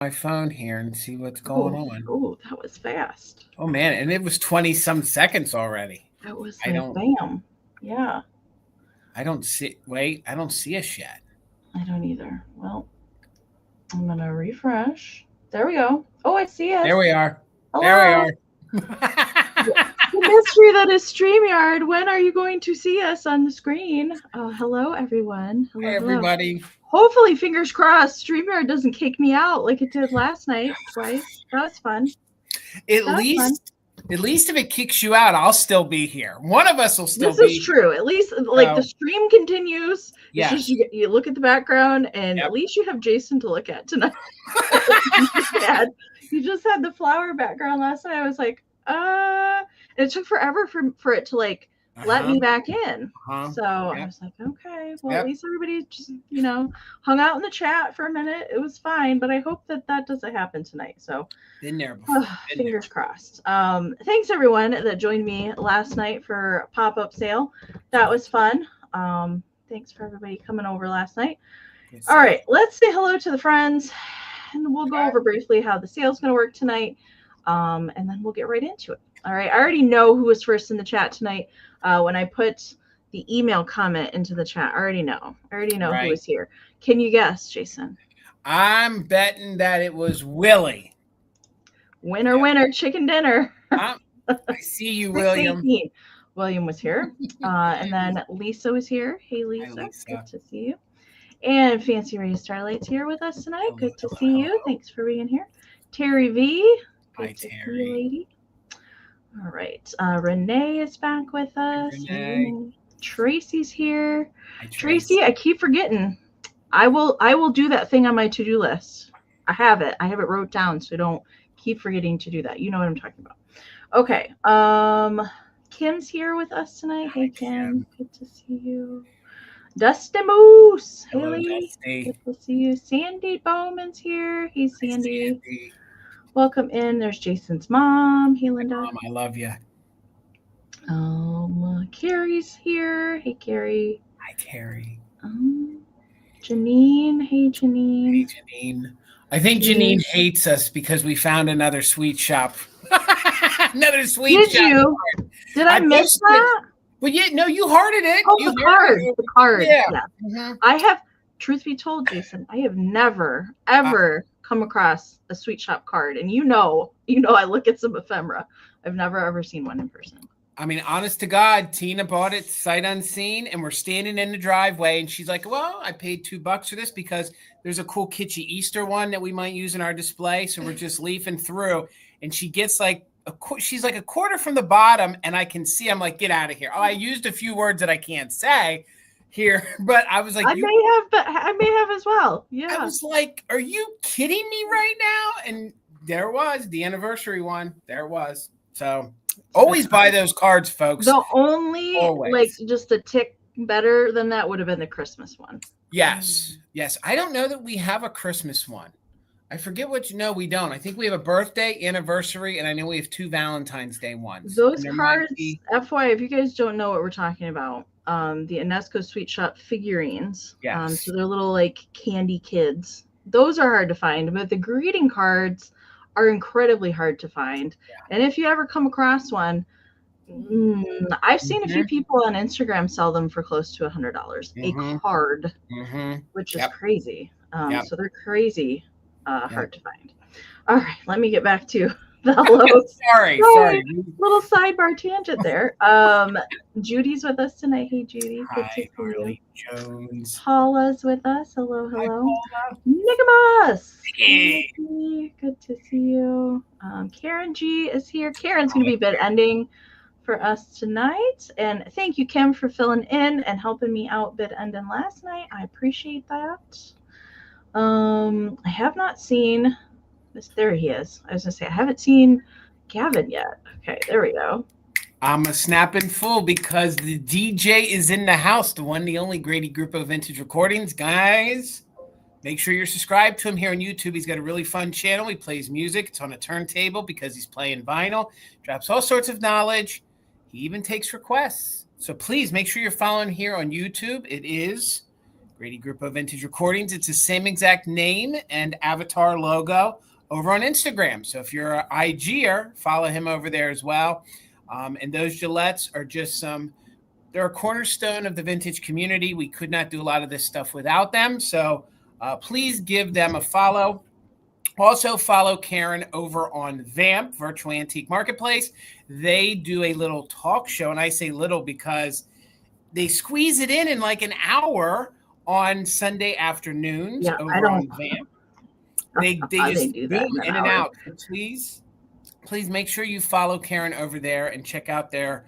my phone here and see what's going on. Oh, that was fast. Oh man, and it was 20 some seconds already. That was I like don't bam. Yeah. I don't see I don't see us yet. I don't either. Well, I'm gonna refresh. There we go. Oh, I see us. There we are. Hello. There we are. The mystery that is StreamYard. When are you going to see us on the screen? Hello, everyone. Hello, Hi, everybody. Hello. Hopefully, fingers crossed, StreamYard doesn't kick me out like it did last night twice. That was fun. At least if it kicks you out, I'll still be here. One of us will still be here. This is true. At least the stream continues. Yes. It's just you look at the background, and at least you have Jason to look at tonight. You just had the flower background last night. I was like, it took forever for it to let me back in. So I was like, okay, well, at least everybody just, hung out in the chat for a minute. It was fine, but I hope that doesn't happen tonight. So been there before. Fingers crossed. Thanks everyone that joined me last night for pop-up sale. That was fun. Thanks for everybody coming over last night. Yes, all right, let's say hello to the friends, and we'll go over briefly how the sale's going to work tonight, and then we'll get right into it. All right, I already know who was first in the chat tonight. When I put the email comment into the chat, I already know who was here. Can you guess, Jason? I'm betting that it was Willie. Winner, chicken dinner. I see you, William. William was here. And then Lisa was here. Hey, Lisa. Hi, Lisa. Good to see you. And Fancy Ray Starlight's here with us tonight. Good to see you. Thanks for being here. Terry V. Good to see you, lady. All right. Renee is back with us. Renee. Tracy's here. Hi, Tracy, I keep forgetting. I will do that thing on my to-do list. I have it wrote down, so don't keep forgetting to do that. You know what I'm talking about. Okay. Kim's here with us tonight. Hey, Kim. Good to see you. Dusty Moose. Hello, Haley. Dusty. Good to see you. Sandy Bowman's here. Hey, Sandy. Welcome in. There's Jason's mom. Hey, Linda. Mom, I love you. Carrie's here. Hey, Carrie. Hi, Carrie. Janine. Hey, Janine. Hey, Janine. I think Janine hates us because we found another sweet shop. Another sweet shop. Did you? Did I miss that? Well, yeah, no, you hearted it. Oh, the card. The card. Yeah. Mm-hmm. I have, truth be told, Jason, I have never, ever come across a sweet shop card. And you know, I look at some ephemera. I've never, ever seen one in person. I mean, honest to God, Tina bought it sight unseen, and we're standing in the driveway, and she's like, well, I paid $2 for this because there's a cool kitschy Easter one that we might use in our display. So we're just leafing through, and she gets she's like a quarter from the bottom, and I can see, I'm like, get out of here. Oh, I used a few words that I can't say here, but I was like, I may have as well. Yeah. I was like, are you kidding me right now? And there it was, the anniversary one. There it was. So always buy those cards, folks. The only just a tick better than that would have been the Christmas one. Yes. Yes. I don't know that we have a Christmas one. I forget we don't. I think we have a birthday, anniversary, and I know we have 2 Valentine's Day ones. Those cards, FYI, if you guys don't know what we're talking about, the Inesco Sweet Shop figurines. Yes. So they're little candy kids. Those are hard to find, but the greeting cards are incredibly hard to find. Yeah. And if you ever come across one, I've seen a few people on Instagram sell them for close to $100 a card, which is crazy. So they're crazy hard to find. All right, let me get back to the hello. Sorry. Little sidebar tangent there. Judy's with us tonight. Hey, Judy. Good to see you. Jones. Paula's with us. Hello. Nicomas. Hey. Good to see you. Karen G is here. Karen's going to be bid ending for us tonight. And thank you, Kim, for filling in and helping me out bid ending last night. I appreciate that. I have not seen this. There he is. I was going to say, I haven't seen Gavin yet. Okay, there we go. I'm a snapping full because the DJ is in the house, the one, the only Grady Group of Vintage Recordings. Guys, make sure you're subscribed to him here on YouTube. He's got a really fun channel. He plays music. It's on a turntable because he's playing vinyl. Drops all sorts of knowledge. He even takes requests. So please make sure you're following here on YouTube. It is Grady Grupo Vintage Recordings. It's the same exact name and avatar logo over on Instagram. So if you're an IGer, follow him over there as well. And those Gillettes are just they're a cornerstone of the vintage community. We could not do a lot of this stuff without them. So please give them a follow. Also follow Karen over on Vamp, Virtual Antique Marketplace. They do a little talk show, and I say little because they squeeze it in like an hour on Sunday afternoons over on Vamp. They just do that boom in and out. So please make sure you follow Karen over there and check out their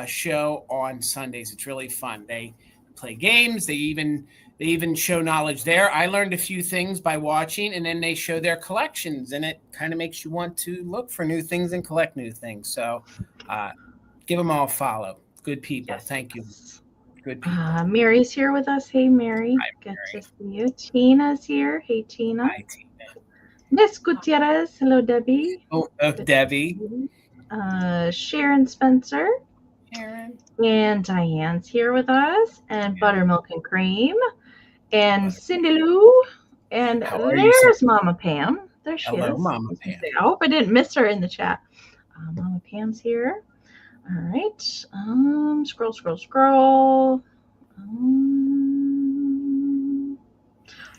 show on Sundays. It's really fun. They play games. They even show knowledge there. I learned a few things by watching, and then they show their collections, and it kind of makes you want to look for new things and collect new things. So give them all a follow. Good people. Yes. Thank you. Good people. Mary's here with us. Hey, Mary. Hi, Good Mary. to see you. Tina's here. Hey, Tina. Hi, Tina. Miss Gutierrez. Hello, Debbie. Oh, Debbie. Sharon Spencer. Sharon. And Diane's here with us. And Buttermilk and Cream. And Cindy Lou. And there's Mama Pam. There she is. Hello, Mama Pam. I hope I didn't miss her in the chat. Mama Pam's here. All right. Scroll.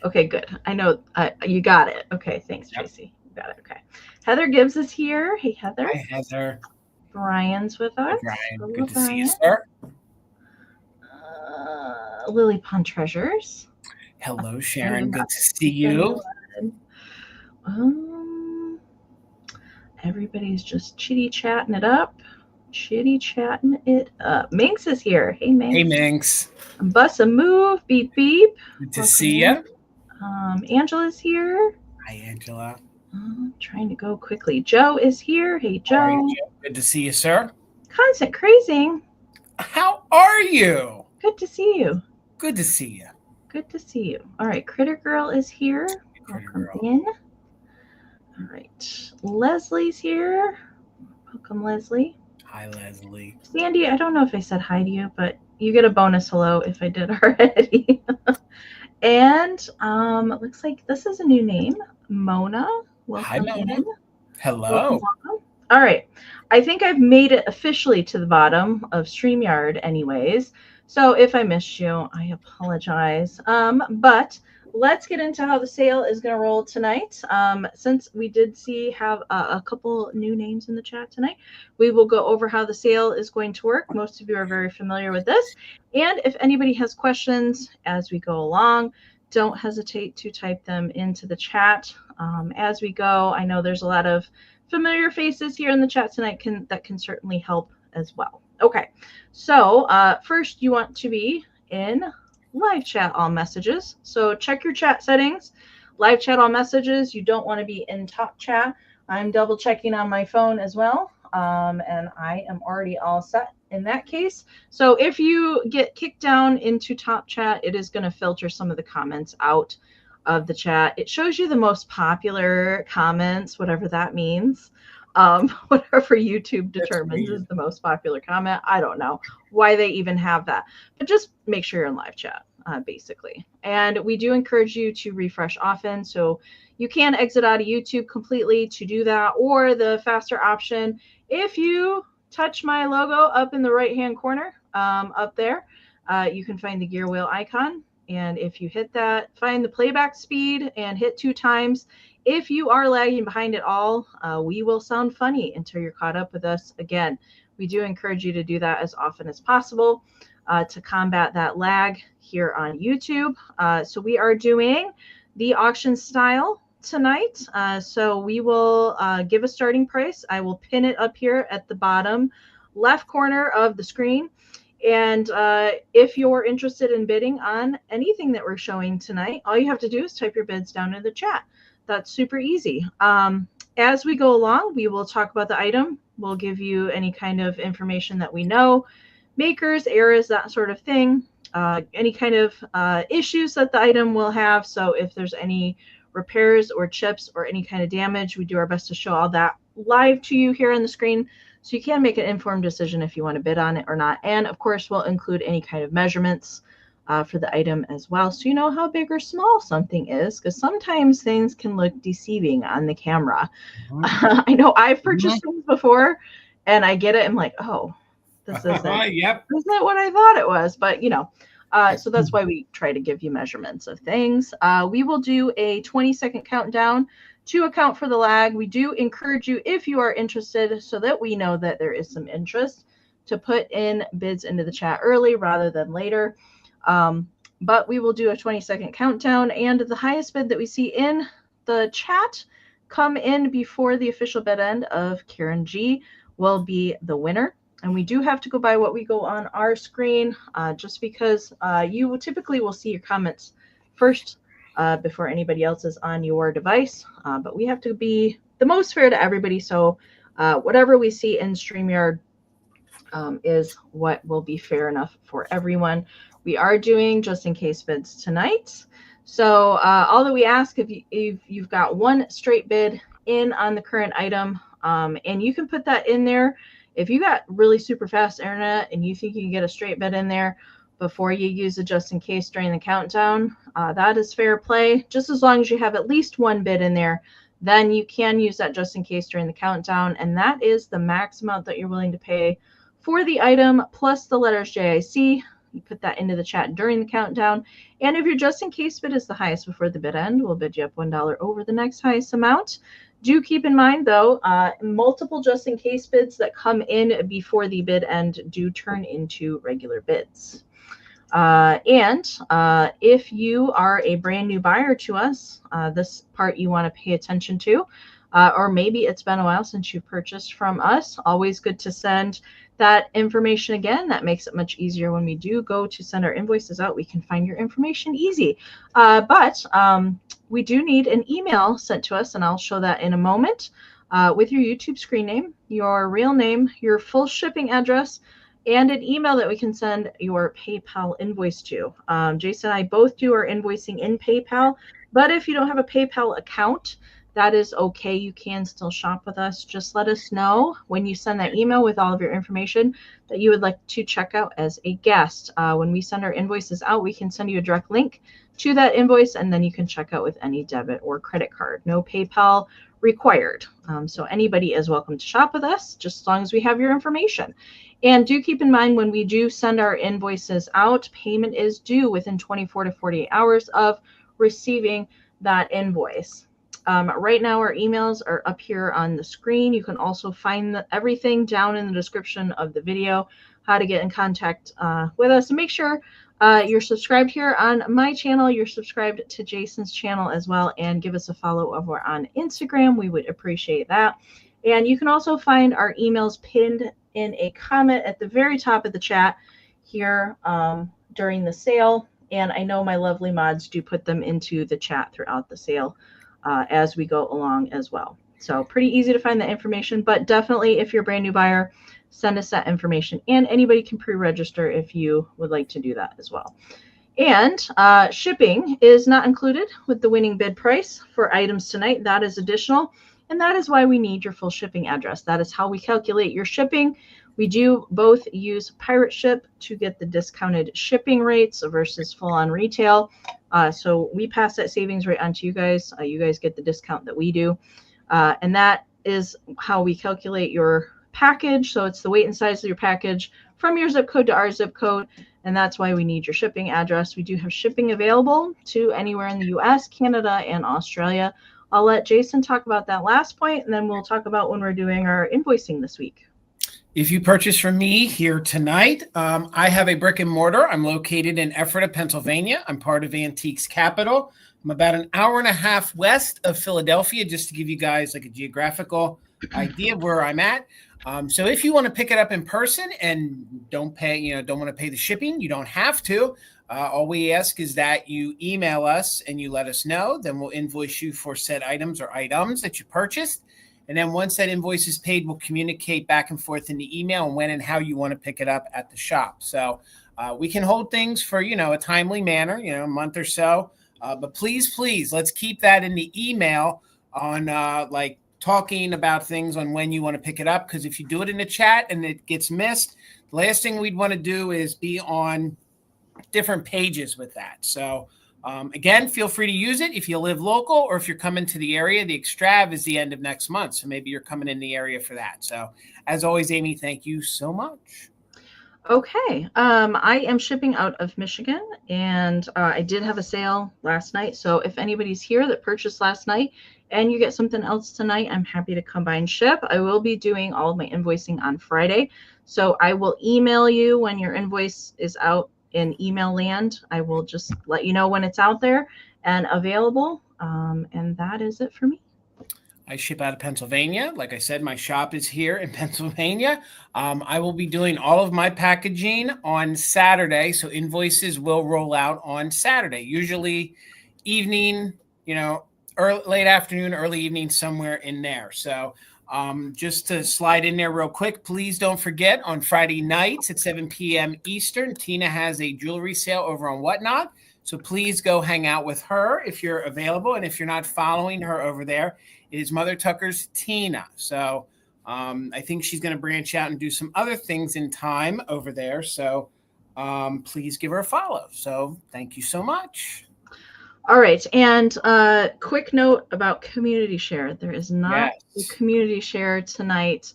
Okay, good. I know you got it. Okay, thanks, Tracy. You got it. Okay. Heather Gibbs is here. Hey, Heather. Hi, Heather. Brian's with us. Hi, Brian. Good to see you, sir. Lily Pond Treasures. Hello, Sharon. Good to see you. Everybody's just chitty-chatting it up. Minx is here. Hey, Minx. Hey, Minx. Bus a move. Beep, beep. Good to see you. Angela's here. Hi, Angela. Trying to go quickly. Joe is here. Hey, Joe. Good to see you, sir. Constant Crazing. How are you? Good to see you. Good to see you. Good to see you. All right. Critter Girl is here. Welcome in. All right. Leslie's here. Welcome, Leslie. Hi, Leslie. Sandy, I don't know if I said hi to you, but you get a bonus hello if I did already. And it looks like this is a new name. Mona. Welcome. Hi, Mona. In. Hello. Welcome. All right. I think I've made it officially to the bottom of StreamYard anyways. So if I missed you, I apologize. But let's get into how the sale is going to roll tonight. Since we did have a couple new names in the chat tonight, we will go over how the sale is going to work. Most of you are very familiar with this. And if anybody has questions as we go along, don't hesitate to type them into the chat as we go. I know there's a lot of familiar faces here in the chat tonight that can certainly help as well. Okay, so first you want to be in live chat all messages. So check your chat settings. Live chat all messages. You don't want to be in top chat. I'm double checking on my phone as well. And I am already all set in that case. So if you get kicked down into top chat, it is going to filter some of the comments out of the chat. It shows you the most popular comments, whatever that means. Whatever YouTube determines is the most popular comment. I don't know why they even have that, but just make sure you're in live chat, basically. And we do encourage you to refresh often. So you can exit out of YouTube completely to do that, or the faster option, if you touch my logo up in the right-hand corner, up there, you can find the gear wheel icon. And if you hit that, find the playback speed and hit 2 times. If you are lagging behind at all, we will sound funny until you're caught up with us. Again, we do encourage you to do that as often as possible to combat that lag here on YouTube. So we are doing the auction style tonight. So we will give a starting price. I will pin it up here at the bottom left corner of the screen. And if you're interested in bidding on anything that we're showing tonight, all you have to do is type your bids down in the chat. That's super easy. As we go along, we will talk about the item. We'll give you any kind of information that we know, makers, errors, that sort of thing, any kind of issues that the item will have. So if there's any repairs or chips or any kind of damage, we do our best to show all that live to you here on the screen. So you can make an informed decision if you want to bid on it or not. And of course, we'll include any kind of measurements for the item as well, so you know how big or small something is, because sometimes things can look deceiving on the camera. I know I've purchased things before and I get it, I'm like, oh, this isn't what I thought it was. But so that's why we try to give you measurements of things. We will do a 20-second countdown to account for the lag. We do encourage you, if you are interested, so that we know that there is some interest, to put in bids into the chat early rather than later. But we will do a 20-second countdown, and the highest bid that we see in the chat come in before the official bid end of Karen G will be the winner. And we do have to go by what we go on our screen, just because you typically will see your comments first before anybody else is on your device. But we have to be the most fair to everybody. So whatever we see in StreamYard is what will be fair enough for everyone. We are doing just in case bids tonight. So all that we ask, if you've got one straight bid in on the current item, and you can put that in there. If you got really super fast internet and you think you can get a straight bid in there before you use it just in case during the countdown, that is fair play. Just as long as you have at least one bid in there, then you can use that just in case during the countdown. And that is the max amount that you're willing to pay for the item, plus the letters JIC. You put that into the chat during the countdown. And if your just in case bid is the highest before the bid end, we'll bid you up $1 over the next highest amount. Do keep in mind, though, multiple just in case bids that come in before the bid end do turn into regular bids. And if you are a brand new buyer to us, this part you want to pay attention to, or maybe it's been a while since you've purchased from us, always good to send that information again. That makes it much easier when we do go to send our invoices out. We can find your information easy. But we do need an email sent to us, and I'll show that in a moment, with your YouTube screen name, your real name, your full shipping address, and an email that we can send your PayPal invoice to. Jason and I both do our invoicing in PayPal, but if you don't have a PayPal account, that is okay. You can still shop with us. Just let us know when you send that email with all of your information that you would like to check out as a guest. When we send our invoices out, we can send you a direct link to that invoice, and then you can check out with any debit or credit card. No PayPal required. So anybody is welcome to shop with us, just as long as we have your information. And do keep in mind, when we do send our invoices out, payment is due within 24 to 48 hours of receiving that invoice. Right now, our emails are up here on the screen. You can also find everything down in the description of the video, how to get in contact with us. And make sure you're subscribed here on my channel. You're subscribed to Jason's channel as well. And give us a follow over on Instagram. We would appreciate that. And you can also find our emails pinned in a comment at the very top of the chat here during the sale. And I know my lovely mods do put them into the chat throughout the sale as we go along as well. So pretty easy to find that information, but definitely if you're a brand new buyer, send us that information, and anybody can pre-register if you would like to do that as well. And shipping is not included with the winning bid price for items tonight. That is additional, and that is why we need your full shipping address. That is how we calculate your shipping. We do both use Pirate Ship to get the discounted shipping rates versus full-on retail. So we pass that savings rate on to you guys. You guys get the discount that we do. And that is how we calculate your package. So it's the weight and size of your package from your zip code to our zip code. And that's why we need your shipping address. We do have shipping available to anywhere in the US, Canada, and Australia. I'll let Jason talk about that last point, and then we'll talk about when we're doing our invoicing this week. If you purchase from me here tonight, I have a brick and mortar. I'm located in Ephrata, Pennsylvania. I'm part of Antiques Capital. I'm about an hour and a half west of Philadelphia, just to give you guys like a geographical idea of where I'm at. So if you want to pick it up in person and don't want to pay the shipping, you don't have to. All we ask is that you email us and you let us know. Then we'll invoice you for said items or items that you purchased. And then once that invoice is paid, we'll communicate back and forth in the email and when and how you want to pick it up at the shop. So we can hold things for, a timely manner, a month or so. But please, let's keep that in the email on talking about things on when you want to pick it up. Because if you do it in the chat and it gets missed, the last thing we'd want to do is be on different pages with that. So again, feel free to use it if you live local or if you're coming to the area. The Extrav is the end of next month, so maybe you're coming in the area for that. So as always, Amie, thank you so much. Okay. I am shipping out of Michigan, and I did have a sale last night. So if anybody's here that purchased last night and you get something else tonight, I'm happy to combine ship. I will be doing all of my invoicing on Friday. So I will email you when your invoice is out in email land. I will just let you know when it's out there and available. And that is it for me. I ship out of Pennsylvania. Like I said, my shop is here in Pennsylvania. I will be doing all of my packaging on Saturday, so invoices will roll out on Saturday, usually evening, late afternoon, early evening, somewhere in there. So just to slide in there real quick, please don't forget on Friday nights at 7 p.m. Eastern, Tina has a jewelry sale over on Whatnot. So please go hang out with her if you're available. And if you're not following her over there, it is Mother Tucker's Tina. So I think she's going to branch out and do some other things in time over there. So please give her a follow. So thank you so much. All right. And quick note about community share. There is not a community share tonight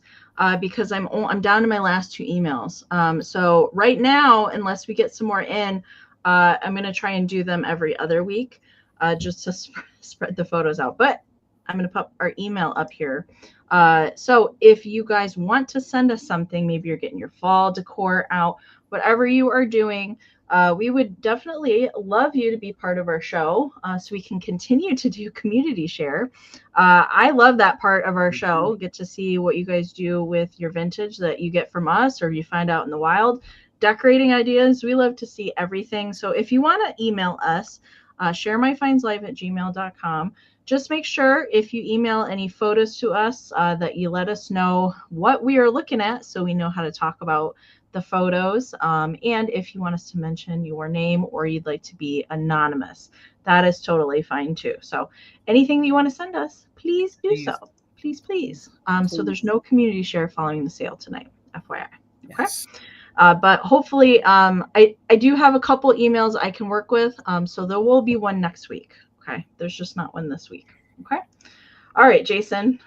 because I'm down to my last 2 emails. So right now, unless we get some more in, I'm going to try and do them every other week just to spread the photos out. But I'm going to put our email up here. So if you guys want to send us something, maybe you're getting your fall decor out, whatever you are doing, we would definitely love you to be part of our show so we can continue to do community share. I love that part of our show. Get to see what you guys do with your vintage that you get from us or you find out in the wild. Decorating ideas. We love to see everything. So if you want to email us, ShareMyFindsLive@gmail.com. Just make sure if you email any photos to us that you let us know what we are looking at so we know how to talk about the photos. And if you want us to mention your name or you'd like to be anonymous, that is totally fine too. So anything you want to send us, please do so. Please, please. So there's no community share following the sale tonight, FYI. Okay. Yes. But hopefully, I do have a couple emails I can work with. So there will be one next week. Okay. There's just not one this week. Okay. All right, Jason.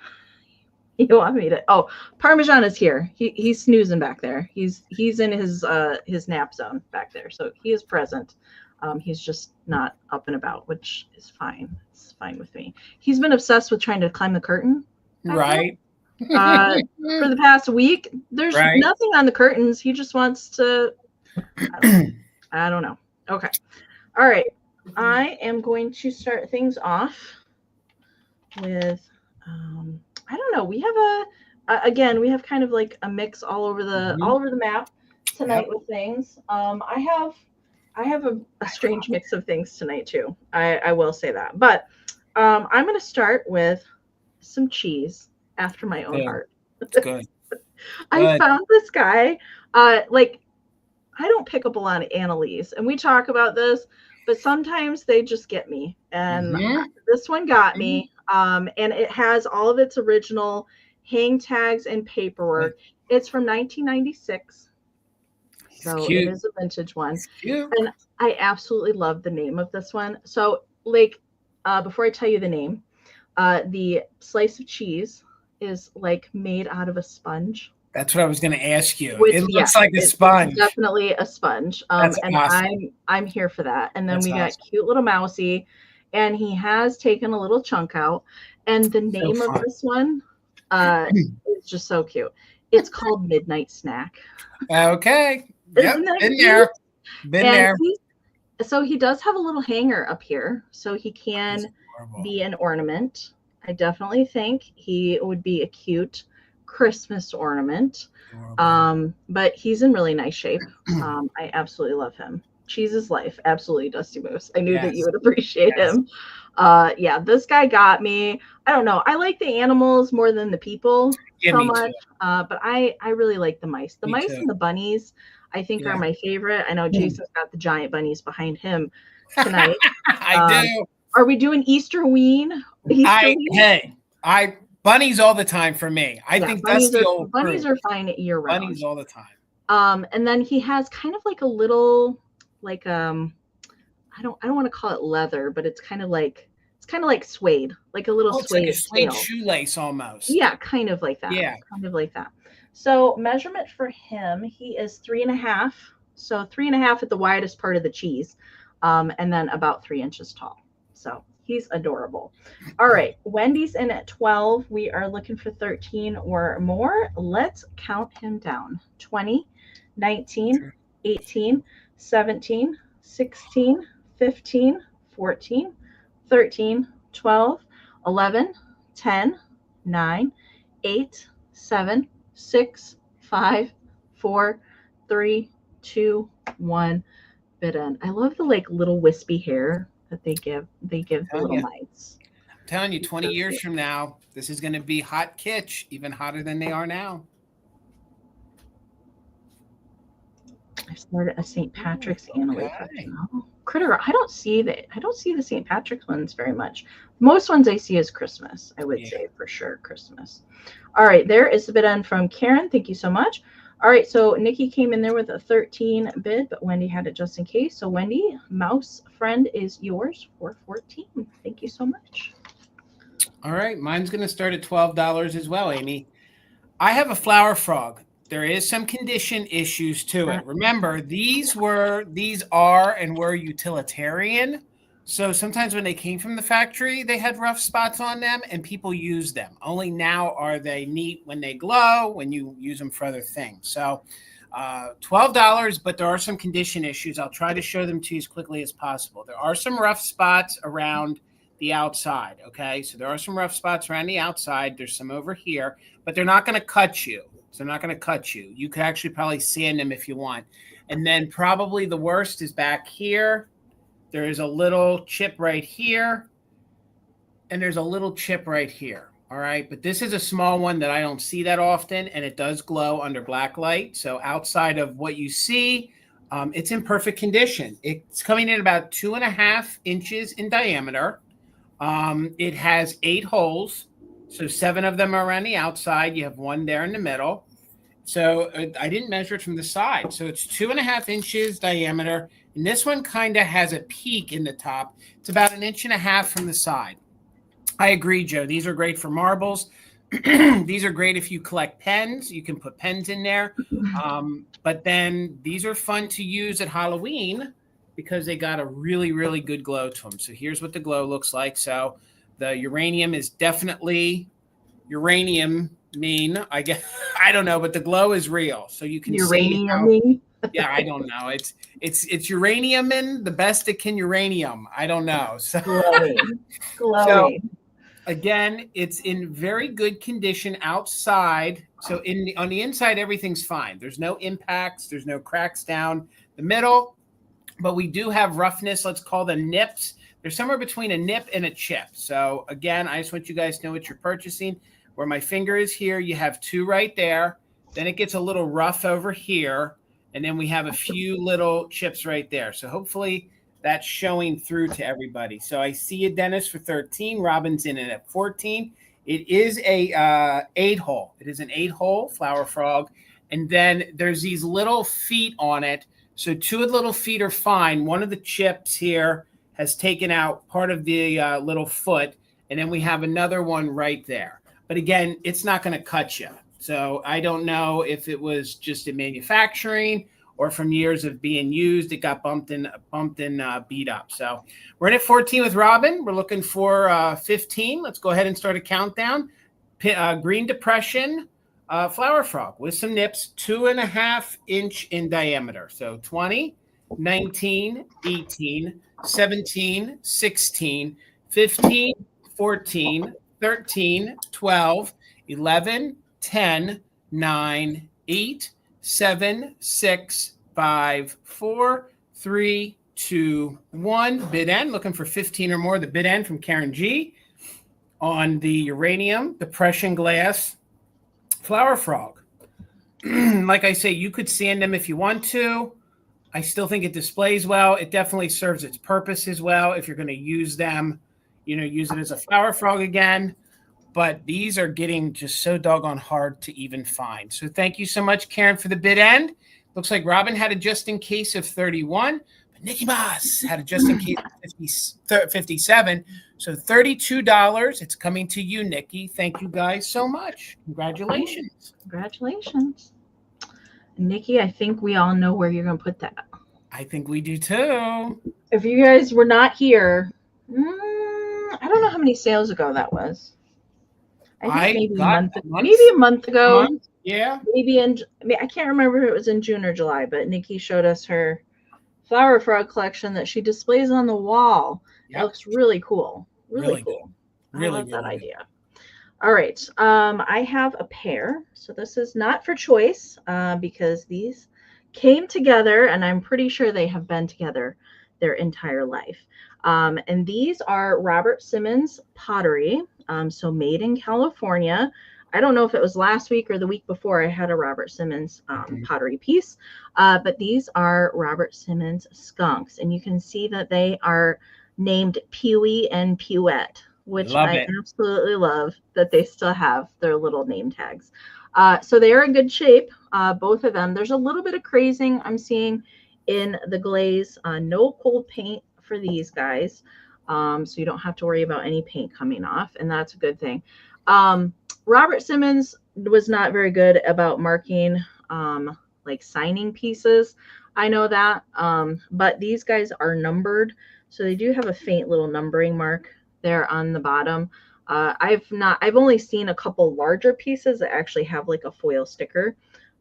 You want me to? Oh, Parmesan is here. He's snoozing back there. He's in his nap zone back there. So he is present. He's just not up and about, which is fine. It's fine with me. He's been obsessed with trying to climb the curtain. Right. For the past week, there's nothing on the curtains. He just wants to. I don't know. Okay. All right. I am going to start things off with. I don't know. We have again. We have kind of like a mix all over the map tonight with things. I have a strange mix of things tonight too. I will say that. But I'm going to start with some cheese after my own heart. Good. I found this guy. Like I don't pick up a lot of Annalise, and we talk about this, but sometimes they just get me. And this one got me. And it has all of its original hang tags and paperwork. It's from 1996. So it is a vintage one. And I absolutely love the name of this one. So like, before I tell you the name, the slice of cheese is like made out of a sponge. That's what I was going to ask you. It looks like a sponge. It's definitely a sponge. That's and awesome. I'm here for that. And then we got cute little Mousy, and he has taken a little chunk out. And the name of this one is just so cute. It's called Midnight Snack. Okay. Yep. Been there. So he does have a little hanger up here, so he can be an ornament. I definitely think he would be a cute Christmas ornament. But he's in really nice shape. I absolutely love him. Cheese is life. Absolutely, Dusty Moose. I knew that you would appreciate him. Yeah, this guy got me. I don't know. I like the animals more than the people so much. But I really like the mice. The mice and the bunnies, I think, are my favorite. I know Jason's got the giant bunnies behind him tonight. I do. Are we doing Easterween? Bunnies all the time for me. I think that's the old bunnies are fine year round. Bunnies all the time. And then he has kind of like a little I don't want to call it leather, but it's kind of like suede, like a little Oh, it's like a suede tail. shoelace almost. Yeah, kind of like that. Yeah. Kind of like that. So measurement for him, he is 3.5. So 3.5 at the widest part of the cheese, and then about 3 inches tall. So he's adorable. All right, Wendy's in at 12. We are looking for 13 or more. Let's count him down. 20, 19, 18, 17, 16, 15, 14, 13, 12, 11, 10, 9, 8, 7, 6, 5, 4, 3, 2, 1. Bid end. I love the like little wispy hair that they give the little mites. I'm telling you, 20 years from now, this is going to be hot kitsch, even hotter than they are now. I started a St. Patrick's Annalie. Critter, I don't see the St. Patrick's ones very much. Most ones I see is Christmas. I would say for sure Christmas. All right, there is the bid end from Karen. Thank you so much. All right, so Nikki came in there with a 13 bid, but Wendy had it just in case. So Wendy, mouse friend is yours for 14. Thank you so much. All right, mine's going to start at $12 as well, Amy. I have a flower frog. There is some condition issues to it. Remember, these are and were utilitarian. So sometimes when they came from the factory, they had rough spots on them and people used them. Only now are they neat when they glow, when you use them for other things. So $12, but there are some condition issues. I'll try to show them to you as quickly as possible. There are some rough spots around the outside, okay? So there are some rough spots around the outside. There's some over here, but they're not going to cut you. So they're not going to cut you. You could actually probably sand them if you want. And then probably the worst is back here. There is a little chip right here. And there's a little chip right here. All right. But this is a small one that I don't see that often. And it does glow under black light. So outside of what you see, it's in perfect condition. It's coming in about 2.5 inches in diameter. It has 8 holes. So 7 of them are around the outside. You have 1 there in the middle. So I didn't measure it from the side. So it's 2.5 inches diameter. And this one kind of has a peak in the top. It's about 1.5 inches from the side. I agree, Joe. These are great for marbles. These are great if you collect pens. You can put pens in there. But then these are fun to use at Halloween because they got a really, really good glow to them. So here's what the glow looks like. So the uranium is definitely uranium I guess I don't know, but the glow is real. So you can uranium. Yeah, I don't know. It's uranium in the best it can uranium. I don't know. So glowing. So again, it's in very good condition outside. So on the inside, everything's fine. There's no impacts. There's no cracks down the middle. But we do have roughness. Let's call them nips. They're somewhere between a nip and a chip. So again, I just want you guys to know what you're purchasing. Where my finger is here, you have 2 right there. Then it gets a little rough over here. And then we have a few little chips right there. So hopefully that's showing through to everybody. So I see you, Dennis, for 13. Robin's in it at 14. It is a 8-hole. It is an 8-hole flower frog. And then there's these little feet on it. So 2 of the little feet are fine. One of the chips here has taken out part of the little foot. And then we have another one right there. But again, it's not going to cut you. So I don't know if it was just in manufacturing or from years of being used, it got bumped and beat up. So we're in at 14 with Robin. We're looking for 15. Let's go ahead and start a countdown. Green Depression flower frog with some nips, 2.5 inch in diameter. So 20, 19, 18, 17, 16, 15, 14, 13, 12, 11, 10, 9, 8, 7, 6, 5, 4, 3, 2, 1. Bid end. Looking for 15 or more. The bid end from Karen G on the uranium depression glass flower frog. Like I say, you could sand them if you want to. I still think it displays well. It definitely serves its purpose as well. If you're going to use them, use it as a flower frog again. But these are getting just so doggone hard to even find. So thank you so much, Karen, for the bid end. Looks like Robin had a just in case of 31. Nikki Moss had a just in case 57. So $32. It's coming to you, Nikki. Thank you guys so much. Congratulations. Congratulations. Nikki, I think we all know where you're going to put that. I think we do too. If you guys were not here, I don't know how many sales ago that was. I think maybe a month ago. Yeah. Maybe I can't remember if it was in June or July, but Nikki showed us her flower frog collection that she displays on the wall. Yep. It looks really cool. Really cool. I love that idea. All right. I have a pair. So this is not for choice because these came together, and I'm pretty sure they have been together their entire life. And these are Robert Simmons pottery. So made in California. I don't know if it was last week or the week before I had a Robert Simmons pottery piece, but these are Robert Simmons skunks. And you can see that they are named Pewee and Pewette, which I absolutely love that they still have their little name tags. So they are in good shape, both of them. There's a little bit of crazing I'm seeing in the glaze. No cold paint for these guys. So you don't have to worry about any paint coming off, and that's a good thing. Robert Simmons was not very good about marking like signing pieces. I know that, but these guys are numbered, so they do have a faint little numbering mark there on the bottom. I've only seen a couple larger pieces that actually have like a foil sticker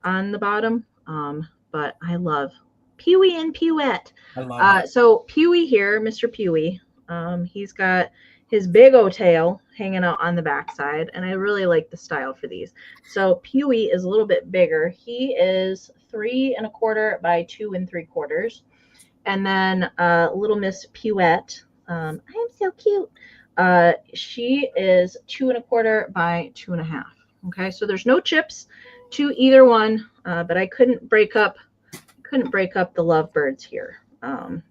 on the bottom. But I love Pewee and Pewette. I love it. So Pewee here, Mr. Pewee, he's got his big O tail hanging out on the backside, and I really like the style for these. So Pewee is a little bit bigger. He is 3 1/4 by 2 3/4, and then little Miss Pewette. I am so cute. She is 2 1/4 by 2 1/2. Okay, so there's no chips to either one, but I couldn't break up the lovebirds here.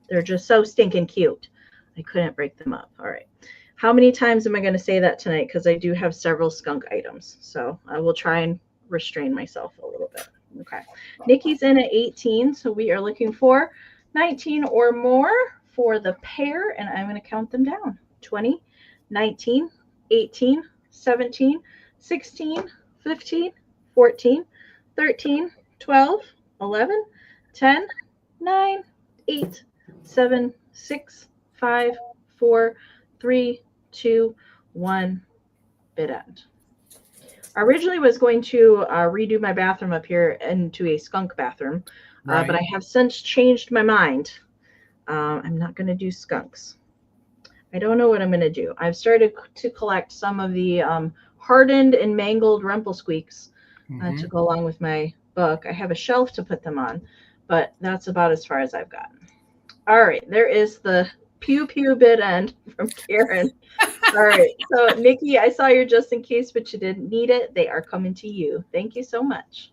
They're just so stinking cute. I couldn't break them up. All right. How many times am I going to say that tonight? Because I do have several skunk items. So I will try and restrain myself a little bit. Okay. Nikki's in at 18. So we are looking for 19 or more for the pair. And I'm going to count them down. 20, 19, 18, 17, 16, 15, 14, 13, 12, 11, 10, 9, 8, 7, 6, 5, 4, 3, 2, 1, bid end. I originally was going to redo my bathroom up here into a skunk bathroom, but I have since changed my mind. I'm not going to do skunks. I don't know what I'm going to do. I've started to collect some of the hardened and mangled Rumpelsqueaks to go along with my book. I have a shelf to put them on, but that's about as far as I've gotten. All right, there is the Pew Pew bid end from Karen. All right, so Nikki, I saw your just in case, but you didn't need it. They are coming to you. Thank you so much.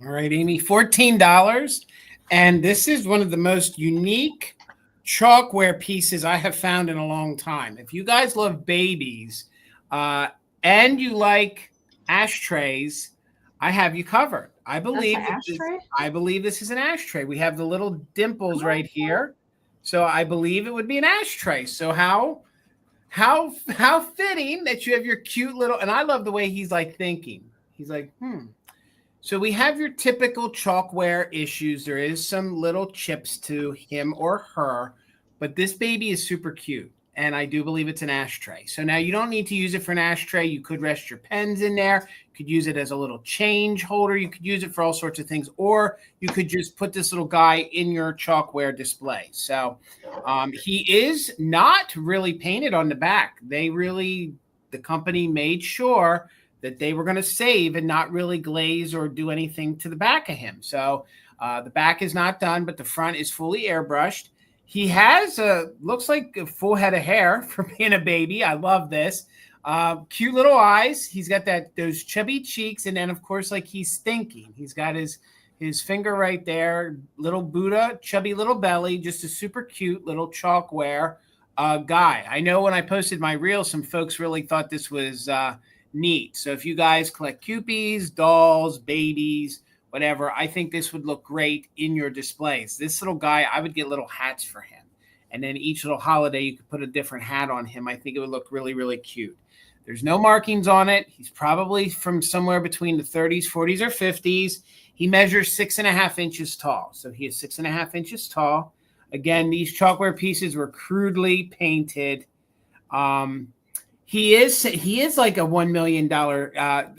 All right, Amy, $14. And this is one of the most unique chalkware pieces I have found in a long time. If you guys love babies and you like ashtrays, I have you covered. I believe this is an ashtray. We have the little dimples right here. So I believe it would be an ashtray. So how fitting that you have your cute little, and I love the way he's like thinking. He's like, So we have your typical chalkware issues. There is some little chips to him or her, but this baby is super cute. And I do believe it's an ashtray. So now you don't need to use it for an ashtray. You could rest your pens in there. You could use it as a little change holder. You could use it for all sorts of things. Or you could just put this little guy in your chalkware display. So he is not really painted on the back. The company made sure that they were going to save and not really glaze or do anything to the back of him. So the back is not done, but the front is fully airbrushed. He has looks like a full head of hair for being a baby. I love this. Cute little eyes. He's got those chubby cheeks, and then of course, like he's thinking. He's got his finger right there. Little Buddha, chubby little belly. Just a super cute little chalkware guy. I know when I posted my reel, some folks really thought this was neat. So if you guys collect Cupies, dolls, babies, whatever. I think this would look great in your displays. This little guy, I would get little hats for him. And then each little holiday, you could put a different hat on him. I think it would look really, really cute. There's no markings on it. He's probably from somewhere between the 30s, 40s, or 50s. He measures 6.5 inches tall. So he is 6.5 inches tall. Again, these chalkware pieces were crudely painted. He is like a $1 million.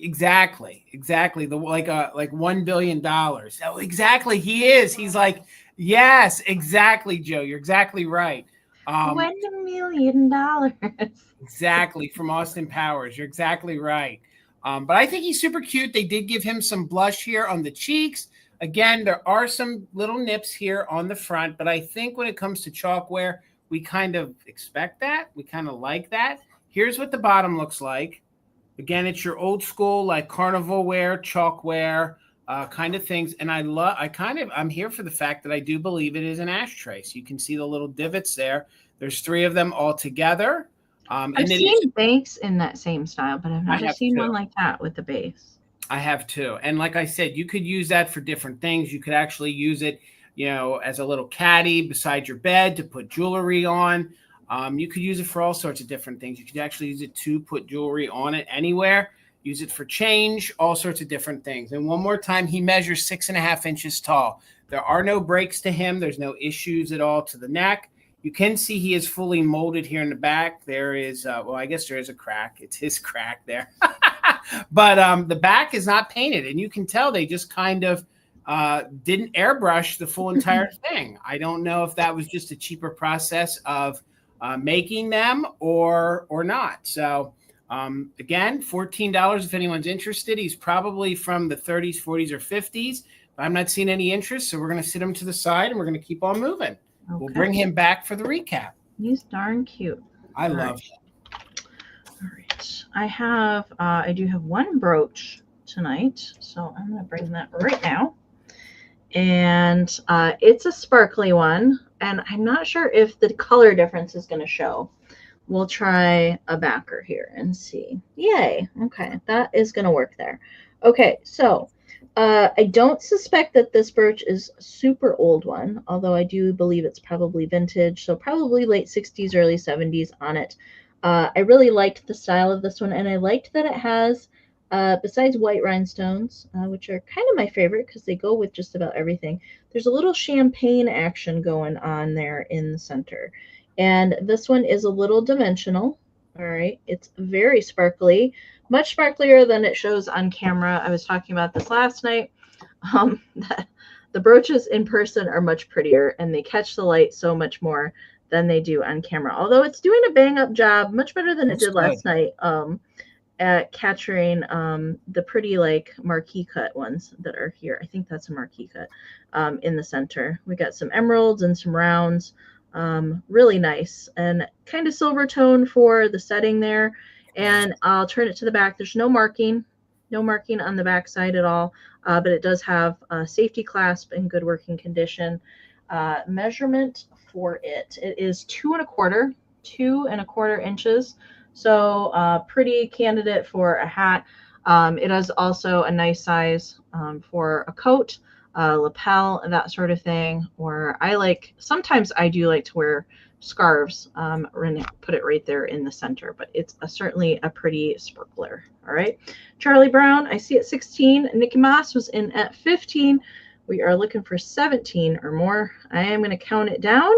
Exactly. Like $1 billion. Oh, exactly. He is. He's like, yes, exactly, Joe. You're exactly right. $1 million. Exactly, from Austin Powers. You're exactly right. But I think he's super cute. They did give him some blush here on the cheeks. Again, there are some little nips here on the front, but I think when it comes to chalkware, we kind of expect that. We kind of like that. Here's what the bottom looks like. Again, it's your old school, like carnival wear, chalkware kind of things. And I'm here for the fact that I do believe it is an ashtray. So you can see the little divots there. There's 3 of them all together. I've seen banks in that same style, but I've never seen one like that with the base. I have too. And like I said, you could use that for different things. You could actually use it, as a little caddy beside your bed to put jewelry on. You could use it for all sorts of different things. You could actually use it to put jewelry on it anywhere. Use it for change, all sorts of different things. And one more time, he measures 6.5 inches tall. There are no breaks to him. There's no issues at all to the neck. You can see he is fully molded here in the back. There is, I guess there is a crack. It's his crack there. But the back is not painted. And you can tell they just kind of didn't airbrush the full entire thing. I don't know if that was just a cheaper process of making them or not. So again, $14 if anyone's interested. He's probably from the 30s, 40s, or 50s. I'm not seeing any interest, so we're going to sit him to the side and we're going to keep on moving. Okay. We'll bring him back for the recap. He's darn cute. I love him. All right. I do have one brooch tonight, so I'm going to bring that right now. And it's a sparkly one, and I'm not sure if the color difference is going to show. We'll try a backer here and see. Yay. Okay, that is going to work there. Okay, so I don't suspect that this brooch is a super old one, although I do believe it's probably vintage, so probably late 60s, early 70s on it. I really liked the style of this one, and I liked that it has, besides white rhinestones, which are kind of my favorite because they go with just about everything, there's a little champagne action going on there in the center. And this one is a little dimensional. All right, it's very sparkly, much sparklier than it shows on camera. I was talking about this last night. The brooches in person are much prettier, and they catch the light so much more than they do on camera. Although it's doing a bang-up job, much better than it did last night, at capturing the pretty like marquee cut ones that are here. I think that's a marquee cut in the center. We got some emeralds and some rounds. Really nice and kind of silver tone for the setting there. And I'll turn it to the back. There's no marking on the back side at all, but it does have a safety clasp in good working condition. Measurement for it is 2.25 inches. So pretty candidate for a hat. It is also a nice size for a coat, lapel, that sort of thing. Or sometimes I do like to wear scarves and put it right there in the center, but it's certainly a pretty sparkler. All right, Charlie Brown, I see at 16. Nikki Moss was in at 15. We are looking for 17 or more. I am going to count it down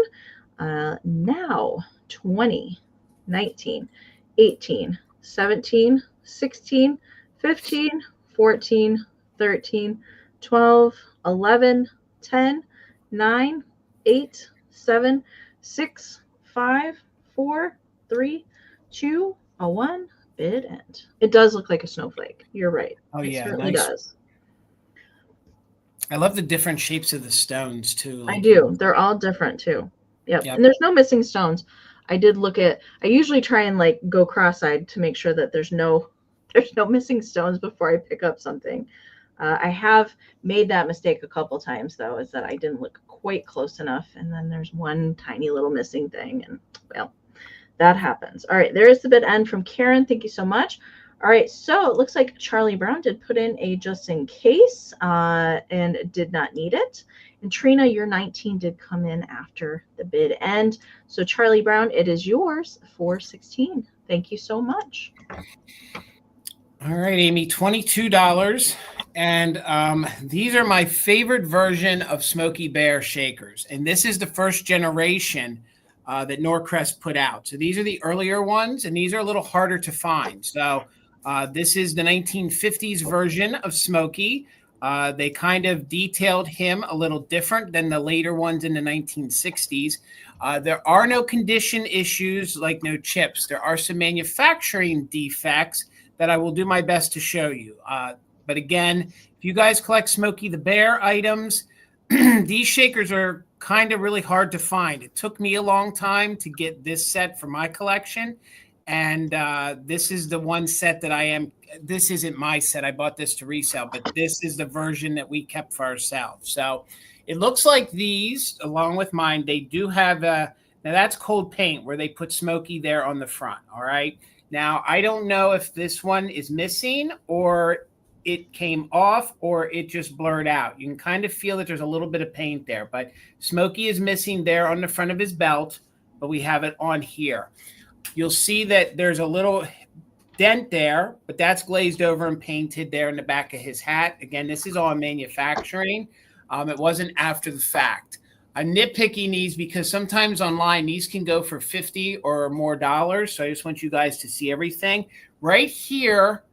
now. 20, 19, 18, 17, 16, 15, 14, 13, 12, 11, 10, 9, 8, 7, 6, 5, 4, 3, 2, 1. Bid end. It does look like a snowflake. You're right. Oh, yeah. It certainly does. I love the different shapes of the stones, too. I do. They're all different, too. Yep. And there's no missing stones. I usually try and go cross-eyed to make sure that there's no missing stones before I pick up something. I have made that mistake a couple times, though, is that I didn't look quite close enough, and then there's one tiny little missing thing, and well, that happens. All right, there is the bid end from Karen. Thank you so much. All right, so it looks like Charlie Brown did put in a just in case and did not need it. And Trina, your 19 did come in after the bid end. So Charlie Brown, it is yours for 16. Thank you so much. All right, Amy, $22. And these are my favorite version of Smokey Bear shakers. And this is the first generation that Norcrest put out. So these are the earlier ones, and these are a little harder to find. So this is the 1950s version of Smokey. They kind of detailed him a little different than the later ones in the 1960s. There are no condition issues, like no chips. There are some manufacturing defects that I will do my best to show you. But again, if you guys collect Smokey the Bear items, these shakers are kind of really hard to find. It took me a long time to get this set for my collection. And this is the one set that this isn't my set. I bought this to resell, but this is the version that we kept for ourselves. So it looks like these, along with mine, they do have now that's cold paint where they put Smokey there on the front. All right. Now, I don't know if this one is missing or it came off or it just blurred out. You can kind of feel that there's a little bit of paint there, but Smokey is missing there on the front of his belt, but we have it on here. You'll see that there's a little dent there, but that's glazed over and painted there in the back of his hat. Again, this is all manufacturing. It wasn't after the fact. I'm nitpicking these because sometimes online these can go for $50 or more dollars. So I just want you guys to see everything. Right here,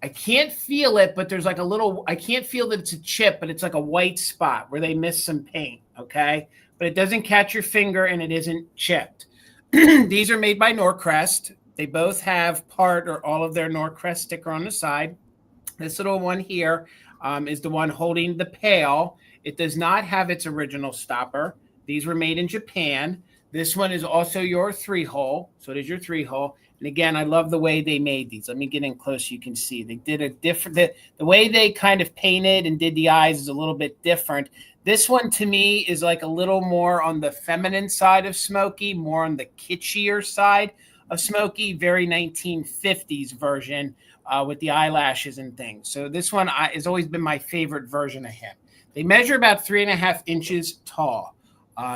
I can't feel it, but there's like a little, I can't feel that it's a chip, but it's like a white spot where they missed some paint, okay? But it doesn't catch your finger and it isn't chipped. These are made by Norcrest. They both have part or all of their Norcrest sticker on the side. This little one here is the one holding the pail. It does not have its original stopper. These were made in Japan. This one is also your 3-hole. So it is your 3-hole. And again, I love the way they made these. Let me get in close so you can see. They did a different, the way they kind of painted and did the eyes is a little bit different. This one to me is like a little more on the feminine side of Smokey, more on the kitschier side of Smokey, very 1950s version with the eyelashes and things. So this one has always been my favorite version of him. They measure about 3.5 inches tall.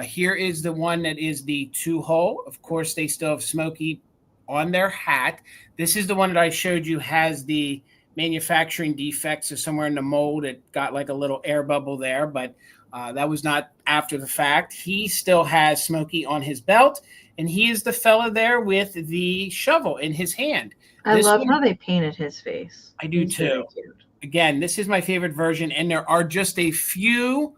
Here is the one that is the 2-hole. Of course, they still have Smokey on their hat. This is the one that I showed you has the manufacturing defects. So somewhere in the mold, it got like a little air bubble there, but that was not after the fact. He still has Smokey on his belt, and he is the fella there with the shovel in his hand. I love how they painted his face. I do too. Again, this is my favorite version, and there are just a few.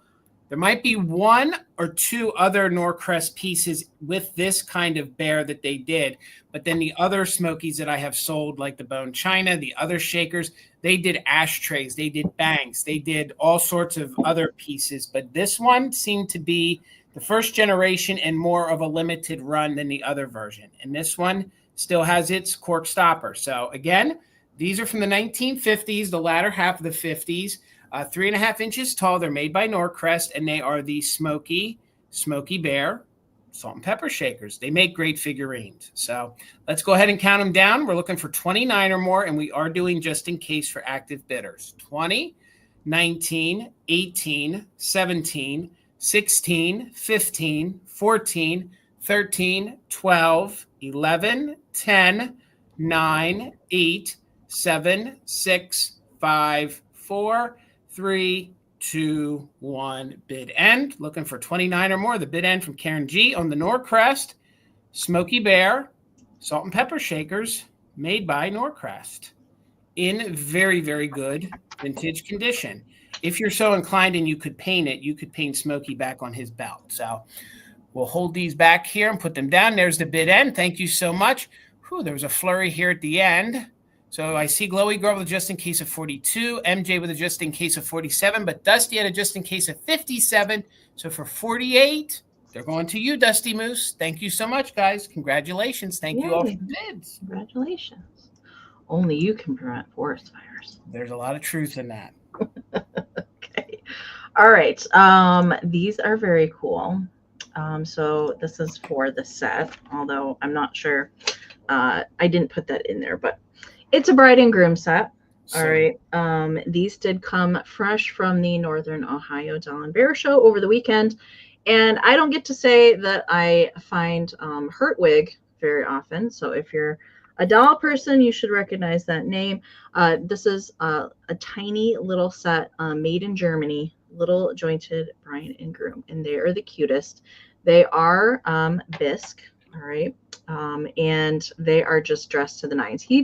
There might be 1 or 2 other Norcrest pieces with this kind of bear that they did, but then the other Smokies that I have sold, like the bone china, the other shakers, they did ashtrays, they did banks, they did all sorts of other pieces, but this one seemed to be the first generation and more of a limited run than the other version, and this one still has its cork stopper. So again, these are from the 1950s, the latter half of the 50s, 3.5 inches tall. They're made by Norcrest, and they are the Smokey Bear salt and pepper shakers. They make great figurines. So let's go ahead and count them down. We're looking for 29 or more, and we are doing just in case for active bidders. 20, 19, 18, 17, 16, 15, 14, 13, 12, 11, 10, 9, 8, 7, 6, 5, 4, 3, 2, 1. Bid end. Looking for 29 or more. The bid end from Karen G on the Norcrest Smokey Bear salt and pepper shakers made by Norcrest in very, very good vintage condition. If you're so inclined and you could paint it, you could paint Smokey back on his belt. So we'll hold these back here and put them down. There's the bid end. Thank you so much. Whew, there was a flurry here at the end. So I see Glowy Girl with a just in case of 42, MJ with a just in case of 47, but Dusty had a just in case of 57. So for 48, they're going to you, Dusty Moose. Thank you so much, guys. Congratulations. Thank you all for the bids. Congratulations. Only you can prevent forest fires. There's a lot of truth in that. Okay. All right. These are very cool. So this is for the set, although I'm not sure. I didn't put that in there, but It's a bride and groom set. So, all right. These did come fresh from the Northern Ohio Doll and Bear Show over the weekend. And I don't get to say that I find Hertwig very often. So if you're a doll person, you should recognize that name. This is a tiny little set made in Germany, little jointed bride and groom, and they are the cutest. They are bisque, all right, and they are just dressed to the nines. He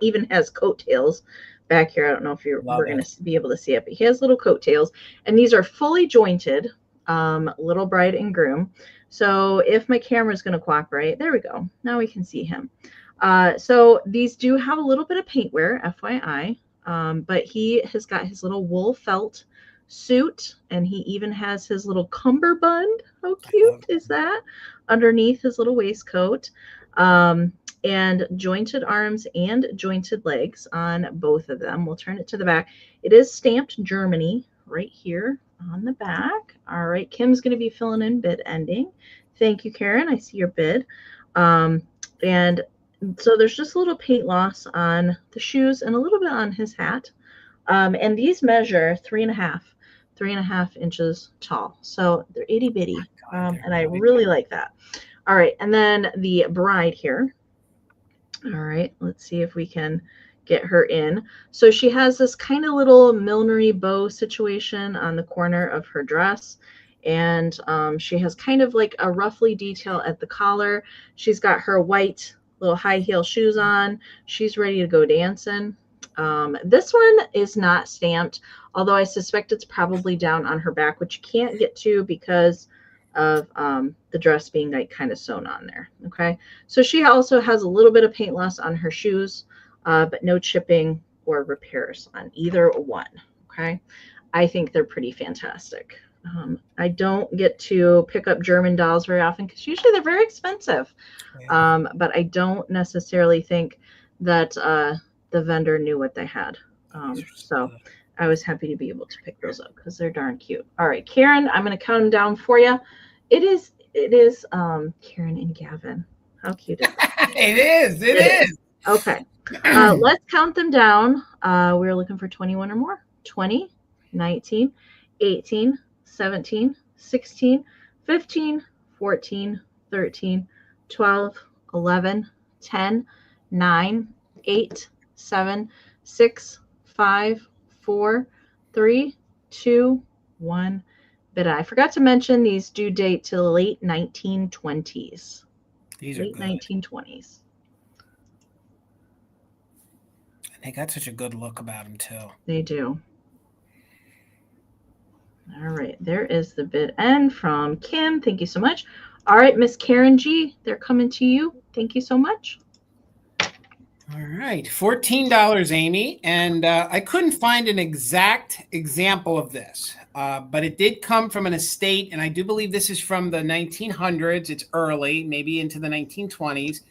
even has coattails back here. I don't know if we're going to be able to see it, but he has little coattails, and these are fully jointed little bride and groom. So if my camera is going to cooperate, there we go. Now we can see him. So these do have a little bit of paint wear, FYI, but he has got his little wool felt suit, and he even has his little cummerbund. How cute is that? Underneath his little waistcoat, and jointed arms and jointed legs on both of them. We'll turn it to the back. It is stamped Germany right here on the back. All right, Kim's going to be filling in bid ending. Thank you, Karen. I see your bid. And so there's just a little paint loss on the shoes and a little bit on his hat. And these measure 3.5 inches tall. So they're itty bitty. And I really like that. All right. And then the bride here. All right. Let's see if we can get her in. So she has this kind of little millinery bow situation on the corner of her dress. And she has kind of like a roughly detail at the collar. She's got her white little high heel shoes on. She's ready to go dancing. This one is not stamped, although I suspect it's probably down on her back, which you can't get to because of the dress being like kind of sewn on there. Okay. So she also has a little bit of paint loss on her shoes, but no chipping or repairs on either one. Okay. I think they're pretty fantastic. I don't get to pick up German dolls very often because usually they're very expensive. But I don't necessarily think that the vendor knew what they had. So I was happy to be able to pick those up because they're darn cute. All right, Karen, I'm going to count them down for you. It is Karen and Gavin. How cute is that? It is. Okay. Let's count them down. We're looking for 21 or more. 20, 19, 18, 17, 16, 15, 14, 13, 12, 11, 10, 9, 8, 7, 6, 5, 4, 3, 2, 1. But I forgot to mention these do date to the late 1920s. These are late 1920s. They got such a good look about them too. They do. All right, there is the bid end from Kim. Thank you so much. All right, Miss Karen G, they're coming to you. Thank you so much. All right, $14, Amy. And I couldn't find an exact example of this, but it did come from an estate, and I do believe this is from the 1900s. It's early, maybe into the 1920s.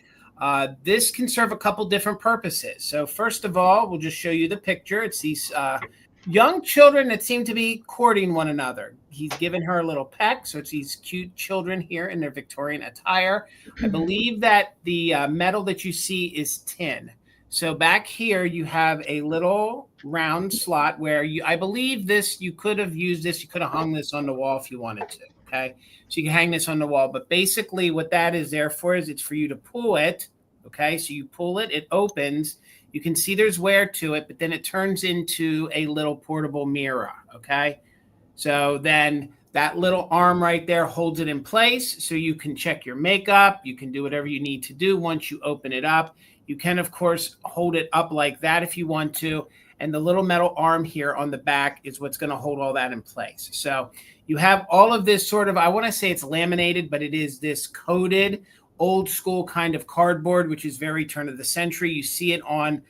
This can serve a couple different purposes. So first of all, we'll just show you the picture. It's these young children that seem to be courting one another. He's given her a little peck. So it's these cute children here in their Victorian attire. I believe that the metal that you see is tin. So back here, you have a little round slot where I believe this, you could have used this. You could have hung this on the wall if you wanted to. Okay. So you can hang this on the wall, but basically what that is there for is it's for you to pull it. Okay. So you pull it, it opens. You can see there's wear to it, but then it turns into a little portable mirror. Okay. So then that little arm right there holds it in place. So you can check your makeup. You can do whatever you need to do once you open it up. You can, of course, hold it up like that if you want to. And the little metal arm here on the back is what's going to hold all that in place. So you have all of this sort of, I want to say it's laminated, but it is this coated old school kind of cardboard, which is very turn of the century. You see it on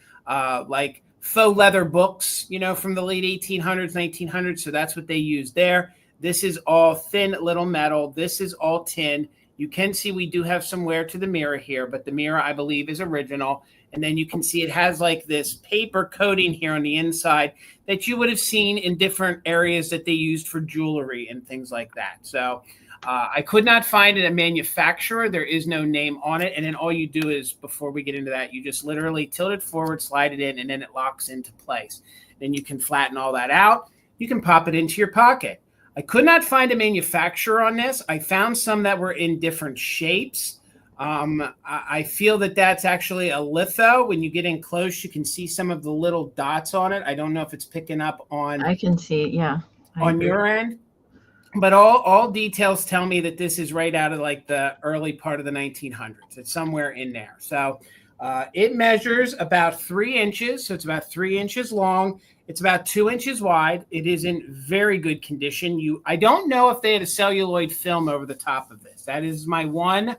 like faux leather books, you know, from the late 1800s, 1900s. So that's what they use there. This is all thin little metal. This is all tin. You can see we do have some wear to the mirror here, but the mirror, I believe, is original. And then you can see it has like this paper coating here on the inside that you would have seen in different areas that they used for jewelry and things like that. So I could not find a manufacturer. There is no name on it. And then all you do is, before we get into that, you just literally tilt it forward, slide it in, and then it locks into place. Then you can flatten all that out. You can pop it into your pocket. I could not find a manufacturer on this. I found some that were in different shapes. I feel that that's actually a litho. When you get in close, you can see some of the little dots on it. I don't know if it's picking up on. I can see, yeah. On your end. But all details tell me that this is right out of like the early part of the 1900s. It's somewhere in there. So it measures about 3 inches. So it's about 3 inches long. It's about 2 inches wide. It is in very good condition. I don't know if they had a celluloid film over the top of this. That is my one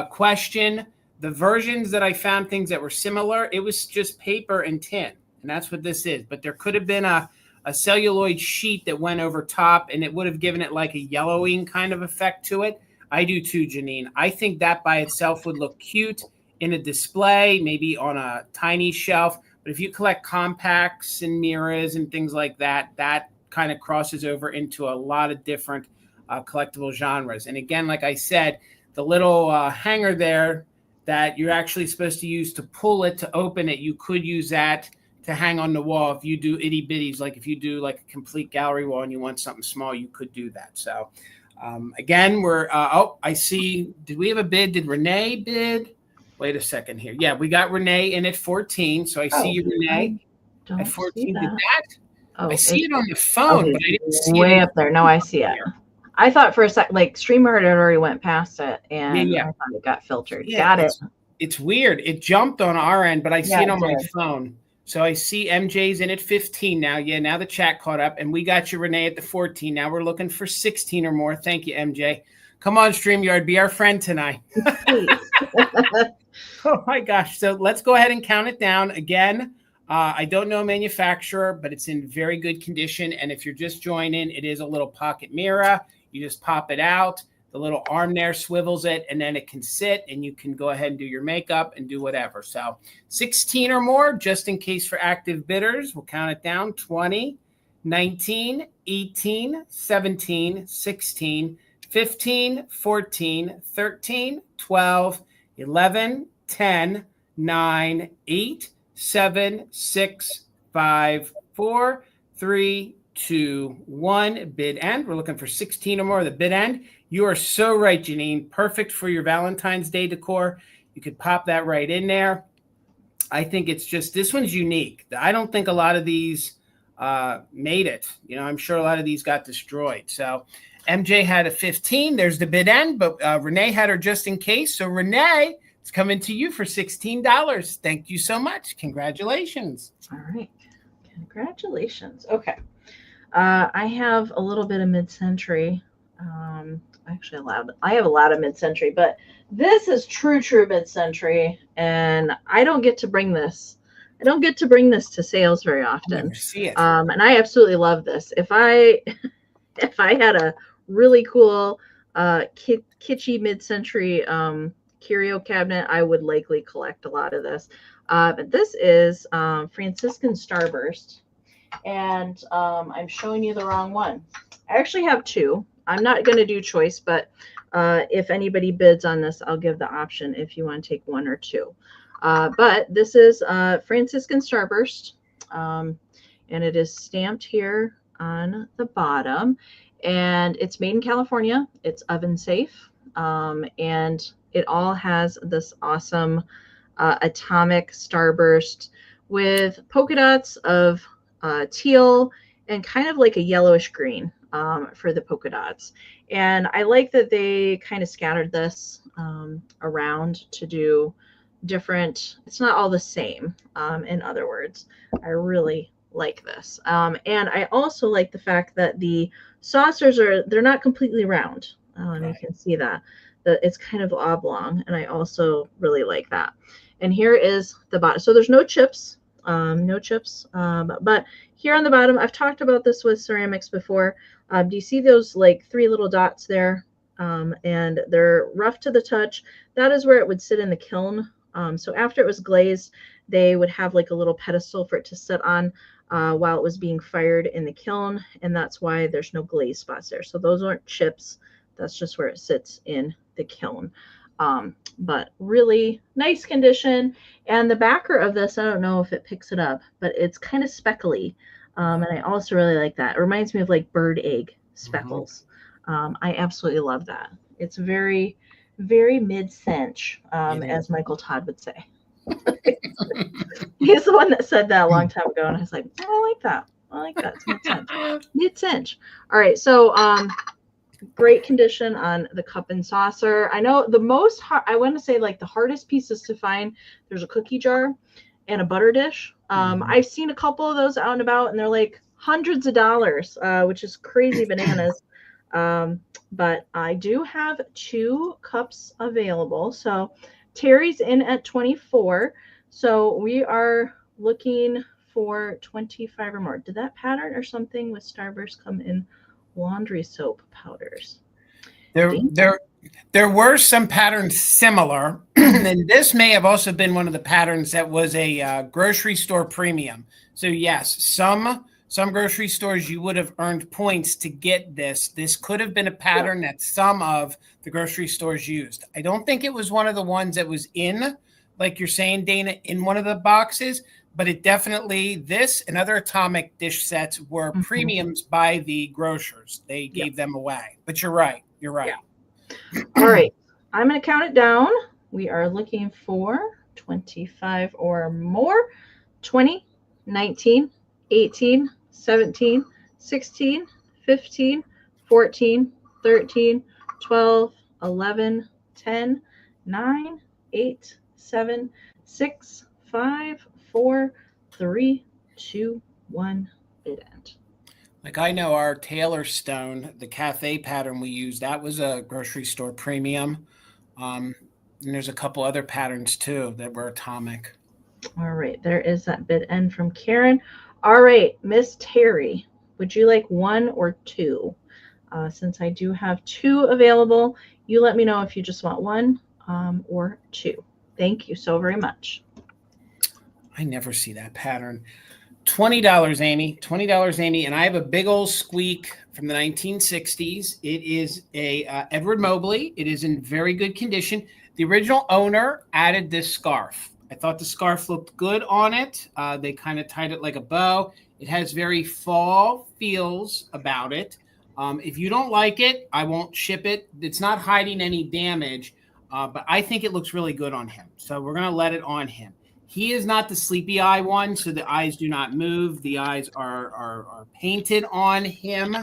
question. The versions that I found, things that were similar, it was just paper and tin. And that's what this is. But there could have been a celluloid sheet that went over top, and it would have given it like a yellowing kind of effect to it. I do too, Janine. I think that by itself would look cute in a display, maybe on a tiny shelf. But if you collect compacts and mirrors and things like that, that kind of crosses over into a lot of different collectible genres. And again, like I said, the little hanger there that you're actually supposed to use to pull it, to open it, you could use that to hang on the wall. If you do itty bitties, like if you do like a complete gallery wall and you want something small, you could do that. So again, we're, I see, did we have a bid? Did Renee bid? Wait a second here. Yeah, we got Renee in at 14. So I see you, Renee, at 14. Did that? Oh, I see it on the phone, but I didn't see way it up there. No, I see it. I thought for a sec, like StreamYard had already went past it, and I thought it got filtered. Got it. It's weird. It jumped on our end, but I see it on my phone. So I see MJ's in at 15 now. Yeah, now the chat caught up, and we got you, Renee, at the 14. Now we're looking for 16 or more. Thank you, MJ. Come on, StreamYard, be our friend tonight. Oh, my gosh. So let's go ahead and count it down. Again, I don't know a manufacturer, but it's in very good condition. And if you're just joining, it is a little pocket mirror. You just pop it out. The little arm there swivels it, and then it can sit, and you can go ahead and do your makeup and do whatever. So 16 or more, just in case for active bidders. We'll count it down. 20, 19, 18, 17, 16, 15, 14, 13, 12, 11, 10, 9, 8, 7, 6, 5, 4, 3, 2, 1. Bid end. We're looking for 16 or more. The bid end. You are so right, Janine. Perfect for your Valentine's Day decor. You could pop that right in there. I think it's just, this one's unique. I don't think a lot of these made it. You know, I'm sure a lot of these got destroyed. So MJ had a 15. There's the bid end, but Renee had her just in case. So Renee, it's coming to you for $16. Thank you so much. Congratulations. All right. Congratulations. Okay. I have a little bit of mid-century. Actually, I have a lot of mid-century, but this is true mid-century, and I don't get to bring this. I don't get to bring this to sales very often. See it. And I absolutely love this. If I had a really cool kitschy mid-century curio cabinet, I would likely collect a lot of this. But this is Franciscan Starburst, and I'm showing you the wrong one. I actually have two. I'm not going to do choice, but if anybody bids on this, I'll give the option if you want to take one or two. But this is Franciscan Starburst, and it is stamped here on the bottom, and it's made in California. It's oven safe, and it all has this awesome atomic starburst with polka dots of teal and kind of like a yellowish green for the polka dots. And I like that they kind of scattered this around to do different, it's not all the same, in other words. I really like this. And I also like the fact that the saucers they're not completely round. You can see that it's kind of oblong, and I also really like that. And here is the bottom. So there's no chips, but here on the bottom, I've talked about this with ceramics before. Do you see those like 3 little dots there? And they're rough to the touch. That is where it would sit in the kiln. So after it was glazed, they would have like a little pedestal for it to sit on while it was being fired in the kiln. And that's why there's no glaze spots there. So those aren't chips. That's just where it sits in the kiln. But really nice condition. And the backer of this, I don't know if it picks it up, but it's kind of speckly. And I also really like that. It reminds me of like bird egg speckles. I absolutely love that. It's very, very mid-cinch, as Michael Todd would say. He's the one that said that a long time ago, and I was like, I like that. I like that. It's mid-cinch. Mid-cinch. All right, so great condition on the cup and saucer. I know the most hard, I want to say like the hardest pieces to find, there's a cookie jar and a butter dish. I've seen a couple of those out and about, and they're like hundreds of dollars, which is crazy bananas. But I do have 2 cups available. So Terry's in at 24. So we are looking for 25 or more. Did that pattern or something with Starburst come in laundry soap powders? There were some patterns similar, and this may have also been one of the patterns that was a grocery store premium. So yes, some grocery stores you would have earned points to get this. This could have been a pattern that some of the grocery stores used. I don't think it was one of the ones that was in, like you're saying, Dana, in one of the boxes, but it definitely, this and other atomic dish sets were premiums by the grocers. They gave them away. But you're right. You're right. Yeah. All right. I'm going to count it down. We are looking for 25 or more. 20, 19, 18, 17, 16, 15, 14, 13, 12, 11, 10, 9, 8, 7, 6, 5, 4, 3, 2, 1, bid end. Like I know our Taylor Stone, the cafe pattern we used, that was a grocery store premium. And there's a couple other patterns too that were atomic. All right, there is that bid end from Karen. All right, Miss Terry, would you like 1 or 2? Since I do have 2 available, you let me know if you just want 1 or 2. Thank you so very much. I never see that pattern. $20, Amy. $20, Amy. And I have a big old squeak from the 1960s. It is a Edward Mobley. It is in very good condition. The original owner added this scarf. I thought the scarf looked good on it. They kind of tied it like a bow. It has very fall feels about it. If you don't like it, I won't ship it. It's not hiding any damage, but I think it looks really good on him. So we're going to let it on him. He is not the sleepy eye one, so the eyes do not move. The eyes are painted on him.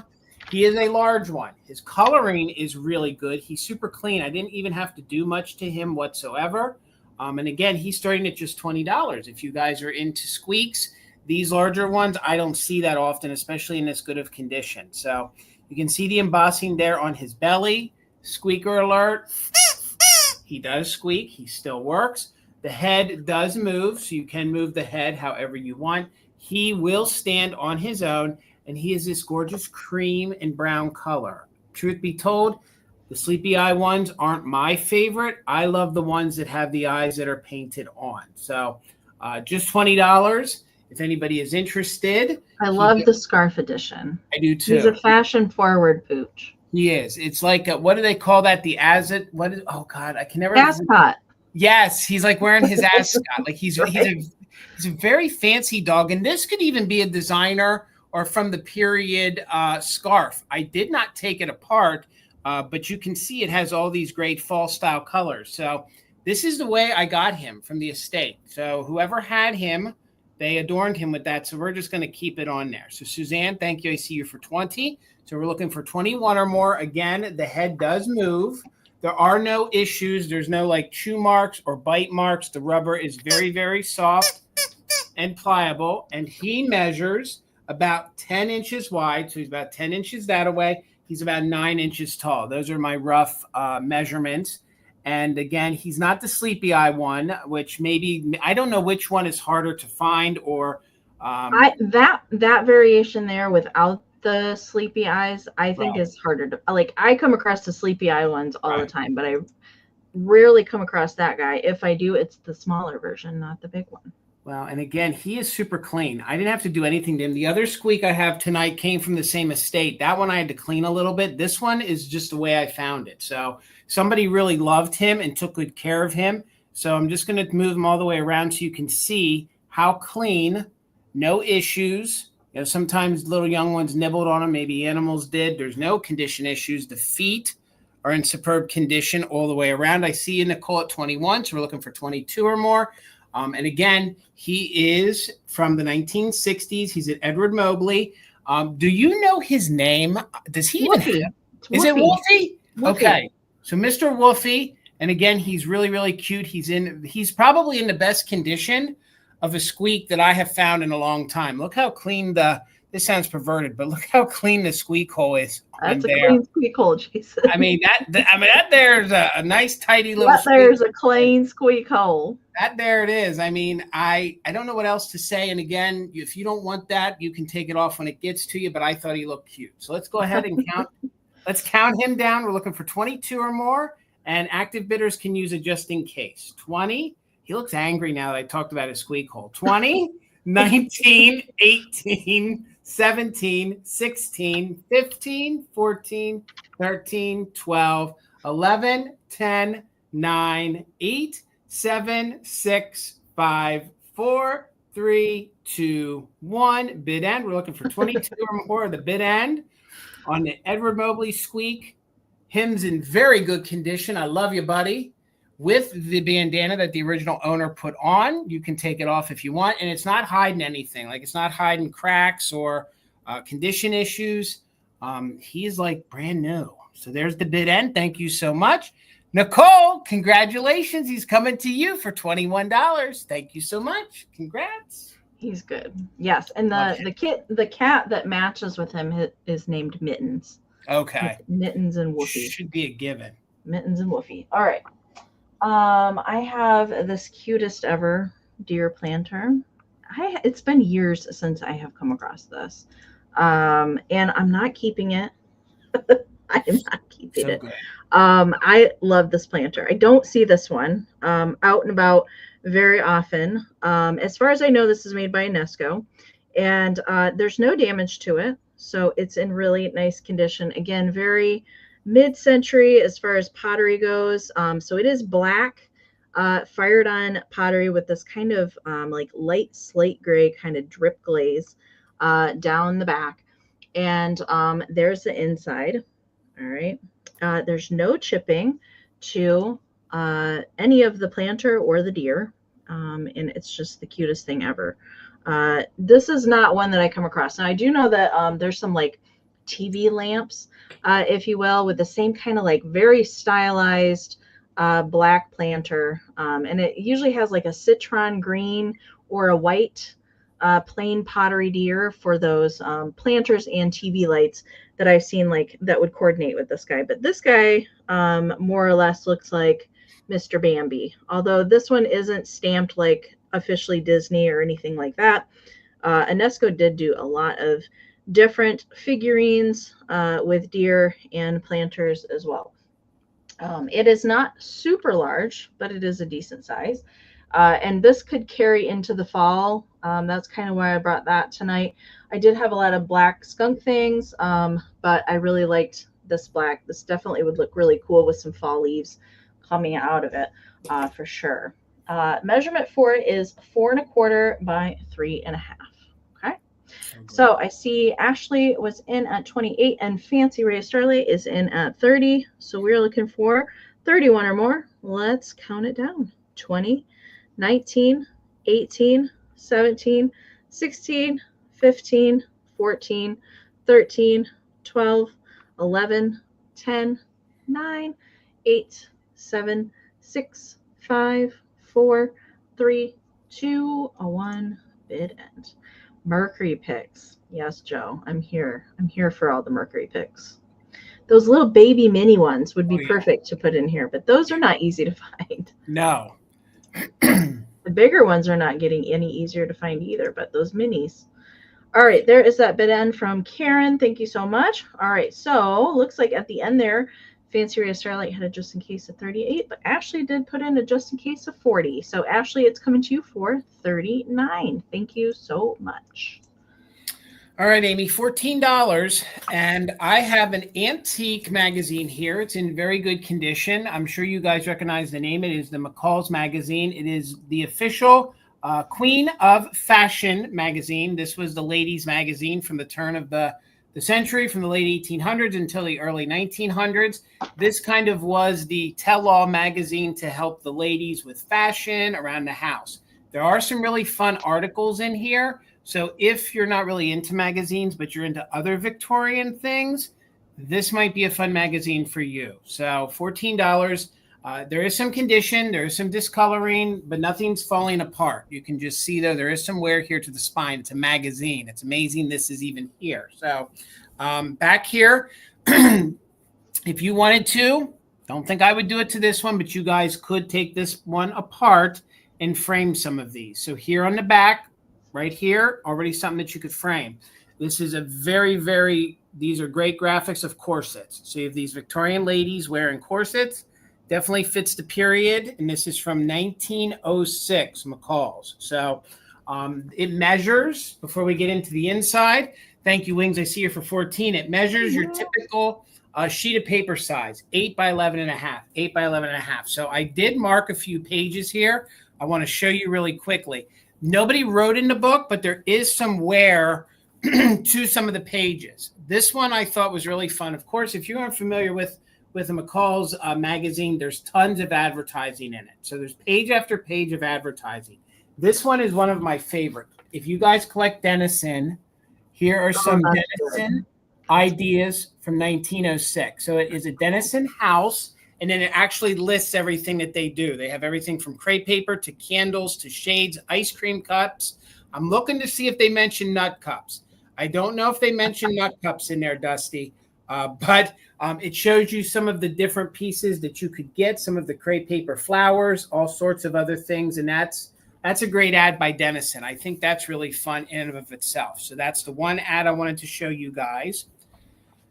He is a large one. His coloring is really good. He's super clean. I didn't even have to do much to him whatsoever. And again, he's starting at just $20. If you guys are into squeaks, these larger ones, I don't see that often, especially in this good of condition. So you can see the embossing there on his belly. Squeaker alert. He does squeak. He still works. The head does move, so you can move the head however you want. He will stand on his own, and he is this gorgeous cream and brown color. Truth be told, the sleepy eye ones aren't my favorite. I love the ones that have the eyes that are painted on. So just $20 if anybody is interested. I love the scarf edition. I do too. He's a fashion-forward pooch. He is. It's like, what do they call that? The azet? What is? Oh God, I can never. Ascot. Yes, he's like wearing his ascot. Like he's a very fancy dog, and this could even be a designer or from the period scarf. I did not take it apart, but you can see it has all these great fall style colors. So this is the way I got him from the estate. So whoever had him, they adorned him with that. So we're just going to keep it on there. So Suzanne, thank you. I see you for 20. So we're looking for 21 or more. Again, the head does move. There are no issues. There's no like chew marks or bite marks. The rubber is very, very soft and pliable. And he measures about 10 inches wide. So he's about 10 inches that away. He's about 9 inches tall. Those are my rough measurements. And again, he's not the sleepy eye one, which maybe, I don't know which one is harder to find or. That variation there without the sleepy eyes, I think is harder to, like, I come across the sleepy eye ones all the time, but I rarely come across that guy. If I do, it's the smaller version, not the big one. Well, and again, he is super clean. I didn't have to do anything to him. The other squeak I have tonight came from the same estate. That one I had to clean a little bit. This one is just the way I found it. So somebody really loved him and took good care of him. So I'm just going to move him all the way around so you can see how clean, no issues. You know, sometimes little young ones nibbled on him. Maybe animals did. There's no condition issues. The feet are in superb condition all the way around. I see you, Nicole, at 21. So we're looking for 22 or more. And again, he is from the 1960s. He's at Edward Mobley. Do you know his name? Does he even have? Is it Wolfie? Okay. So Mr. Wolfie. And again, he's really, really cute. He's probably in the best condition of a squeak that I have found in a long time. Look how clean this sounds perverted, but look how clean the squeak hole is. That's a clean squeak hole, Jason. I mean, that there's a nice, tidy little squeak. There's a clean squeak hole. That there it is. I mean, I don't know what else to say. And again, if you don't want that, you can take it off when it gets to you. But I thought he looked cute. So let's go ahead and count. Let's count him down. We're looking for 22 or more. And active bidders can use it just in case. 20. He looks angry now that I talked about his squeak hole. 20, 19, 18, 17, 16, 15, 14, 13, 12, 11, 10, 9, 8, 7, 6, 5, 4, 3, 2, 1. Bid end. We're looking for 22 or more. The bid end on the Edward Mobley squeak. Him's in very good condition. I love you, buddy. With the bandana that the original owner put on, you can take it off if you want. And it's not hiding anything. Like it's not hiding cracks or condition issues. He's like brand new. So there's the bid end. Thank you so much. Nicole, congratulations. He's coming to you for $21. Thank you so much. Congrats. He's good. Yes. And the cat that matches with him is named Mittens. Okay. Mittens and Woofy. Should be a given. Mittens and Woofy. All right. I have this cutest ever deer planter. It's been years since I have come across this. And I'm not keeping it. I am not keeping it. Good. I love this planter. I don't see this one out and about very often. As far as I know, this is made by Enesco, and there's no damage to it. So it's in really nice condition. Again, very mid-century as far as pottery goes. So it is black, fired on pottery with this kind of like light slate gray kind of drip glaze down the back. And there's the inside. All right. There's no chipping to any of the planter or the deer. And it's just the cutest thing ever. This is not one that I come across. Now I do know that there's some like TV lamps, if you will, with the same kind of like very stylized black planter. And it usually has like a citron green or a white plain pottery deer for those planters and TV lights that I've seen like that would coordinate with this guy. But this guy more or less looks like Mr. Bambi, although this one isn't stamped like officially Disney or anything like that. Enesco did do a lot of different figurines with deer and planters as well. It is not super large, but it is a decent size. And this could carry into the fall. That's kind of why I brought that tonight. I did have a lot of black skunk things, but I really liked this black. This definitely would look really cool with some fall leaves coming out of it for sure. Measurement for it is 4 1/4 by 3 1/2. Okay. So I see Ashley was in at 28 and Fancy Ray Starlight is in at 30. So we're looking for 31 or more. Let's count it down. 20, 19, 18, 17, 16, 15, 14, 13, 12, 11, 10, 9, 8, 7, 6, 5, 4, 3, 2, 1. Bid end. Mercury picks. Yes, Joe, I'm here. I'm here for all the Mercury picks. Those little baby mini ones would be perfect to put in here, but those are not easy to find. No. The bigger ones are not getting any easier to find either, but those minis. All right, there is that bid end from Karen. Thank you so much. All right, so looks like at the end there, Fancy Ray Starlight had a just in case of 38, but Ashley did put in a just in case of 40. So Ashley, it's coming to you for 39. Thank you so much. All right, Amy, $14. And I have an antique magazine here. It's in very good condition. I'm sure you guys recognize the name. It is the McCall's magazine. It is the official Queen of Fashion magazine. This was the ladies' magazine from the turn of the century, from the late 1800s until the early 1900s. This kind of was the tell-all magazine to help the ladies with fashion around the house. There are some really fun articles in here. So if you're not really into magazines, but you're into other Victorian things, this might be a fun magazine for you. So $14. There is some condition, there is some discoloring, but nothing's falling apart. You can just see there is some wear here to the spine. It's a magazine. It's amazing this is even here. So back here, if you wanted to, don't think I would do it to this one, but you guys could take this one apart and frame some of these. So here on the back, right here, already something that you could frame. This is a these are great graphics of corsets. So you have these Victorian ladies wearing corsets. Definitely fits the period. And this is from 1906, McCall's. So it measures, before we get into the inside, thank you, Wings, I see you for 14. It measures your typical sheet of paper size, 8 by 11.5, 8 by 11.5. So I did mark a few pages here. I want to show you really quickly. Nobody wrote in the book, but there is some wear to some of the pages. This one I thought was really fun. Of course, if you aren't familiar with the McCall's magazine, there's tons of advertising in it. So there's page after page of advertising. This one is one of my favorite. If you guys collect Denison, here are some Denison ideas from 1906. So it is a Denison house. And then it actually lists everything that they do. They have everything from crepe paper to candles to shades, ice cream cups. I'm looking to see if they mention nut cups. I don't know if they mention nut cups in there, Dusty, but it shows you some of the different pieces that you could get, some of the crepe paper flowers, all sorts of other things. And that's a great ad by Denison. I think that's really fun in and of itself. So that's the one ad I wanted to show you guys.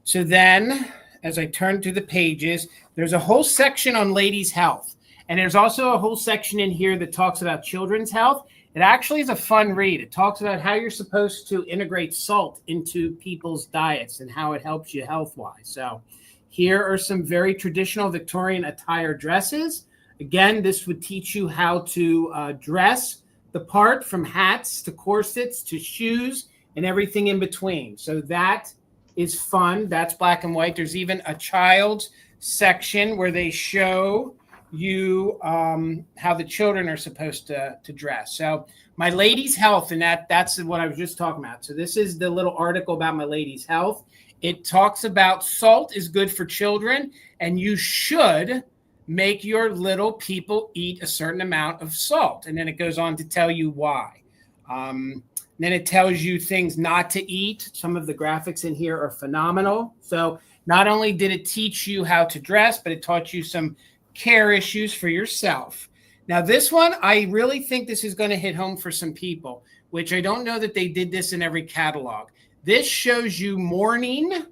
So then, as I turn to the pages, there's a whole section on ladies' health. And there's also a whole section in here that talks about children's health. It actually is a fun read. It talks about how you're supposed to integrate salt into people's diets and how it helps you health-wise. So here are some very traditional Victorian attire dresses. Again, this would teach you how to dress the part, from hats to corsets to shoes and everything in between. So that is fun. That's black and white. There's even a child's section where they show you how the children are supposed to dress. So my ladies' health, and that's what I was just talking about. So this is the little article about my ladies' health. It talks about salt is good for children, and you should make your little people eat a certain amount of salt. And then it goes on to tell you why. Then it tells you things not to eat. Some of the graphics in here are phenomenal. So not only did it teach you how to dress, but it taught you some care issues for yourself. Now, this one, I really think this is going to hit home for some people, which I don't know that they did this in every catalog. This shows you mourning.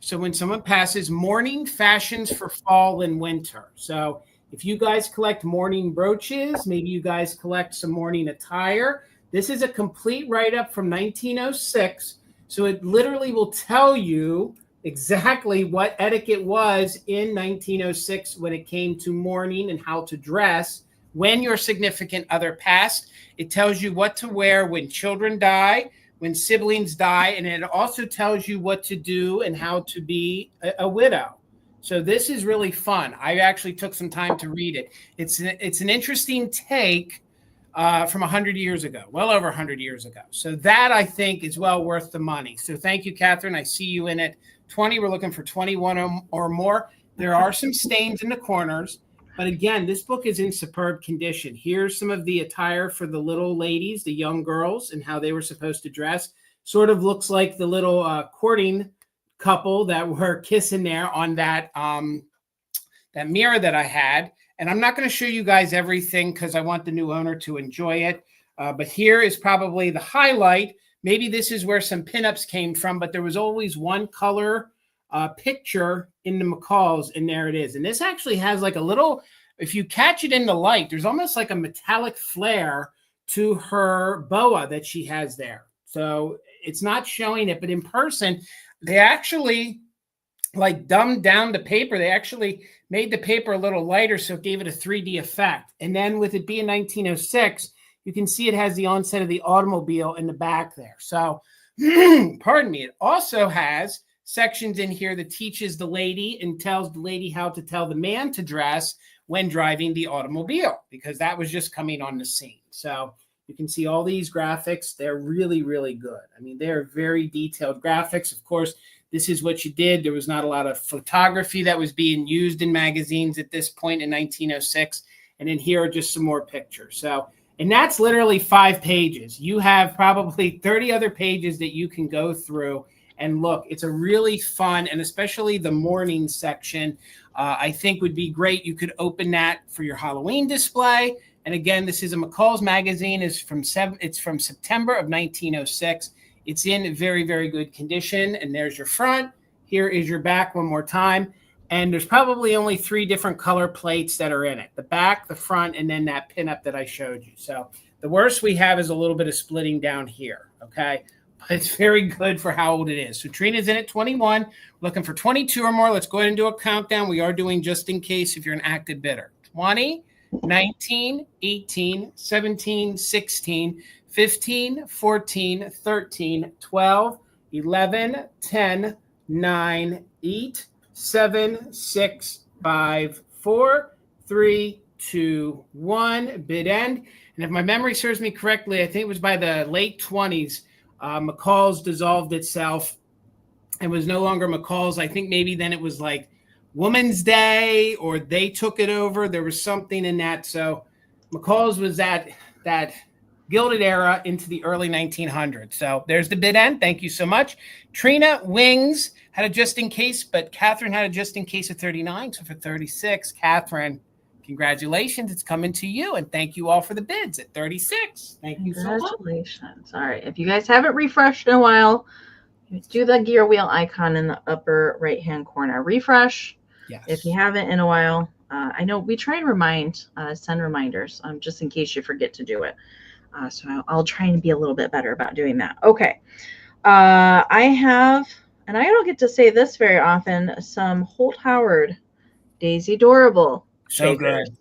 So when someone passes, mourning fashions for fall and winter. So if you guys collect mourning brooches, maybe you guys collect some mourning attire. This is a complete write-up from 1906. So it literally will tell you exactly what etiquette was in 1906 when it came to mourning and how to dress when your significant other passed. It tells you what to wear when children die, when siblings die, and it also tells you what to do and how to be a widow. So this is really fun. I actually took some time to read it. It's an interesting take from 100 years ago, well over 100 years ago. So that, I think, is well worth the money. So thank you, Catherine. I see you in it. 20, we're looking for 21 or more. There are some stains in the corners, but again, this book is in superb condition. Here's some of the attire for the little ladies, the young girls, and how they were supposed to dress. Sort of looks like the little courting couple that were kissing there on that mirror that I had. And I'm not going to show you guys everything because I want the new owner to enjoy it. But here is probably the highlight. Maybe this is where some pinups came from, but there was always one color picture in the McCall's, and there it is. And this actually has like a little, if you catch it in the light, there's almost like a metallic flare to her boa that she has there. So it's not showing it, but in person, they actually like dumbed down the paper. They actually made the paper a little lighter, so it gave it a 3D effect. And then with it being 1906, you can see it has the onset of the automobile in the back there. So, pardon me. It also has sections in here that teaches the lady and tells the lady how to tell the man to dress when driving the automobile, because that was just coming on the scene. So you can see all these graphics. They're really, really good. I mean, they're very detailed graphics. Of course, this is what you did. There was not a lot of photography that was being used in magazines at this point in 1906. And then here are just some more pictures. So, and that's literally 5 pages. You have probably 30 other pages that you can go through and look. It's a really fun, and especially the morning section, I think would be great. You could open that for your Halloween display. And again, this is a McCall's magazine. It's from September of 1906. It's in very, very good condition. And there's your front. Here is your back one more time. And there's probably only 3 different color plates that are in it: the back, the front, and then that pinup that I showed you. So the worst we have is a little bit of splitting down here. Okay. But it's very good for how old it is. So Trina's in at 21, looking for 22 or more. Let's go ahead and do a countdown. We are doing just in case if you're an active bidder. 20, 19, 18, 17, 16, 15, 14, 13, 12, 11, 10, 9, 8, 7, 6, 5, 4, 3, 2, 1. Bid end. And if my memory serves me correctly, I think it was by the late 20s, McCall's dissolved itself and was no longer McCall's. I think maybe then it was like Woman's Day, or they took it over. There was something in that. So McCall's was that Gilded Era into the early 1900s. So there's the bid end. Thank you so much. Trina Wings had a just in case, but Catherine had a just in case at 39. So for 36, Catherine, congratulations. It's coming to you. And thank you all for the bids at 36. Thank you so much. Congratulations. All right. If you guys haven't refreshed in a while, do the gear wheel icon in the upper right-hand corner. Refresh. Yes. If you haven't in a while. I know we try and send reminders just in case you forget to do it. So I'll try and be a little bit better about doing that. Okay. I have, and I don't get to say this very often, some Holt Howard Daisy Dorable shakers. Good.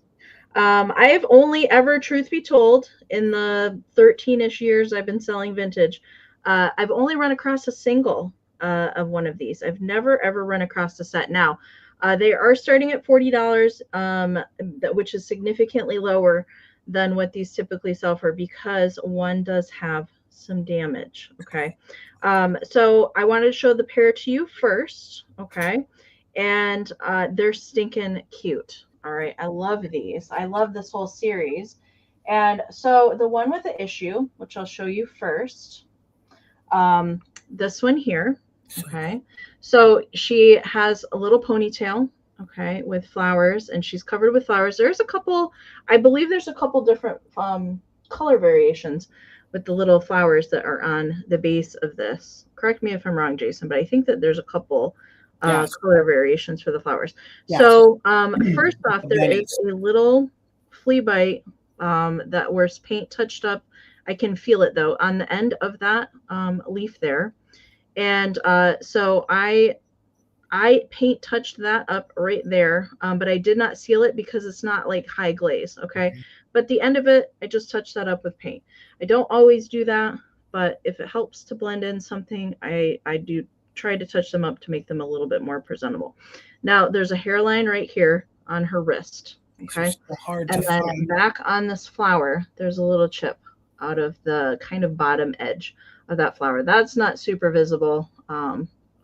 I have only ever, truth be told, in the 13-ish years I've been selling vintage, I've only run across a single of one of these. I've never, ever run across a set. Now, they are starting at $40, which is significantly lower than what these typically sell for, because one does have some damage. Okay. So I wanted to show the pair to you first. Okay. And they're stinking cute. All right. I love these. I love this whole series. And so the one with the issue, which I'll show you first, this one here. Okay. So she has a little ponytail, okay, with flowers, and she's covered with flowers. There's a couple, I believe there's a couple different color variations with the little flowers that are on the base of this. Correct me if I'm wrong, Jason, but I think that there's a couple color variations for the flowers. Yes. So first off, there is a little flea bite that where paint touched up. I can feel it though on the end of that leaf there. And so I paint touched that up right there, but I did not seal it because it's not like high glaze. Okay. Mm-hmm. But the end of it, I just touched that up with paint. I don't always do that, but if it helps to blend in something, I do try to touch them up to make them a little bit more presentable. Now there's a hairline right here on her wrist. Okay. So hard and to then find. Back on this flower, there's a little chip out of the kind of bottom edge of that flower. That's not super visible,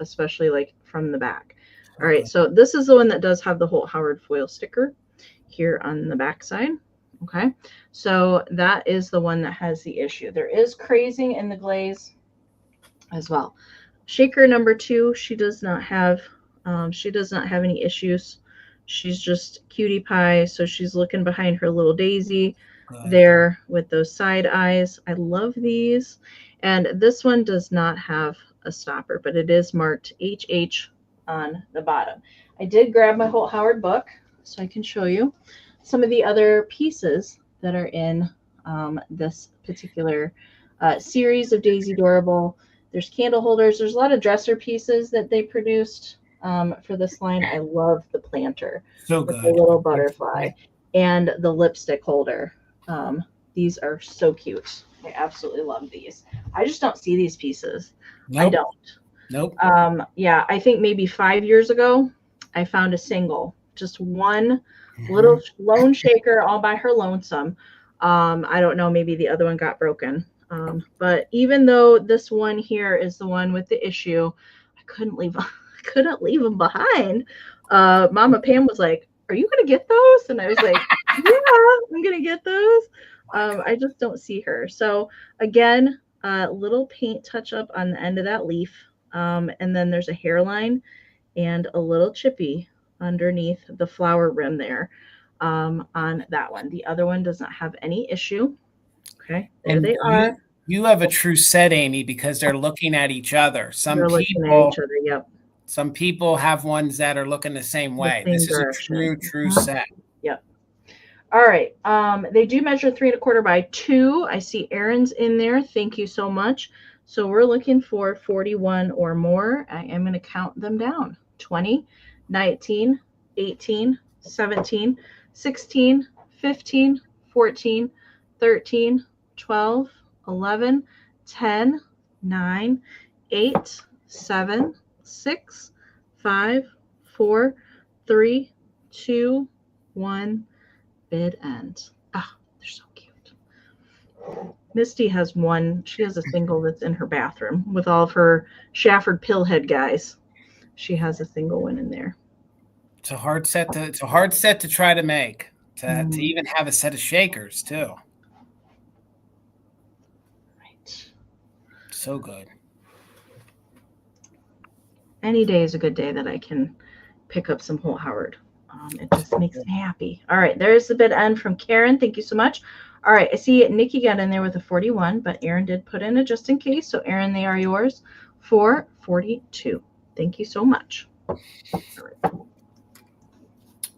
especially like from the back. All right, so this is the one that does have the Holt Howard foil sticker here on the back side. Okay, so that is the one that has the issue. There is crazing in the glaze as well. Shaker number 2, she does not have any issues. She's just cutie pie, so she's looking behind her little daisy there with those side eyes. I love these. And this one does not have a stopper, but it is marked HH on the bottom. I did grab my Holt Howard book so I can show you some of the other pieces that are in this particular series of Daisy Dorable. There's candle holders. There's a lot of dresser pieces that they produced for this line. I love the planter with the little butterfly and the lipstick holder. These are so cute. I absolutely love these. I just don't see these pieces. Nope. I don't. Nope. Yeah, I think maybe 5 years ago, I found a single, just one little lone shaker all by her lonesome. I don't know, maybe the other one got broken. But even though this one here is the one with the issue, I couldn't leave them behind. Mama Pam was like, "Are you gonna get those?" And I was like, "Yeah, I'm gonna get those." I just don't see her. So again, little paint touch up on the end of that leaf. And then there's a hairline and a little chippy underneath the flower rim there on that one. The other one does not have any issue. Okay, there they are. You have a true set, Amy, because they're looking at each other. Some people have ones that are looking the same way. This is a true set. Yep. All right. They do measure 3 1/4 by 2. I see Erin's in there. Thank you so much. So we're looking for 41 or more. I am going to count them down. 20, 19, 18, 17, 16, 15, 14, 13, 12, 11, 10, 9, 8, 7, 6, 5, 4, 3, 2, 1. Bid end. Ah, they're so cute. Misty has one. She has a single that's in her bathroom with all of her Shafford Pillhead guys. She has a single one in there. It's a hard set to try to make. To even have a set of shakers too. Right. So good. Any day is a good day that I can pick up some Holt Howard. It just makes me happy. All right, there's the bid end from Karen. Thank you so much. All right, I see Nikki got in there with a 41, but Erin did put in a just in case. So Erin, they are yours for 42. Thank you so much. All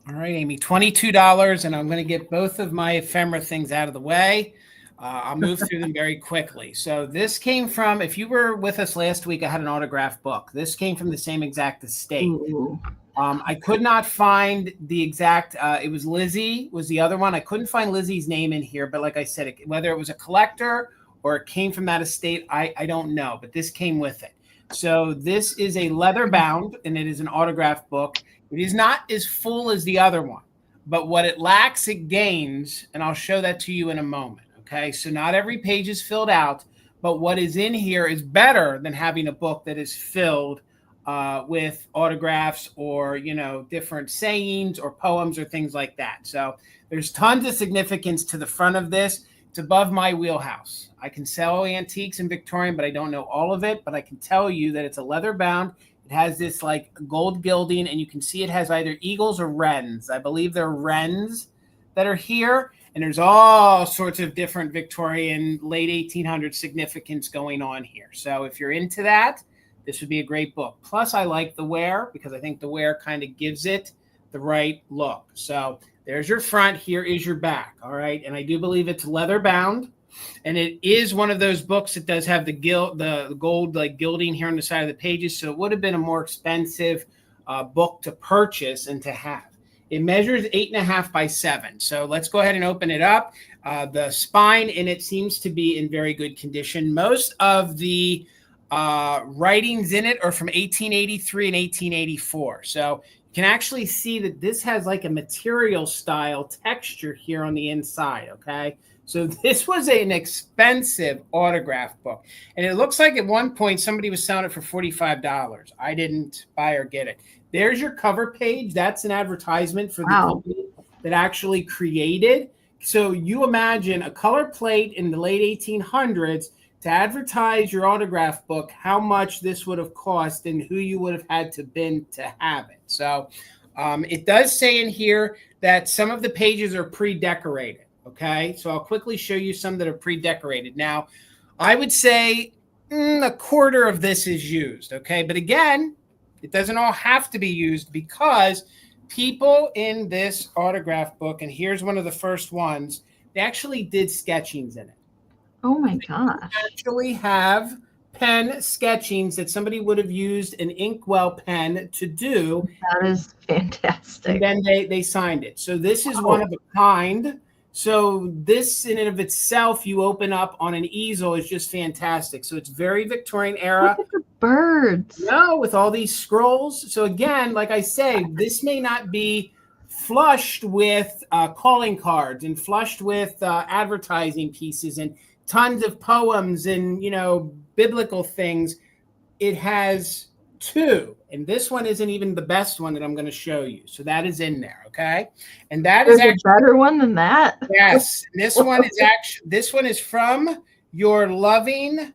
right, Amy, $22, and I'm going to get both of my ephemera things out of the way. I'll move through them very quickly. So this came from, if you were with us last week, I had an autographed book. This came from the same exact estate. Ooh. I could not find the exact, it was Lizzie was the other one. I couldn't find Lizzie's name in here, but like I said, whether it was a collector or it came from that estate, I don't know, but this came with it. So this is a leather bound, and it is an autographed book. It is not as full as the other one, but what it lacks, it gains, and I'll show that to you in a moment. Okay, so not every page is filled out, but what is in here is better than having a book that is filled with autographs or, different sayings or poems or things like that. So there's tons of significance to the front of this. It's above my wheelhouse. I can sell antiques and Victorian, but I don't know all of it. But I can tell you that it's a leather bound. It has this like gold gilding, and you can see it has either eagles or wrens. I believe they're wrens that are here. And there's all sorts of different Victorian, late 1800s significance going on here. So if you're into that, this would be a great book. Plus, I like the wear because I think the wear kind of gives it the right look. So there's your front. Here is your back. All right. And I do believe it's leather bound. And it is one of those books that does have the gold like gilding here on the side of the pages. So it would have been a more expensive book to purchase and to have. It measures 8.5 by 7. So let's go ahead and open it up. The spine in it seems to be in very good condition. Most of the writings in it are from 1883 and 1884. So you can actually see that this has like a material style texture here on the inside. Okay. So this was an expensive autograph book. And it looks like at one point somebody was selling it for $45. I didn't buy or get it. There's your cover page. That's an advertisement for the company that actually created. So you imagine a color plate in the late 1800s to advertise your autograph book, how much this would have cost and who you would have had to been to have it. So it does say in here that some of the pages are pre-decorated. Okay, so I'll quickly show you some that are pre-decorated. Now, I would say a quarter of this is used. Okay, but again, It doesn't all have to be used because people in this autograph book, and here's one of the first ones, they actually did sketchings in it. Oh my gosh. They actually have pen sketchings that somebody would have used an inkwell pen to do. That is fantastic. And then they signed it. So this is one of a kind. So this in and of itself, you open up on an easel, is just fantastic. So it's very Victorian era. Look at the birds. No, with all these scrolls. So again, like I say, this may not be flushed with calling cards and flushed with advertising pieces and tons of poems and, you know, biblical things. It has two, and this one isn't even the best one that I'm going to show you. So that is in there, okay? And that is actually a better one than that. Yes, this one is actually, this one is from your loving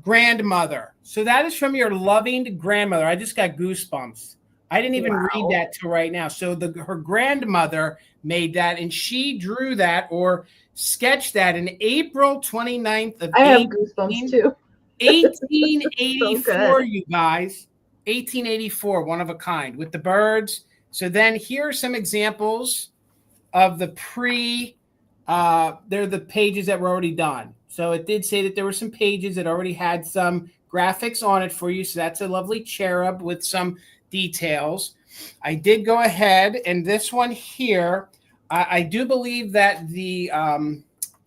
grandmother. So that is from your loving grandmother. I just got goosebumps. I didn't even read that till right now. So her grandmother made that, and she drew that or sketched that in April 29th of I have goosebumps too. 1884, So you guys. 1884, one of a kind with the birds. So then here are some examples of the they're the pages that were already done. So it did say that there were some pages that already had some graphics on it for you. So that's a lovely cherub with some details. I did go ahead, and this one here, I do believe that the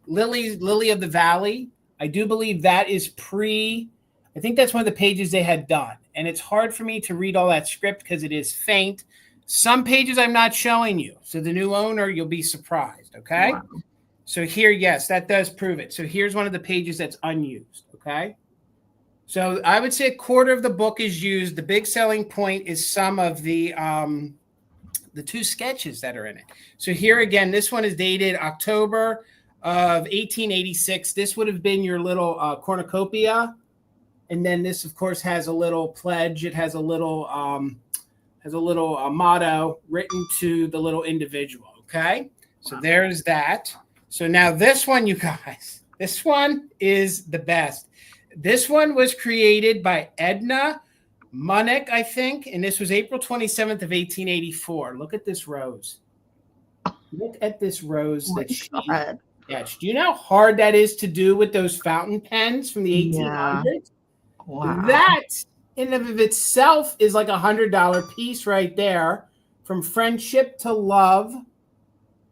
Lily of the Valley, I do believe that is I think that's one of the pages they had done. And it's hard for me to read all that script because it is faint. Some pages I'm not showing you. So the new owner, you'll be surprised, okay? Wow. So here, yes, that does prove it. So here's one of the pages that's unused, okay? So I would say a quarter of the book is used. The big selling point is some of the two sketches that are in it. So here again, this one is dated October of 1886. This would have been your little cornucopia. And then this, of course, has a little pledge. It has a little motto written to the little individual, okay? So there's that. So now this one, you guys, this one is the best. This one was created by Edna Munich, I think, and this was April 27th of 1884. Look at this rose. Look at this rose that she sketched. Do you know how hard that is to do with those fountain pens from the 1800s? Yeah. Wow. That in and of itself is like $100 piece right there. From friendship to love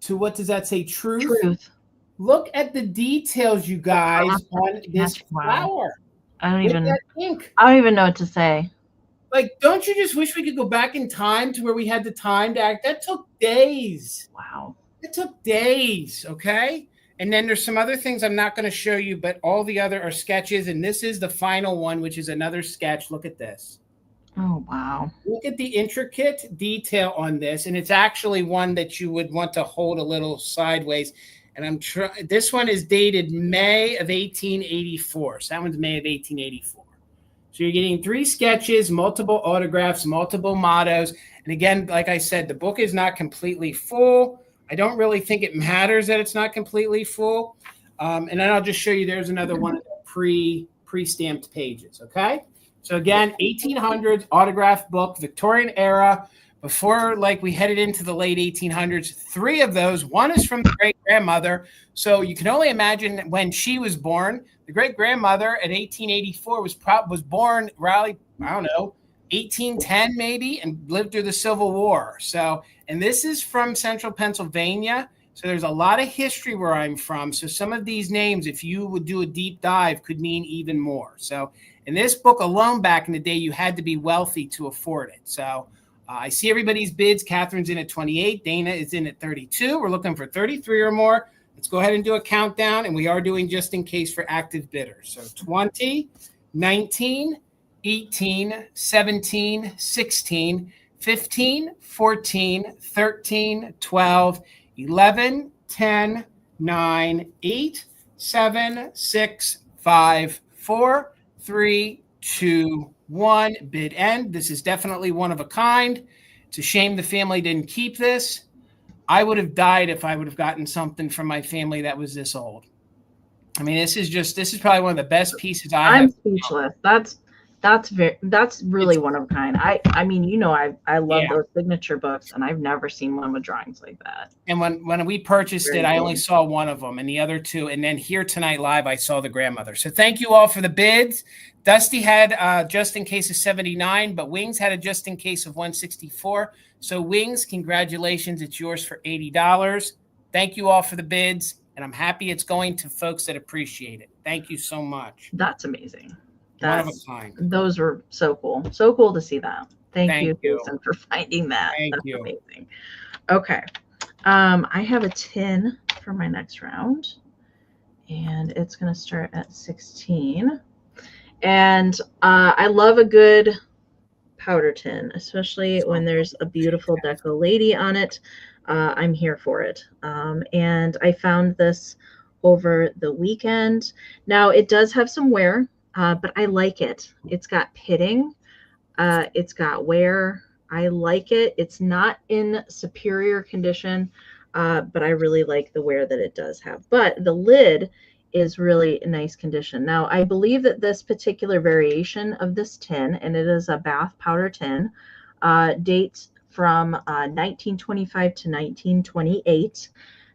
to, what does that say? Truth. Look at the details, you guys, on this flower. I don't even know what to say. Like, don't you just wish we could go back in time to where we had the time to act? That took days. Wow. It took days, okay? And then there's some other things I'm not going to show you, but all the other are sketches. And this is the final one, which is another sketch. Look at this. Oh, wow. Look at the intricate detail on this. And it's actually one that you would want to hold a little sideways. And this one is dated May of 1884. So that one's May of 1884. So you're getting 3 sketches, multiple autographs, multiple mottos. And again, like I said, the book is not completely full. I don't really think it matters that it's not completely full. And then I'll just show you, there's another one of the pre-stamped pages, okay? So again, 1800s autograph book, Victorian era. Before, like, we headed into the late 1800s, 3 of those, one is from the great-grandmother. So you can only imagine when she was born. The great-grandmother at 1884 was born, I don't know, 1810 maybe, and lived through the Civil War. So, and this is from central Pennsylvania. So there's a lot of history where I'm from. So some of these names, if you would do a deep dive, could mean even more. So in this book alone, back in the day, you had to be wealthy to afford it. So I see everybody's bids. Catherine's in at 28. Dana is in at 32. We're looking for 33 or more. Let's go ahead and do a countdown. And we are doing just in case for active bidders. So 20, 19, 18, 17, 16, 15, 14, 13, 12, 11, 10, 9, 8, 7, 6, 5, 4, 3, 2, 1. Bid end. This is definitely one of a kind. It's a shame the family didn't keep this. I would have died if I would have gotten something from my family that was this old. I mean, this is probably one of the best pieces I'm speechless. That's That's really one of a kind. I mean, you know, I love Yeah. those signature books, and I've never seen one with drawings like that. And when we purchased Very it, I cool. only saw one of them, and the other two. And then here tonight live, I saw the grandmother. So thank you all for the bids. Dusty had just in case of 79, but Wings had a just in case of 164. So Wings, congratulations. It's yours for $80. Thank you all for the bids. And I'm happy it's going to folks that appreciate it. Thank you so much. That's amazing. One of a kind. Those were so cool. So cool to see that. Thank you, Jason, for finding that. Thank That's you. amazing. Okay. I have a tin for my next round, and it's going to start at 16. And I love a good powder tin, especially when there's a beautiful deco lady on it. I'm here for it. And I found this over the weekend. Now, it does have some wear, but I like it. It's got pitting. It's got wear. I like it. It's not in superior condition, but I really like the wear that it does have. But the lid is really in nice condition. Now, I believe that this particular variation of this tin, and it is a bath powder tin, dates from 1925 to 1928.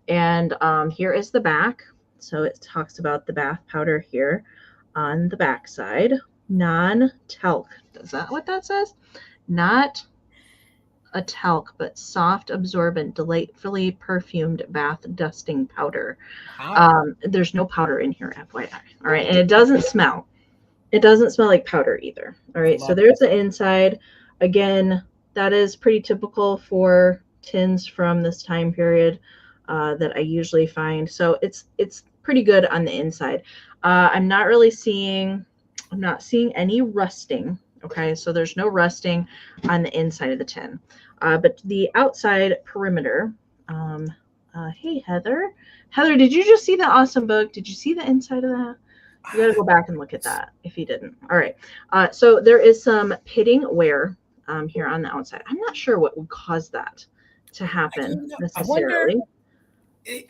And here is the back. So it talks about the bath powder here on the back side. Non-talc. Is that what that says? Not a talc, but soft, absorbent, delightfully perfumed bath dusting powder. There's no powder in here, FYI. All right, and it doesn't smell. It doesn't smell like powder either. All right, so there's the inside. Again, that is pretty typical for tins from this time period that I usually find. So it's pretty good on the inside. I'm not seeing any rusting. Okay, so there's no rusting on the inside of the tin. But the outside perimeter, hey, Heather. Heather, did you just see that awesome book? Did you see the inside of that? You got to go back and look at that if you didn't. All right. So there is some pitting wear here on the outside. I'm not sure what would cause that to happen necessarily.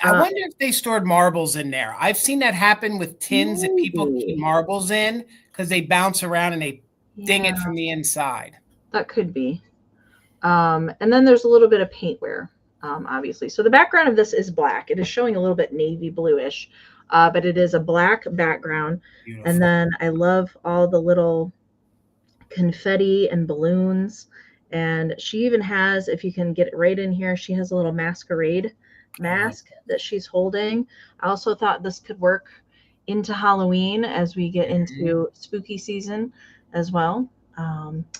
I wonder if they stored marbles in there. I've seen that happen with tins that people keep marbles in because they bounce around and they ding it from the inside. That could be. And then there's a little bit of paint wear, obviously. So the background of this is black. It is showing a little bit navy bluish, but it is a black background. Beautiful. And then I love all the little confetti and balloons. And she even has, if you can get it right in here, she has a little masquerade mask that she's holding. I also thought this could work into Halloween as we get into spooky season as well.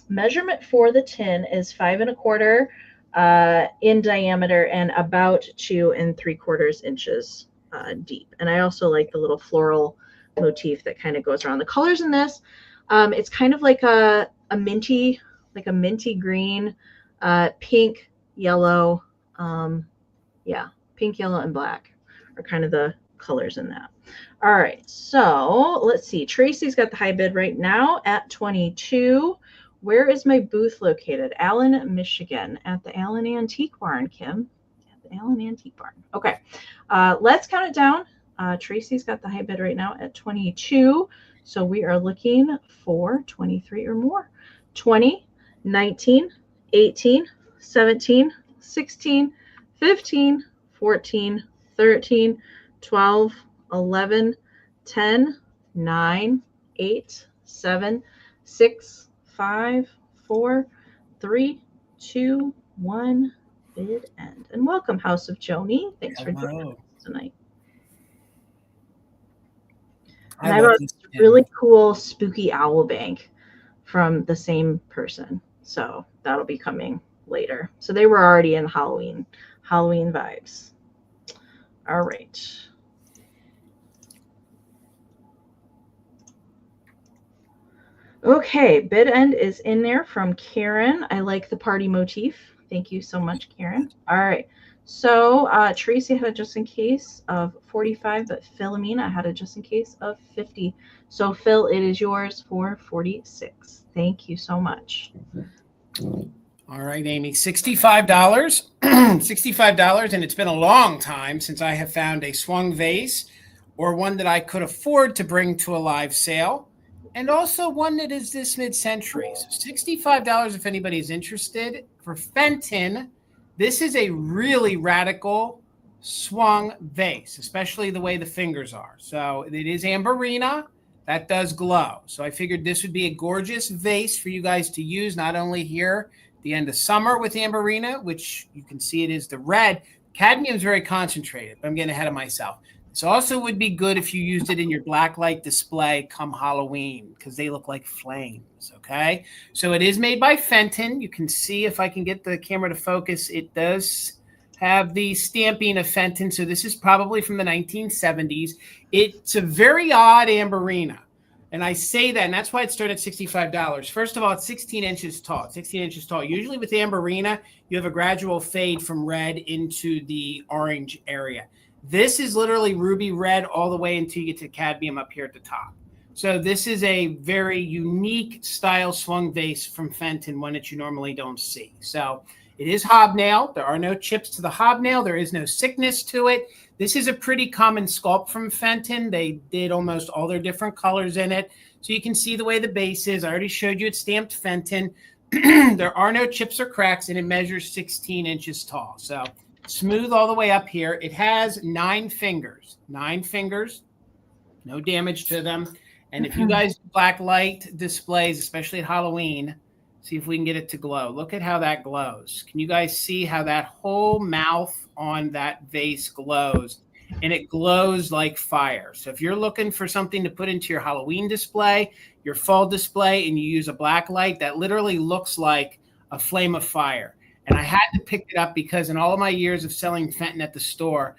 Measurement for the tin is 5 1/4 in diameter and about 2 3/4 inches deep. And I also like the little floral motif that kind of goes around. The colors in this, it's kind of like a minty green, pink, yellow. Pink, yellow, and black are kind of the colors in that. All right, so let's see. Tracy's got the high bid right now at 22. Where is my booth located? Allen, Michigan, at the Allen Antique Barn, Kim. At the Allen Antique Barn. Okay, let's count it down. Tracy's got the high bid right now at 22. So we are looking for 23 or more. 20, 19, 18, 17, 16, 15, 14, 13, 12, 11, 10, 9, 8, 7, 6, 5, 4, 3, 2, 1, bid end. And welcome, House of Joni. Thanks for joining us tonight. And I bought this really cool spooky owl bank from the same person. So that'll be coming later. So they were already in Halloween vibes. All right. Okay, bid end is in there from Karen. I like the party motif. Thank you so much, Karen. All right. So Tracy had a just in case of 45, but Philomena had a just in case of 50. So Phil, it is yours for 46. Thank you so much. All right, Amy, $65, $65, and it's been a long time since I have found a swung vase or one that I could afford to bring to a live sale. and also one that is this mid-century. So $65 if anybody's interested. For Fenton, this is a really radical swung vase, especially the way the fingers are. So it is amberina. That does glow. So I figured this would be a gorgeous vase for you guys to use, not only here at the end of summer with amberina, which you can see it is the red. Cadmium is very concentrated, but I'm getting ahead of myself. This also would be good if you used it in your black light display come Halloween, because they look like flames, okay? So it is made by Fenton. You can see, if I can get the camera to focus, it does have the stamping of Fenton. So this is probably from the 1970s. It's a very odd amberina. And I say that, and that's why it started at $65. First of all, it's 16 inches tall. 16 inches tall. Usually with amberina, you have a gradual fade from red into the orange area. This is literally ruby red all the way until you get to cadmium up here at the top. So this is a very unique style swung vase from Fenton, one that you normally don't see. So it is hobnail. There are no chips to the hobnail. There is no thickness to it. This is a pretty common sculpt from Fenton. They did almost all their different colors in it. So you can see the way the base is. I already showed you it's stamped Fenton. There are no chips or cracks, and it measures 16 inches tall. So smooth all the way up here. It has 9 fingers. 9 fingers. No damage to them. And if you guys do black light displays, especially at Halloween, see if we can get it to glow. Look at how that glows. Can you guys see how that whole mouth on that vase glows? And it glows like fire. So if you're looking for something to put into your Halloween display, your fall display, and you use a black light, that literally looks like a flame of fire. And I had to pick it up because in all of my years of selling Fenton at the store,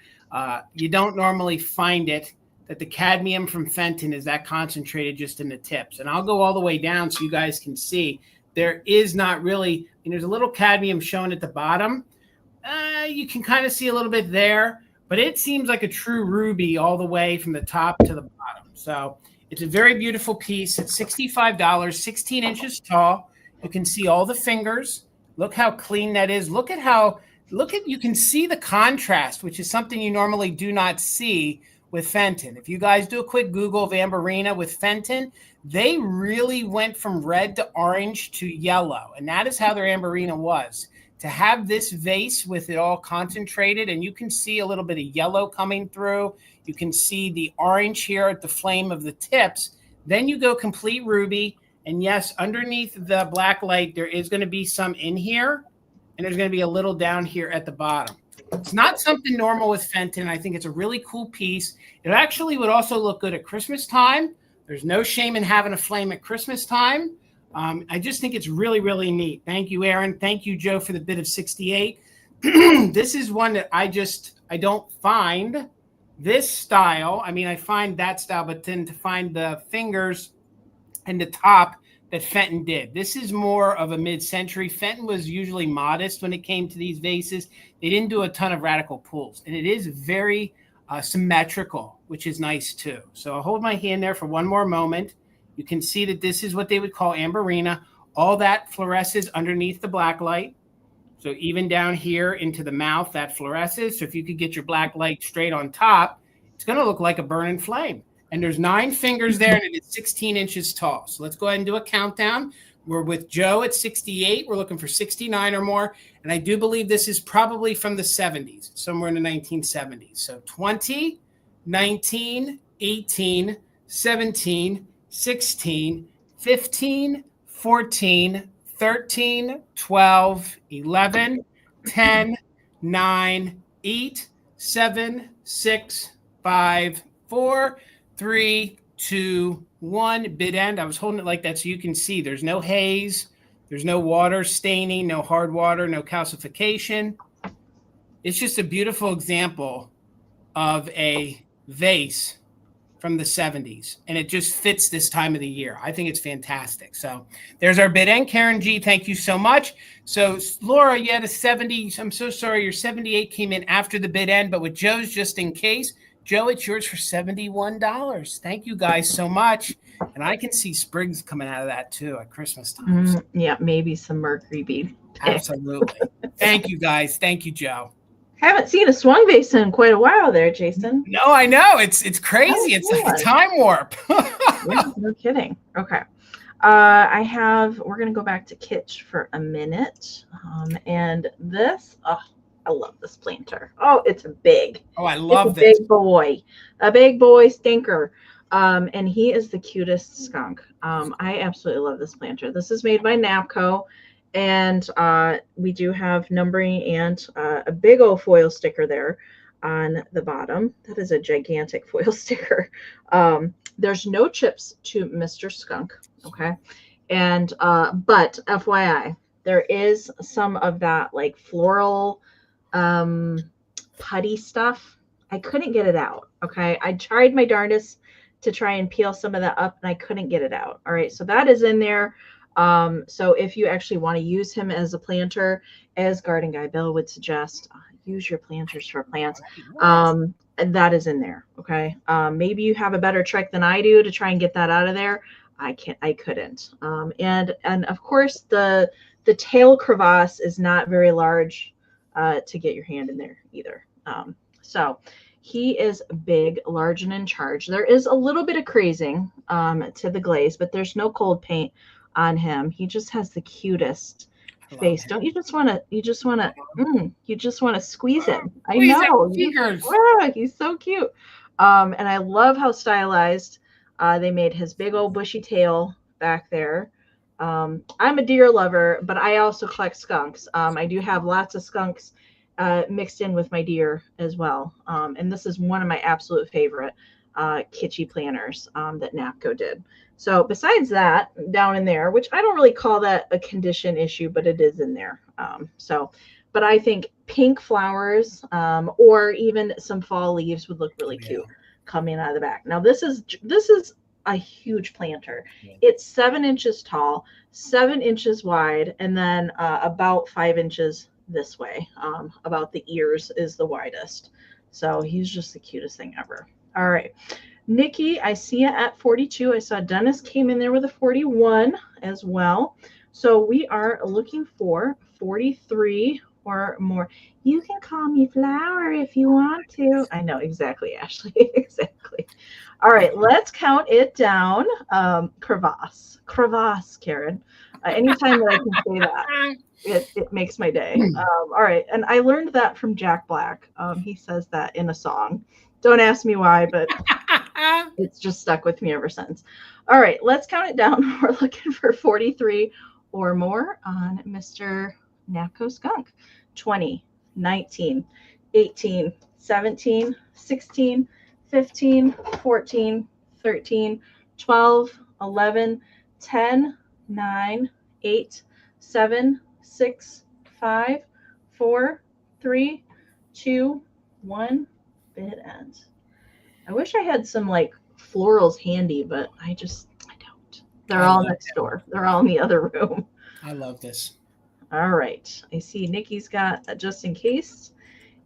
you don't normally find it that the cadmium from Fenton is that concentrated just in the tips. And I'll go all the way down so you guys can see. There is not really, there's a little cadmium shown at the bottom. You can kind of see a little bit there, but it seems like a true ruby all the way from the top to the bottom. So it's a very beautiful piece. It's $65, 16 inches tall. You can see all the fingers. Look how clean that is. You can see the contrast, which is something you normally do not see with Fenton. If you guys do a quick Google of amberina with Fenton, they really went from red to orange to yellow. And that is how their amberina was. To have this vase with it all concentrated, and you can see a little bit of yellow coming through. You can see the orange here at the flame of the tips. Then you go complete ruby. And yes, underneath the black light, there is going to be some in here, and there's going to be a little down here at the bottom. It's not something normal with Fenton. I think it's a really cool piece. It actually would also look good at Christmas time. There's no shame in having a flame at Christmas time. I just think it's really, really neat. Thank you, Aaron. Thank you, Joe, for the bid of 68. This is one that I don't find this style. I mean, I find that style, but then to find the fingers and the top that Fenton did. This is more of a mid-century. Fenton was usually modest when it came to these vases. They didn't do a ton of radical pulls, and it is very symmetrical, which is nice too. So I'll hold my hand there for one more moment. You can see that this is what they would call amberina. All that fluoresces underneath the black light. So even down here into the mouth, that fluoresces. So if you could get your black light straight on top, it's going to look like a burning flame. And there's 9 fingers there, and it's 16 inches tall. So let's go ahead and do a countdown. We're with Joe at 68. We're looking for 69 or more. And I do believe this is probably from the 70s, somewhere in the 1970s. So 20, 19, 18, 17, 16, 15, 14, 13, 12, 11, 10, 9, 8, 7, 6, 5, 4, 3, 2, 1. Bid end. I was holding it like that so you can see there's no haze, there's no water staining, no hard water, no calcification. It's just a beautiful example of a vase from the 70s, and it just fits this time of the year. I think it's fantastic. So there's our bid end. Karen G, thank you so much. So Laura, you had a 70. I'm so sorry. Your 78 came in after the bid end, but with Joe's just in case, Joe, it's yours for $71. Thank you guys so much. And I can see sprigs coming out of that too at Christmas time. Yeah, maybe some mercury bead. Absolutely. Thank you guys. Thank you, Joe. Haven't seen a swung vase in quite a while there, Jason. No, I know. It's crazy. It's like a time warp. Yeah, no kidding. Okay. We're going to go back to Kitsch for a minute. And this, oh, I love this planter. Oh, it's big. Oh, I love this. A big boy stinker. And he is the cutest skunk. I absolutely love this planter. This is made by Napco. And we do have numbering and a big old foil sticker there on the bottom. That is a gigantic foil sticker. There's no chips to Mr. Skunk. Okay. And, but FYI, there is some of that like floral, putty stuff. I couldn't get it out. Okay. I tried my darndest to try and peel some of that up and I couldn't get it out. All right. So that is in there. So if you actually want to use him as a planter, as Garden Guy Bill would suggest, use your planters for plants. And that is in there. Okay. Maybe you have a better trick than I do to try and get that out of there. I couldn't. And of course the tail crevasse is not very large, to get your hand in there either. So he is big, large, and in charge. There is a little bit of crazing, to the glaze, but there's no cold paint on him. He just has the cutest face. Don't you just want to squeeze him? I know. He's so cute. And I love how stylized they made his big old bushy tail back there. I'm a deer lover, but I also collect skunks. I do have lots of skunks mixed in with my deer as well. And this is one of my absolute favorite kitschy planters that Napco did. So besides that, down in there, which I don't really call that a condition issue, but it is in there. But I think pink flowers or even some fall leaves would look really cute coming out of the back. Now this is a huge planter. It's 7 inches tall, 7 inches wide, and then about 5 inches this way. About the ears is the widest. So he's just the cutest thing ever. All right. Nikki, I see you at 42. I saw Dennis came in there with a 41 as well. So we are looking for 43 or more. You can call me Flower if you want to. I know, exactly, Ashley. Exactly. All right, let's count it down. Crevasse, Karen. Anytime that I can say that, it makes my day. All right, and I learned that from Jack Black. He says that in a song. Don't ask me why, but it's just stuck with me ever since. All right, let's count it down. We're looking for 43 or more on Mr. Napco Skunk. 20, 19, 18, 17, 16, 15, 14, 13, 12, 11, 10, 9, 8, 7, 6, 5, 4, 3, 2, 1. Bid ends. I wish I had some like florals handy, but I don't. They're all next door. They're all in the other room. I love this. All right. I see Nikki's got a just in case,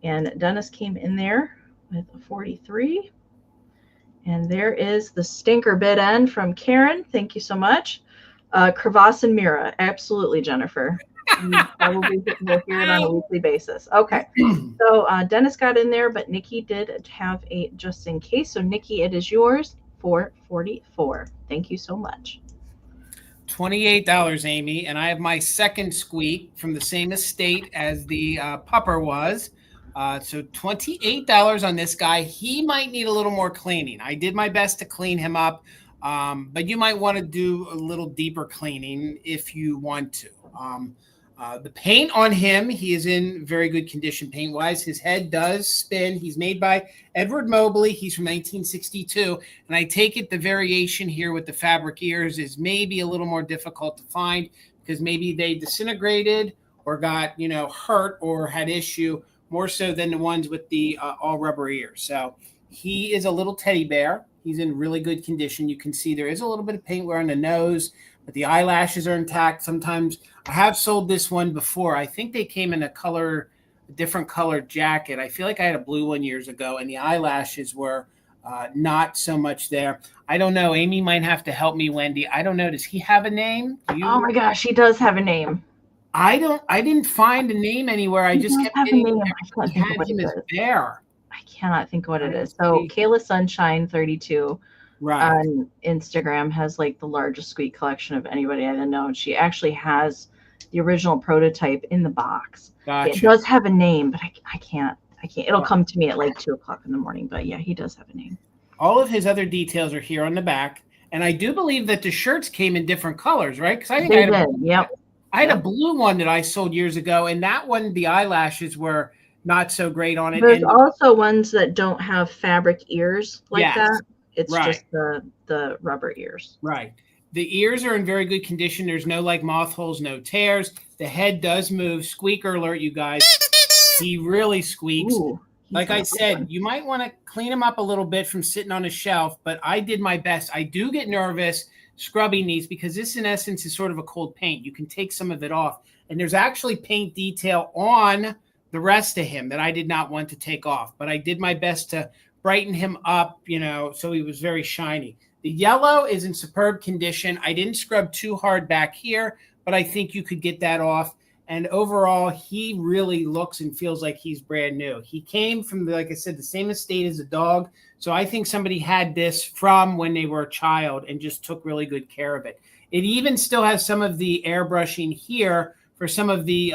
and Dennis came in there with a 43. And there is the stinker bid end from Karen. Thank you so much. Crevasse and Mira. Absolutely, Jennifer. You probably will hear it on a weekly basis. Okay. So Dennis got in there, but Nikki did have a just in case. So Nikki, it is yours for 44. Thank you so much. $28, Amy, and I have my second squeak from the same estate as the pupper was. So $28 on this guy. He might need a little more cleaning. I did my best to clean him up, but you might want to do a little deeper cleaning if you want to. The paint on him, he is in very good condition paint-wise. His head does spin. He's made by Edward Mobley. He's from 1962. And I take it the variation here with the fabric ears is maybe a little more difficult to find because maybe they disintegrated or got, hurt or had issue more so than the ones with the all rubber ears. So he is a little teddy bear. He's in really good condition. You can see there is a little bit of paint wear on the nose, but the eyelashes are intact. Sometimes I have sold this one before. I think they came in a different colored jacket. I feel like I had a blue one years ago, and the eyelashes were not so much there. I don't know. Amy might have to help me, Wendy. I don't know. Does he have a name? Oh my gosh, he does have a name. I didn't find a name anywhere. I just kept getting he had him as Bear. I cannot think of what it is. So Kayla Sunshine 32 Right. on Instagram has like the largest squeak collection of anybody I know. And she actually has the original prototype in the box. It Gotcha. does have a name, but I can't. It'll come to me at like 2:00 in the morning. But yeah, he does have a name. All of his other details are here on the back. And I do believe that the shirts came in different colors, right? Because I think I had a blue one that I sold years ago, and that one, the eyelashes were not so great on it. There's and also ones that don't have fabric ears like that. It's just the rubber ears. Right. The ears are in very good condition. There's no like moth holes, no tears. The head does move. Squeaker alert, you guys. He really squeaks. Ooh, like I said, you might want to clean him up a little bit from sitting on a shelf, but I did my best. I do get nervous scrubbing these because this in essence is sort of a cold paint. You can take some of it off. And there's actually paint detail on the rest of him that I did not want to take off, but I did my best to brighten him up, so he was very shiny. The yellow is in superb condition. I didn't scrub too hard back here, but I think you could get that off. And overall, he really looks and feels like he's brand new. He came from, like I said, the same estate as a dog. So I think somebody had this from when they were a child and just took really good care of it. It even still has some of the airbrushing here for some of the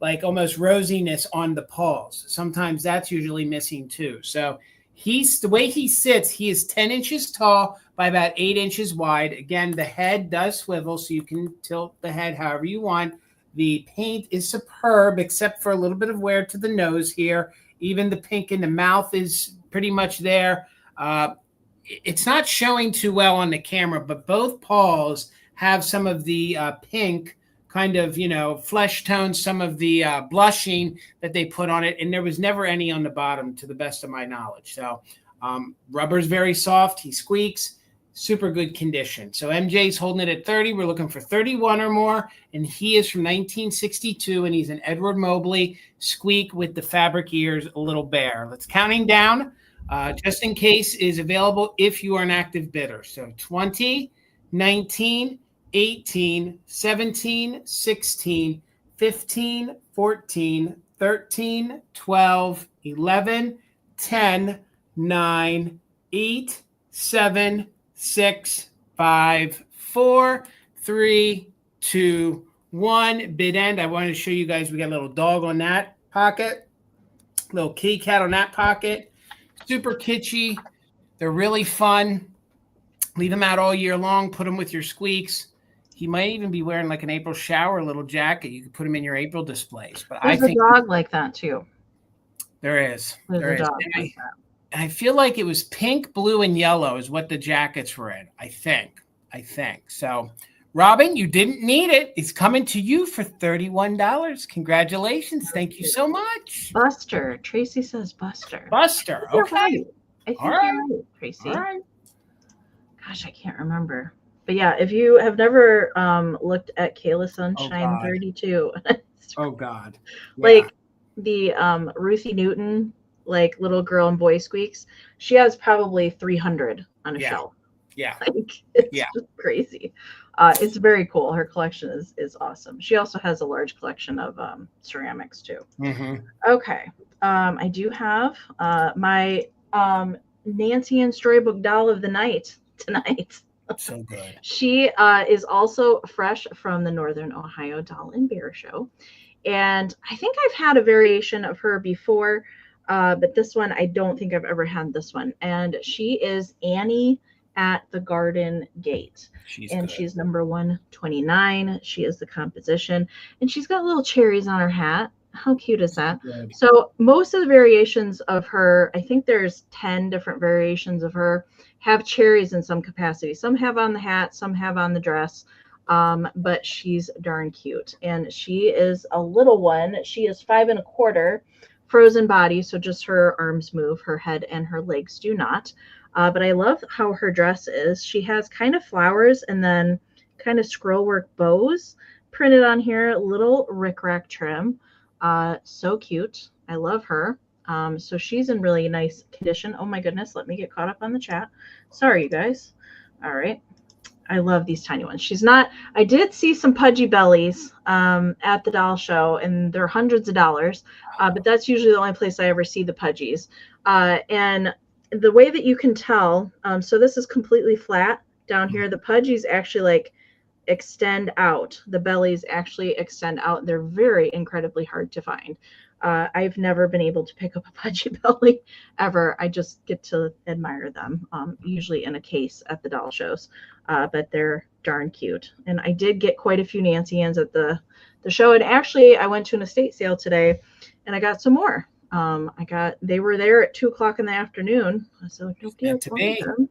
like almost rosiness on the paws. Sometimes that's usually missing too. So the way he sits, he is 10 inches tall by about 8 inches wide. Again, the head does swivel, so you can tilt the head however you want. The paint is superb, except for a little bit of wear to the nose here. Even the pink in the mouth is pretty much there. It's not showing too well on the camera, but both paws have some of the pink kind of, flesh tone, some of the blushing that they put on it. And there was never any on the bottom to the best of my knowledge. So rubber's very soft. He squeaks. Super good condition. So MJ's holding it at 30. We're looking for 31 or more. And he is from 1962, and he's an Edward Mobley squeak with the fabric ears, a little bear. Let's counting down. Just in case is available if you are an active bidder. So 20, 19, 18, 17, 16, 15, 14, 13, 12, 11, 10, 9, 8, 7, 6, 5, 4, 3, 2, 1. Bid end. I wanted to show you guys we got a little dog on that pocket, little kitty cat on that pocket. Super kitschy. They're really fun. Leave them out all year long. Put them with your squeaks. He might even be wearing like an April shower little jacket. You could put him in your April displays. But there's a dog like that too. There is. There's a dog like that. I feel like it was pink, blue, and yellow is what the jackets were in. I think. So, Robin, you didn't need it. It's coming to you for $31. Congratulations. Thank you so much. Buster. Tracy says Buster. Buster. Okay. Right. I think you're right, Tracy. All right. Gosh, I can't remember. But yeah, if you have never looked at Kayla Sunshine 32. Oh, God. Yeah. Like the Ruthie Newton, like little girl and boy squeaks, she has probably 300 on a shelf. Yeah. Like it's just crazy. It's very cool. Her collection is awesome. She also has a large collection of ceramics too. Mm-hmm. Okay. I do have my Nancy and Storybook Doll of the Night tonight. So good. She is also fresh from the Northern Ohio Doll and Bear Show. And I think I've had a variation of her before, but this one, I don't think I've ever had this one. And she is Annie at the Garden Gate. She's number 129. She is the composition. And she's got little cherries on her hat. How cute is that? Good. So most of the variations of her, I think there's 10 different variations of her, have cherries in some capacity. Some have on the hat, some have on the dress, but she's darn cute. And she is a little one. She is 5 1/4 frozen body, so just her arms move, her head and her legs do not. But I love how her dress is. She has kind of flowers and then kind of scrollwork bows printed on here, little rickrack trim. So cute. I love her. So she's in really nice condition. Oh my goodness, let me get caught up on the chat. Sorry, you guys. All right. I love these tiny ones. She's not, I did see some pudgy bellies at the doll show, and they're hundreds of dollars, but that's usually the only place I ever see the pudgies. And the way that you can tell, so this is completely flat down here. The pudgies actually like extend out. The bellies actually extend out. They're very incredibly hard to find. I've never been able to pick up a pudgy belly ever. I just get to admire them, usually in a case at the doll shows, but they're darn cute. And I did get quite a few Nancy Anns at the show. And actually, I went to an estate sale today, and I got some more. They were there at 2:00 in the afternoon. So don't get them.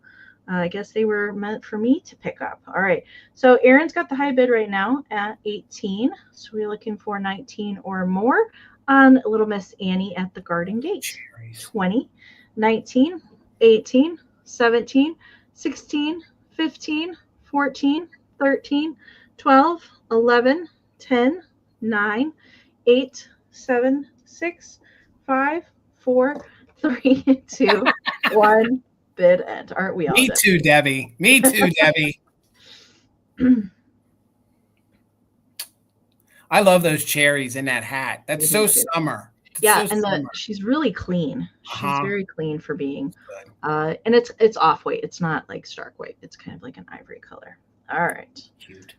I guess they were meant for me to pick up. All right. So Aaron's got the high bid right now at 18. So we're looking for 19 or more on Little Miss Annie at the Garden Gate. 20, 19, 18, 17, 16, 15, 14, 13, 12, 11, 10, 9, 8, 7, 6, 5, 4, 3, 2, 1. Bid end. Aren't we all? Me too, Debbie. Me too, Debbie. I love those cherries in that hat. That's so summer. Yeah, so and she's really clean. She's very clean for being. And it's off white. It's not like stark white. It's kind of like an ivory color. All right. Cute.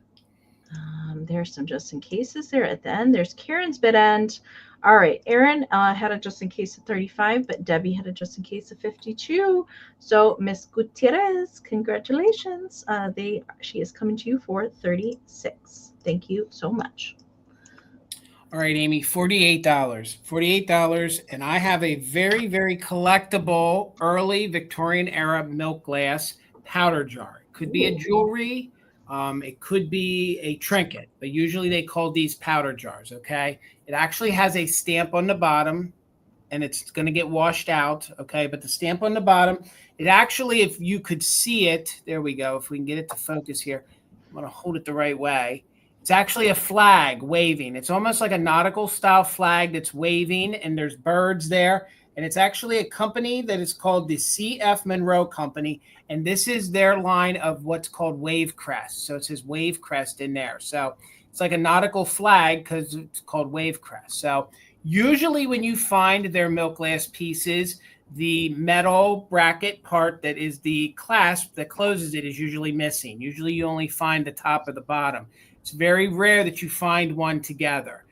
There's some just in cases there at the end. There's Karen's bid end. All right, Aaron had a just in case of 35, but Debbie had a just in case of 52. So Miss Gutierrez, congratulations. She is coming to you for 36. Thank you so much. All right, Amy, $48. $48, and I have a very, very collectible early Victorian era milk glass powder jar. It could be a jewelry. It could be a trinket, but usually they call these powder jars, okay? It actually has a stamp on the bottom, and it's going to get washed out, okay? But the stamp on the bottom, it actually, if you could see it, there we go. If we can get it to focus here, I'm going to hold it the right way. It's actually a flag waving. It's almost like a nautical style flag that's waving, and there's birds there. And it's actually a company that is called the C.F. Monroe Company. And this is their line of what's called Wave Crest. So it says Wave Crest in there. So it's like a nautical flag because it's called Wave Crest. So usually when you find their milk glass pieces, the metal bracket part that is the clasp that closes it is usually missing. Usually you only find the top or the bottom. It's very rare that you find one together.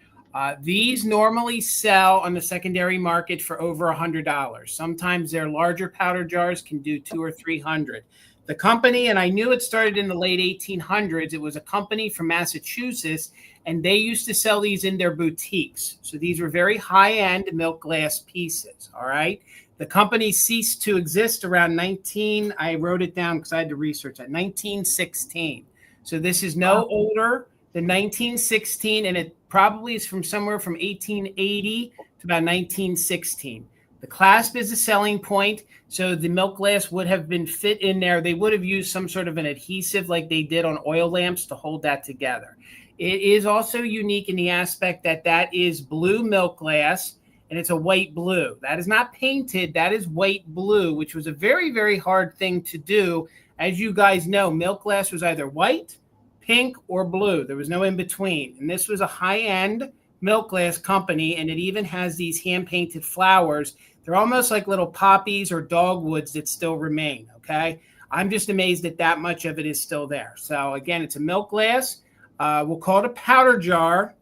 These normally sell on the secondary market for over $100. Sometimes their larger powder jars can do $200 or $300. The company, and I knew it started in the late 1800s, it was a company from Massachusetts, and they used to sell these in their boutiques. So these were very high-end milk glass pieces, all right? The company ceased to exist around I wrote it down because I had to research that, 1916. So this is no older than 1916, and it probably is from somewhere from 1880 to about 1916. The clasp is a selling point, so the milk glass would have been fit in there. They would have used some sort of an adhesive like they did on oil lamps to hold that together. It is also unique in the aspect that that is blue milk glass, and it's a white blue. That is not painted. That is white blue, which was a very, very hard thing to do. As you guys know, milk glass was either white, pink, or blue. There was no in between. And this was a high-end milk glass company, and it even has these hand-painted flowers. They're almost like little poppies or dogwoods that still remain, okay? I'm just amazed that that much of it is still there. So, again, it's a milk glass. We'll call it a powder jar.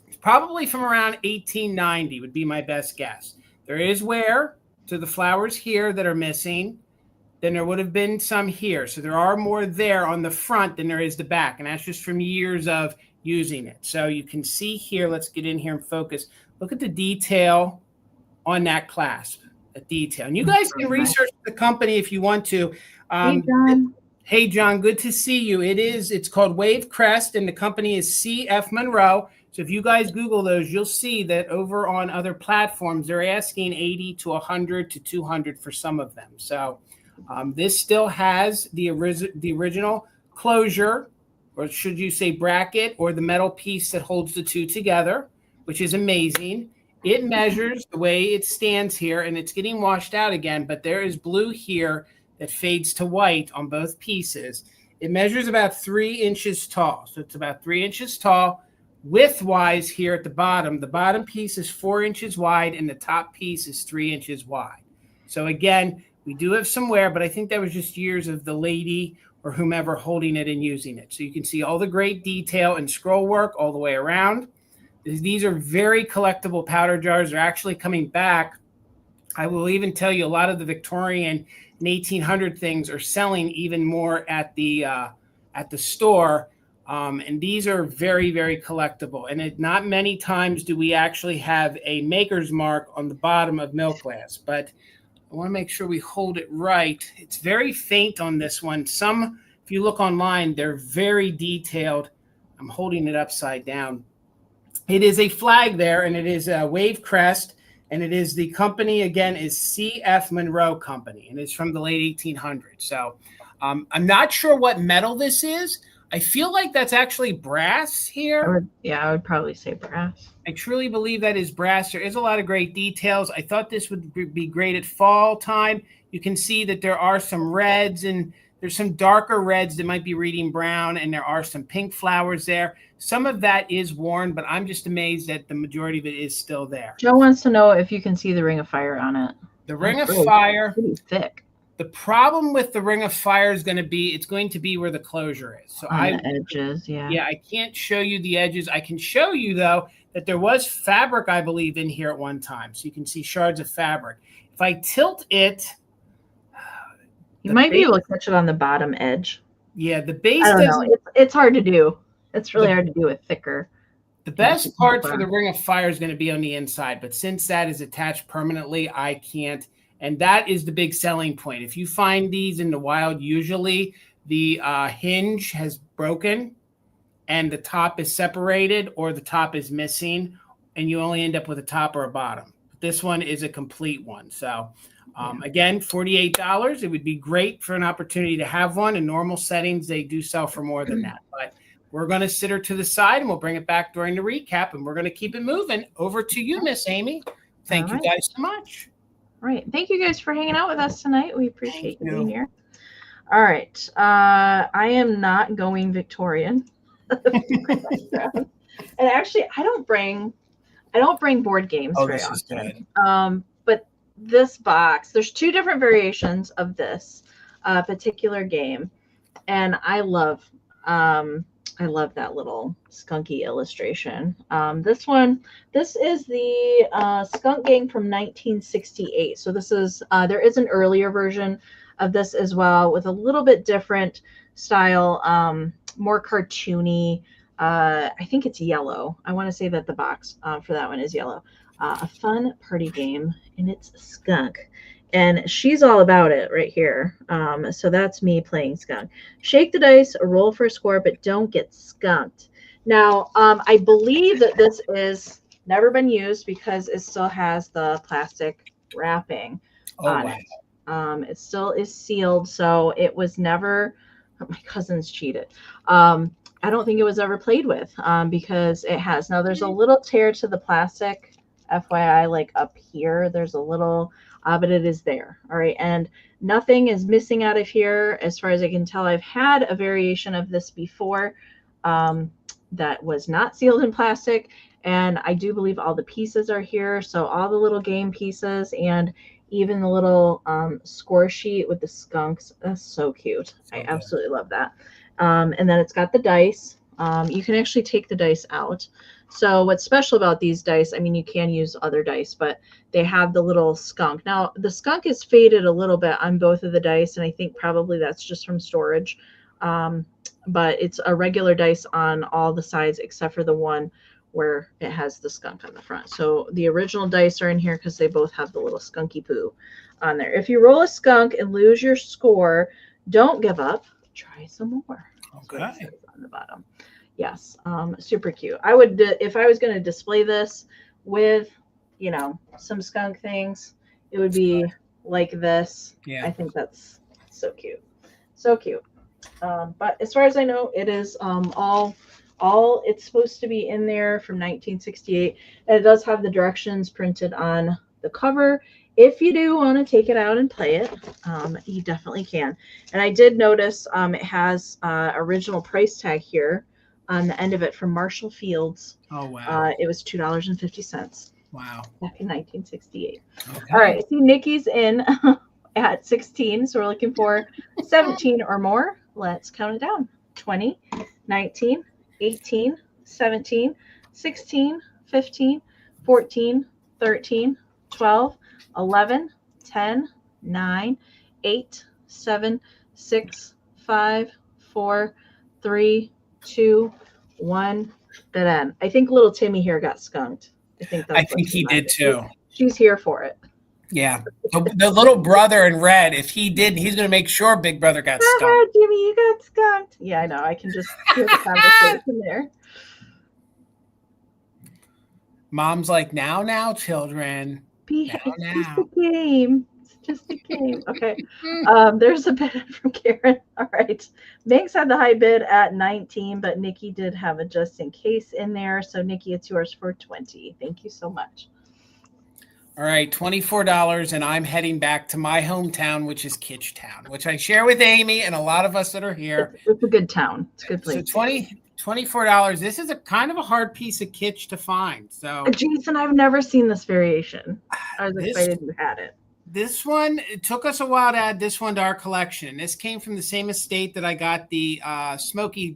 It's probably from around 1890 would be my best guess. There is wear to the flowers here that are missing. Then there would have been some here. So there are more there on the front than there is the back. And that's just from years of using it. So you can see here, let's get in here and focus. Look at the detail on that clasp, the detail. And you guys can research the company if you want to. Hey, John. Hey, John, good to see you. It's called Wave Crest, and the company is C.F. Monroe. So if you guys Google those, you'll see that over on other platforms, they're asking $80 to $100 to $200 for some of them. So this still has the original closure, or should you say bracket, or the metal piece that holds the two together, which is amazing. It measures the way it stands here, and it's getting washed out again, but there is blue here that fades to white on both pieces. It measures about 3 inches tall. So it's about 3 inches tall. Width-wise here at the bottom piece is 4 inches wide, and the top piece is 3 inches wide. So again, We do have some wear, but I think that was just years of the lady or whomever holding it and using it. So you can see all the great detail and scroll work all the way around. These are very collectible powder jars. They're actually coming back. I will even tell you a lot of the Victorian and 1800 things are selling even more at the store. And these are very, very collectible. And not many times do we actually have a maker's mark on the bottom of milk glass. But I want to make sure we hold it right. It's very faint on this one. Some, if you look online, they're very detailed. I'm holding it upside down. It is a flag there, and it is a wave crest, and it is the company, again, is C.F. Monroe Company, and it's from the late 1800s. So I'm not sure what metal this is. I feel like that's actually brass here. I would probably say brass. I truly believe that is brass. There is a lot of great details. I thought this would be great at fall time. You can see that there are some reds, and there's some darker reds that might be reading brown, and there are some pink flowers there. Some of that is worn, but I'm just amazed that the majority of it is still there. Joe wants to know if you can see the Ring of Fire on it. The Ring of Fire. Pretty thick. The problem with the Ring of Fire is going to be, it's going to be where the closure is. So on the edges, yeah. Yeah, I can't show you the edges. I can show you, though, that there was fabric, I believe, in here at one time. So you can see shards of fabric. If I tilt it, you might be able to catch it on the bottom edge. Yeah, the base I don't know. It's hard to do. It's really hard to do with thicker. The best part for the Ring of Fire is going to be on the inside, but since that is attached permanently, I can't. And that is the big selling point. If you find these in the wild, usually the hinge has broken and the top is separated or the top is missing, and you only end up with a top or a bottom. This one is a complete one. So again, $48. It would be great for an opportunity to have one. In normal settings, they do sell for more than that. But we're going to sit her to the side, and we'll bring it back during the recap, and we're going to keep it moving. Over to you, Miss Amy. Thank you guys so much. All right. Thank you guys for hanging out with us tonight. We appreciate you being here. All right. I am not going Victorian. And actually, I don't bring board games very often. But this box, there's two different variations of this particular game, and I love that little skunky illustration. This is the Skunk Gang from 1968. So this is there is an earlier version of this as well with a little bit different style, more cartoony. I think it's yellow. I want to say that the box for that one is yellow. A fun party game, and it's Skunk. And she's all about it right here. So that's me playing Skunk. Shake the dice, roll for a score, but don't get skunked. Now, I believe that this is never been used because it still has the plastic wrapping on it. It still is sealed, so it was never. My cousins cheated. I don't think it was ever played with because it has. Now, there's a little tear to the plastic, FYI, like up here. There's a little. But it is there. All right. And nothing is missing out of here. As far as I can tell, I've had a variation of this before that was not sealed in plastic. And I do believe all the pieces are here. So all the little game pieces and even the little score sheet with the skunks. That's so cute. I absolutely love that. And then it's got the dice. You can actually take the dice out. So what's special about these dice, I mean, you can use other dice, but they have the little skunk. Now, the skunk is faded a little bit on both of the dice, and I think probably that's just from storage. But it's a regular dice on all the sides except for the one where it has the skunk on the front. So the original dice are in here because they both have the little skunky poo on there. If you roll a skunk and lose your score, don't give up. Try some more. Okay. On the bottom. Yes, super cute. I would, if I was going to display this with, some skunk things, it would be like this. Yeah. I think that's so cute. So cute. But as far as I know, it is all it's supposed to be in there from 1968. And it does have the directions printed on the cover. If you do want to take it out and play it, you definitely can. And I did notice it has original price tag here on the end of it from Marshall Fields. Oh, wow. It was $2.50. Wow. Back in 1968. Okay. All right. See, Nikki's in. at 16. So we're looking for 17 or more. Let's count it down. 20, 19, 18, 17, 16, 15, 14, 13, 12, 11, 10, 9, 8, 7, 6, 5, 4, 3, 2, 1. Dead end. I think little Timmy here got skunked. I think he did too. She's here for it. Yeah. The little brother in red, if he did, he's going to make sure Big Brother got skunked. Jimmy, you got skunked. Yeah, I know. I can just hear the conversation there. Mom's like, now, children. It's just a game. It's just a game. Okay. There's a bid from Karen. All right. Megs had the high bid at 19, but Nikki did have a just in case in there. So Nikki, it's yours for 20. Thank you so much. All right, $24, and I'm heading back to my hometown, which is Kitchtown, which I share with Amy and a lot of us that are here. It's a good town. It's a good place. So $24. This is a kind of a hard piece of kitsch to find. So, Jason, I've never seen this variation. I was excited you had it. This one, it took us a while to add this one to our collection. This came from the same estate that I got the Smoky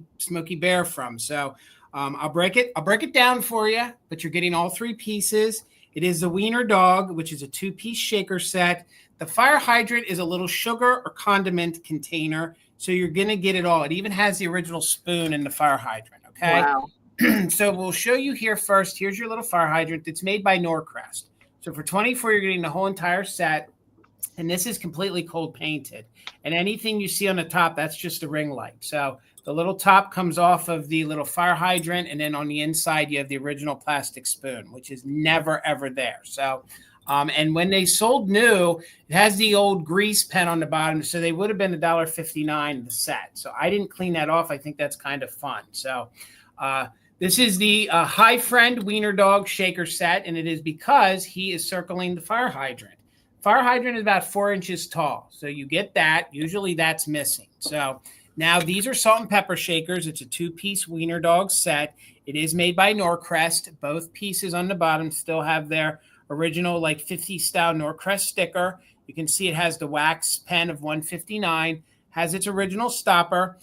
Bear from. So I'll break it down for you, but you're getting all three pieces. It is the Wiener Dog, which is a 2-piece shaker set. The fire hydrant is a little sugar or condiment container. So you're going to get it all. It even has the original spoon in the fire hydrant. Okay. Wow. So we'll show you here first. Here's your little fire hydrant that's made by Norcrest. So for $24, you're getting the whole entire set. And this is completely cold painted. And anything you see on the top, that's just a ring light. So the little top comes off of the little fire hydrant, and then on the inside, you have the original plastic spoon, which is never, ever there. So, and when they sold new, it has the old grease pen on the bottom, so they would have been $1.59 the set. So I didn't clean that off. I think that's kind of fun. So this is the Hi Friend Wiener Dog Shaker set, and it is because he is circling the fire hydrant. Fire hydrant is about 4 inches tall, so you get that. Usually that's missing. So now these are salt and pepper shakers. It's a 2-piece Wiener Dog set. It is made by Norcrest. Both pieces on the bottom still have their original like 50 style Norcrest sticker. You can see it has the wax pen of $1.59, has its original stopper.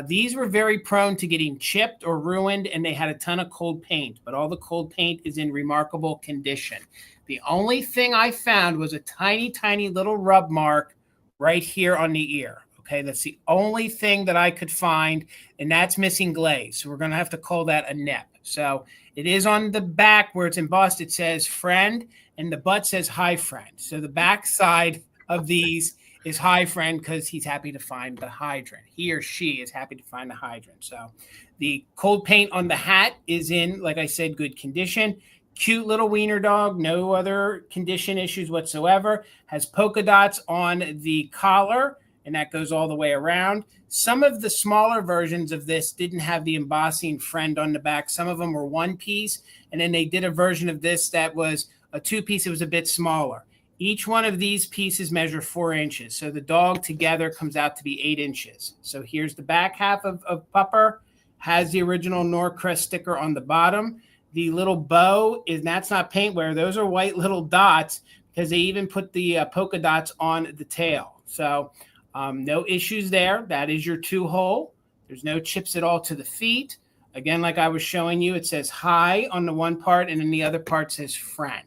These were very prone to getting chipped or ruined, and they had a ton of cold paint, but all the cold paint is in remarkable condition. The only thing I found was a tiny, tiny little rub mark right here on the ear. Okay, that's the only thing that I could find, and that's missing glaze. So we're going to have to call that a nip. So it is on the back where it's embossed. It says friend, and the butt says hi friend. So the back side of these is hi friend because he's happy to find the hydrant. He or she is happy to find the hydrant. So the cold paint on the hat is in, like I said, good condition. Cute little Wiener Dog, no other condition issues whatsoever. Has polka dots on the collar, and that goes all the way around. Some of the smaller versions of this didn't have the embossing friend on the back. Some of them were 1-piece, and then they did a version of this that was a 2-piece. It was a bit smaller. Each one of these pieces measure 4 inches. So the dog together comes out to be 8 inches. So here's the back half of Pupper. Has the original Norcrest sticker on the bottom. The little bow that's not paint wear. Those are white little dots because they even put the polka dots on the tail. So no issues there. That is your 2-hole. There's no chips at all to the feet. Again, like I was showing you, it says hi on the one part, and then the other part says friend.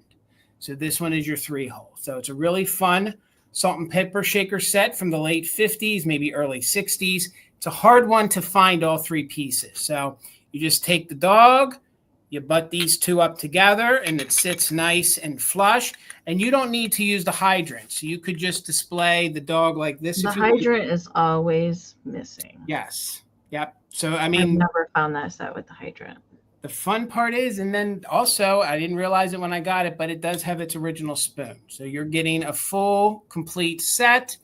So this one is your 3-hole. So it's a really fun salt and pepper shaker set from the late 50s, maybe early 60s. It's a hard one to find all 3 pieces. So you just take the dog, you butt these 2 up together, and it sits nice and flush. And you don't need to use the hydrant. So you could just display the dog like this. The hydrant is always missing. Yes. Yep. So, I mean, I've never found that set with the hydrant. The fun part is, and then also, I didn't realize it when I got it, but it does have its original spoon. So you're getting a full, complete set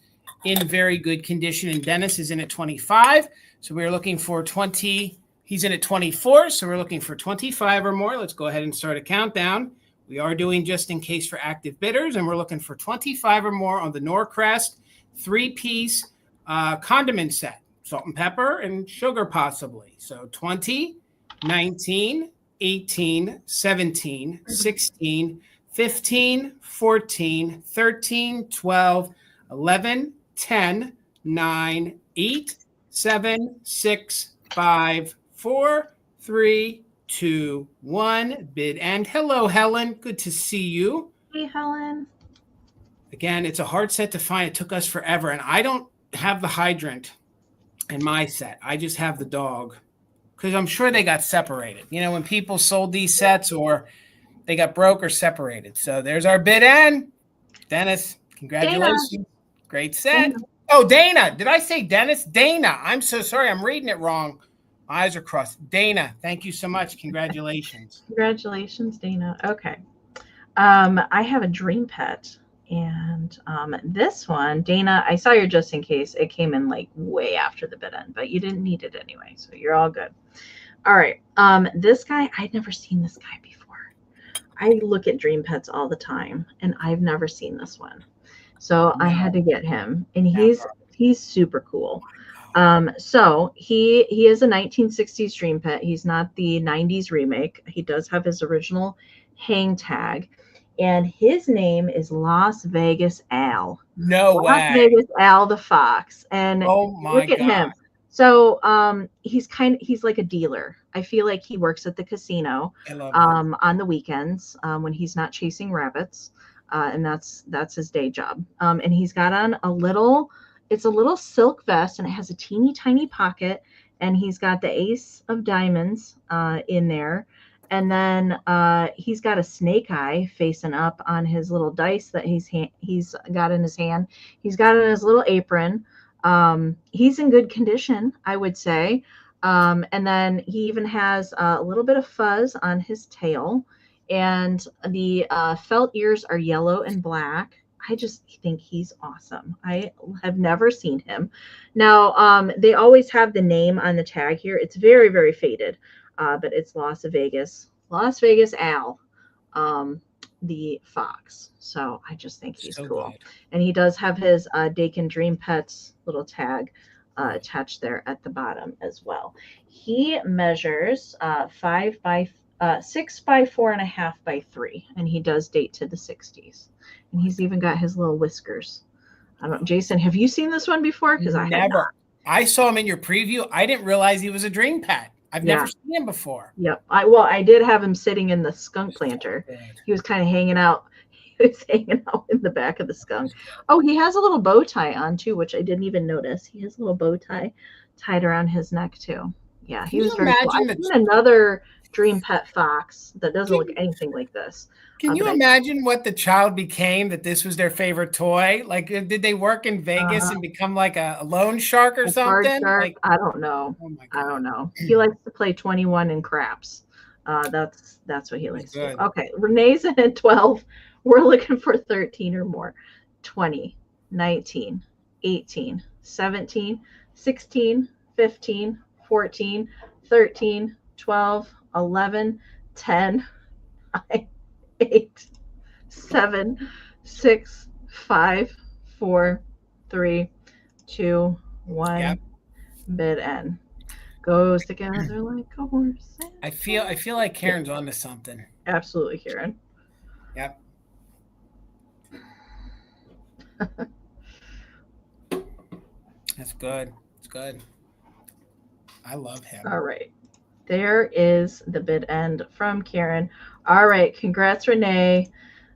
in very good condition. And Dennis is in at 25. So we're looking for 20. He's in at 24. So we're looking for 25 or more. Let's go ahead and start a countdown. We are doing just in case for active bidders, and we're looking for 25 or more on the Norcrest 3-piece condiment set. Salt and pepper and sugar possibly. So 20, 19, 18, 17, 16, 15, 14, 13, 12, 11, 10, 9, 8, 7, 6, 5, 4, 3, 2, 1. Bid end. Hello, Helen. Good to see you. Hey, Helen. Again, it's a hard set to find. It took us forever. And I don't have the hydrant in my set. I just have the dog because I'm sure they got separated. You know, when people sold these sets or they got broke or separated. So there's our bid end. Dennis, congratulations. Dana. Great set. Dana. Oh, Dana. Did I say Dennis? Dana. I'm so sorry. I'm reading it wrong. My eyes are crossed. Dana, thank you so much. Congratulations. Congratulations, Dana. Okay. I have a dream pet. And this one, Dana, I saw your just in case. It came in like way after the bid end, but you didn't need it anyway. So you're all good. All right. This guy, I'd never seen this guy before. I look at dream pets all the time, and I've never seen this one. So I had to get him, and he's super cool. So he is a 1960s dream pet. He's not the 90s remake. He does have his original hang tag. And his name is Las Vegas Al. No way. Las Vegas Al the Fox. And look at him. So he's like a dealer. I feel like he works at the casino on the weekends when he's not chasing rabbits. And that's his day job. And he's got on it's a little silk vest, and it has a teeny tiny pocket, and he's got the ace of diamonds in there. And then he's got a snake eye facing up on his little dice that he's got in his hand. He's got it in his little apron. He's in good condition, I would say. And then he even has a little bit of fuzz on his tail. And the felt ears are yellow and black. I just think he's awesome. I have never seen him. Now, they always have the name on the tag here. It's very, very faded. But it's Las Vegas Al, the Fox. So I just think he's cool. Good. And he does have his Dakin Dream Pets little tag attached there at the bottom as well. He measures 6 by 4.5 by 3, and he does date to the 60s. And he's even got his little whiskers. Jason, have you seen this one before? Because I never. I saw him in your preview. I didn't realize he was a dream pet. I've never seen him before. Yep. I did have him sitting in the skunk planter. He was kind of hanging out. He was hanging out in the back of the skunk. Oh, he has a little bow tie on too, which I didn't even notice. He has a little bow tie tied around his neck too. Yeah, he was very cool. I've seen another dream pet fox that doesn't look anything like this. Can you imagine what the child became that this was their favorite toy? Like, did they work in Vegas and become like a loan shark or something? Like, I don't know. Oh my God. I don't know. He likes to play 21 and craps. That's what he likes to do. Okay, Renee's in at 12. We're looking for 13 or more. 20, 19, 18, 17, 16, 15, 14, 13, 12, 11, 10, 9, 8, 7, 6, 5, 4, 3, 2, 1. Yep. Bid end. Goes together like a horse. I feel like Karen's onto something. Absolutely, Karen. Yep. That's good. It's good. I love him. All right. There is the bid end from Karen. All right. Congrats, Renee.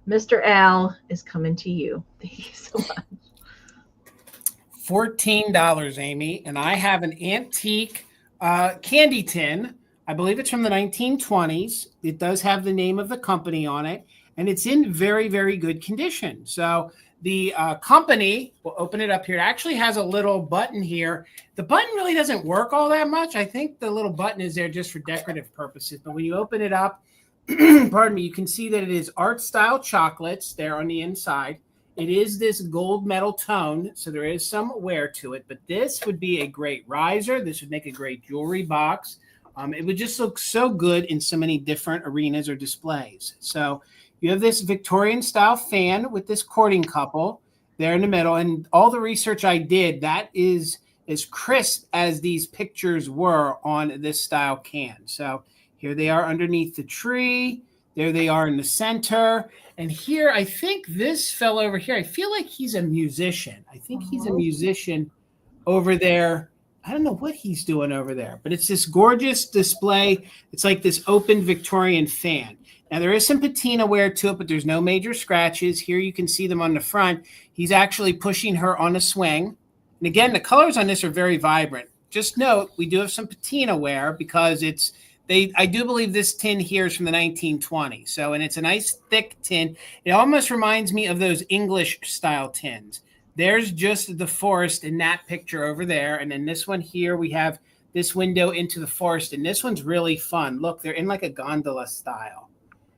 Mr. Al is coming to you. Thank you so much. $14, Amy. And I have an antique candy tin. I believe it's from the 1920s. It does have the name of the company on it. And it's in very, very good condition. So the company, we'll open it up here. It actually has a little button here. The button really doesn't work all that much. I think the little button is there just for decorative purposes. But when you open it up, pardon me, you can see that it is art style chocolates there on the inside. It is this gold metal tone, so there is some wear to it. But this would be a great riser. This would make a great jewelry box. It would just look so good in so many different arenas or displays. So you have this Victorian style fan with this courting couple there in the middle. And all the research I did, that is as crisp as these pictures were on this style can. So here they are underneath the tree. There they are in the center. And here, I think this fellow over here, I feel like he's a musician. I think he's a musician over there. I don't know what he's doing over there, but it's this gorgeous display. It's like this open Victorian fan. Now, there is some patina wear to it, but there's no major scratches. Here you can see them on the front. He's actually pushing her on a swing. And again, the colors on this are very vibrant. Just note, we do have some patina wear because I do believe this tin here is from the 1920s. So, and it's a nice thick tin. It almost reminds me of those English style tins. There's just the forest in that picture over there. And then this one here, we have this window into the forest. And this one's really fun. Look, they're in like a gondola style,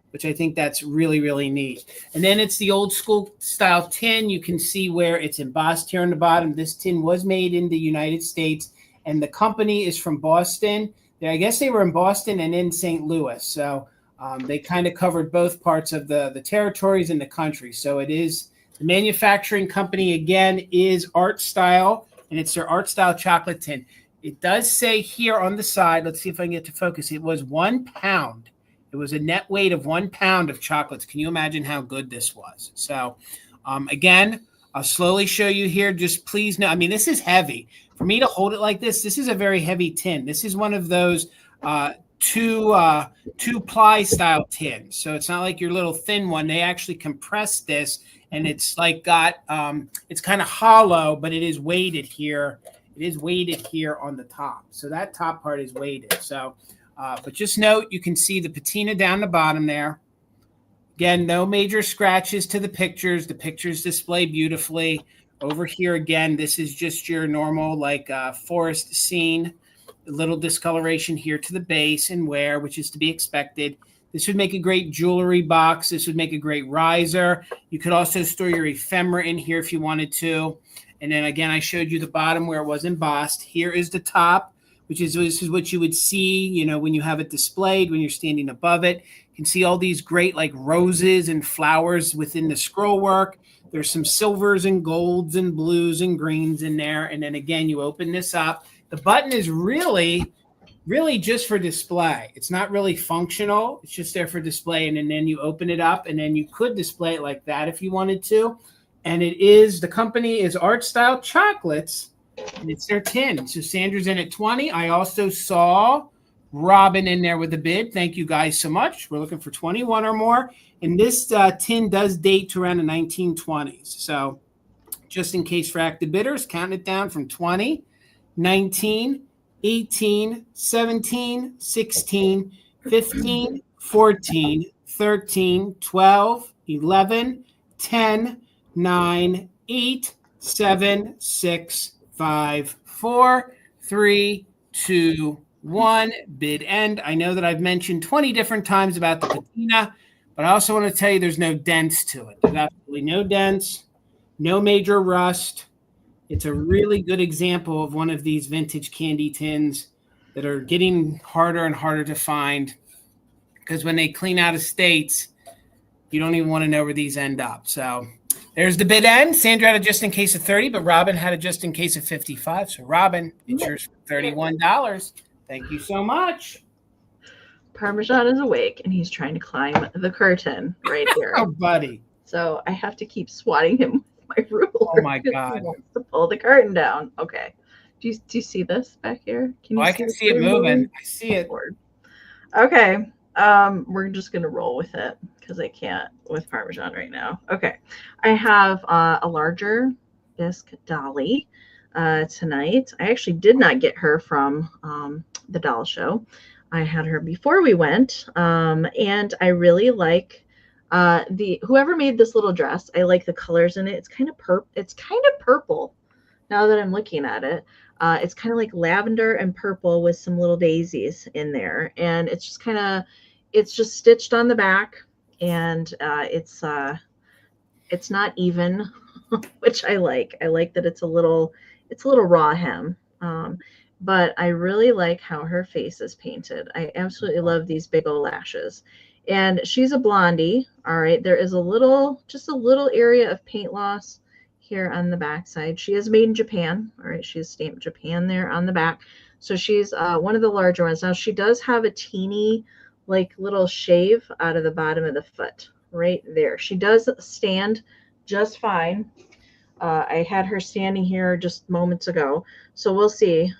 which I think that's really, really neat. And then it's the old school style tin. You can see where it's embossed here on the bottom. This tin was made in the United States, and the company is from Boston. I guess they were in Boston and in St. Louis. So they kind of covered both parts of the territories in the country. So it is the manufacturing company, again, is Art Style, and it's their Art Style chocolate tin. It does say here on the side, let's see if I can get to focus, it was 1 pound. It was a net weight of 1 pound of chocolates. Can you imagine how good this was? So again, I'll slowly show you here. Just please know, I mean, this is heavy. For me to hold it like this is a very heavy tin. This is one of those two-ply style tins. So it's not like your little thin one. They actually compress this, and it's like it's kind of hollow, but it is weighted here. It is weighted here on the top. So that top part is weighted. So, but just note, you can see the patina down the bottom there. Again, no major scratches to the pictures. The pictures display beautifully. Over here, again, this is just your normal like forest scene. A little discoloration here to the base and wear, which is to be expected. This would make a great jewelry box. This would make a great riser. You could also store your ephemera in here if you wanted to. And then again, I showed you the bottom where it was embossed. Here is the top, which is this is what you would see, you know, when you have it displayed, when you're standing above it. You can see all these great like roses and flowers within the scroll work. There's some silvers and golds and blues and greens in there. And then again, you open this up. The button is really just for display. It's not really functional. It's just there for display. And then you open it up, and then you could display it like that if you wanted to. And the company is Art Style Chocolates, and it's their tin. So Sandra's in at 20. I also saw Robin in there with a bid. Thank you guys so much. We're looking for 21 or more. And this tin does date to around the 1920s. So just in case for active bidders, count it down from 20, 19, 18, 17, 16, 15, 14, 13, 12, 11, 10, 9, 8, 7, 6, 5, 4, 3, 2, 1. Bid end. I know that I've mentioned 20 different times about the patina, but I also want to tell you there's no dents to it. There's absolutely no dents, no major rust. It's a really good example of one of these vintage candy tins that are getting harder and harder to find, because when they clean out estates, you don't even want to know where these end up. So there's the bid end. Sandra had a just in case of 30, but Robin had a just in case of 55. So Robin, it's yours for $31. Thank you so much. Parmesan is awake, and he's trying to climb the curtain right here. Oh, buddy. So I have to keep swatting him with my ruler. Oh, my God. He wants to pull the curtain down. Okay. Do you see this back here? Can you I can see it moving. I see it. Okay. We're just going to roll with it because I can't with Parmesan right now. Okay. I have a larger bisque dolly tonight. I actually did not get her from the doll show. I had her before we went, and I really like whoever made this little dress. I like the colors in it. It's kind of purple. Now that I'm looking at it, it's kind of like lavender and purple with some little daisies in there, and it's just stitched on the back, and it's not even, which I like. I like that it's a little raw hem. But I really like how her face is painted. I absolutely love these big old lashes. And she's a blondie. All right. There is just a little area of paint loss here on the back side. She is made in Japan. All right. She is stamped Japan there on the back. So she's one of the larger ones. Now she does have a teeny like little shave out of the bottom of the foot right there. She does stand just fine. I had her standing here just moments ago, so we'll see.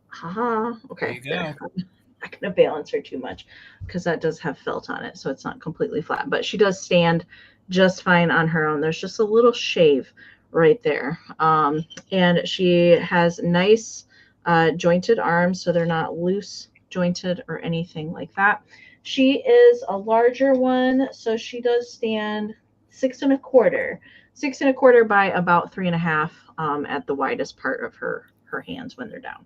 Haha. Okay, there you there. I'm not going to balance her too much because that does have felt on it, so it's not completely flat. But she does stand just fine on her own. There's just a little shave right there. And she has nice jointed arms, so they're not loose jointed or anything like that. She is a larger one, so she does stand 6 1/4 by about 3 1/2 at the widest part of her hands when they're down.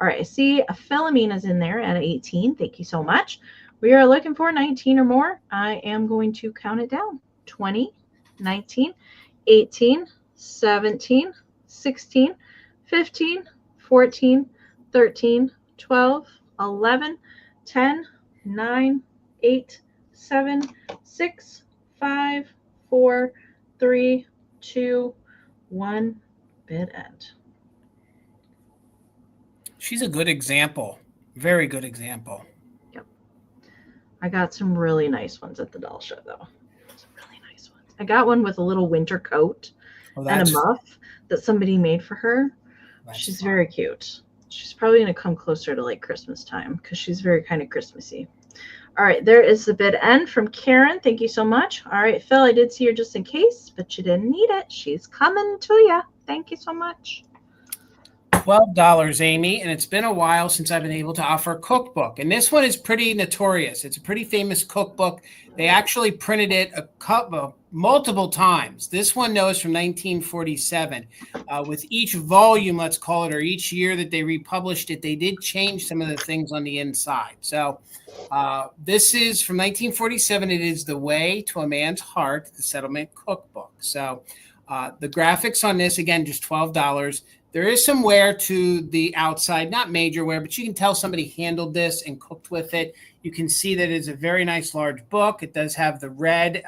All right, I see Philomena's in there at 18. Thank you so much. We are looking for 19 or more. I am going to count it down. 20, 19, 18, 17, 16, 15, 14, 13, 12, 11, 10, 9, 8, 7, 6, 5, 4, 3, 2, 1. Bid end. She's a good example. Very good example. Yep. I got some really nice ones at the doll show, though. Some really nice ones. I got one with a little winter coat and a muff that somebody made for her. She's very cute. She's probably going to come closer to like Christmas time because she's very kind of Christmassy. All right, there is the bid end from Karen. Thank you so much. All right, Phil, I did see her just in case, but you didn't need it. She's coming to you. Thank you so much. $12, Amy, and it's been a while since I've been able to offer a cookbook. And this one is pretty notorious. It's a pretty famous cookbook. They actually printed it multiple times. This one, though, is from 1947. With each volume, let's call it, or each year that they republished it, they did change some of the things on the inside. So this is from 1947. It is The Way to a Man's Heart, the Settlement Cookbook. So the graphics on this, again, just $12. There is some wear to the outside, not major wear, but you can tell somebody handled this and cooked with it. You can see that it's a very nice large book. It does have the red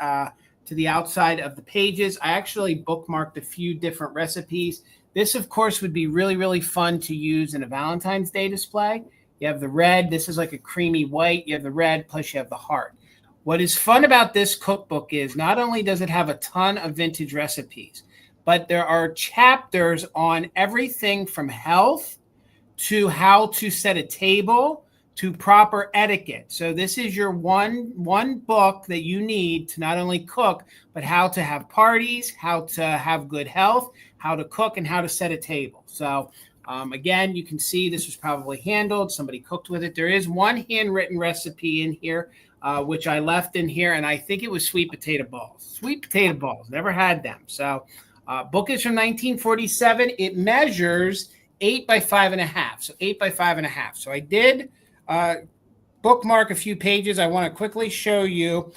to the outside of the pages. I actually bookmarked a few different recipes. This, of course, would be really, really fun to use in a Valentine's Day display. You have the red. This is like a creamy white. You have the red, plus you have the heart. What is fun about this cookbook is not only does it have a ton of vintage recipes, but there are chapters on everything from health to how to set a table to proper etiquette. So this is your one book that you need to not only cook, but how to have parties, how to have good health, how to cook, and how to set a table. So again, you can see this was probably handled. Somebody cooked with it. There is one handwritten recipe in here, which I left in here, and I think it was sweet potato balls. Sweet potato balls. Never had them. So book is from 1947. It measures 8 by 5.5. So 8 by 5.5. So I did bookmark a few pages. I want to quickly show you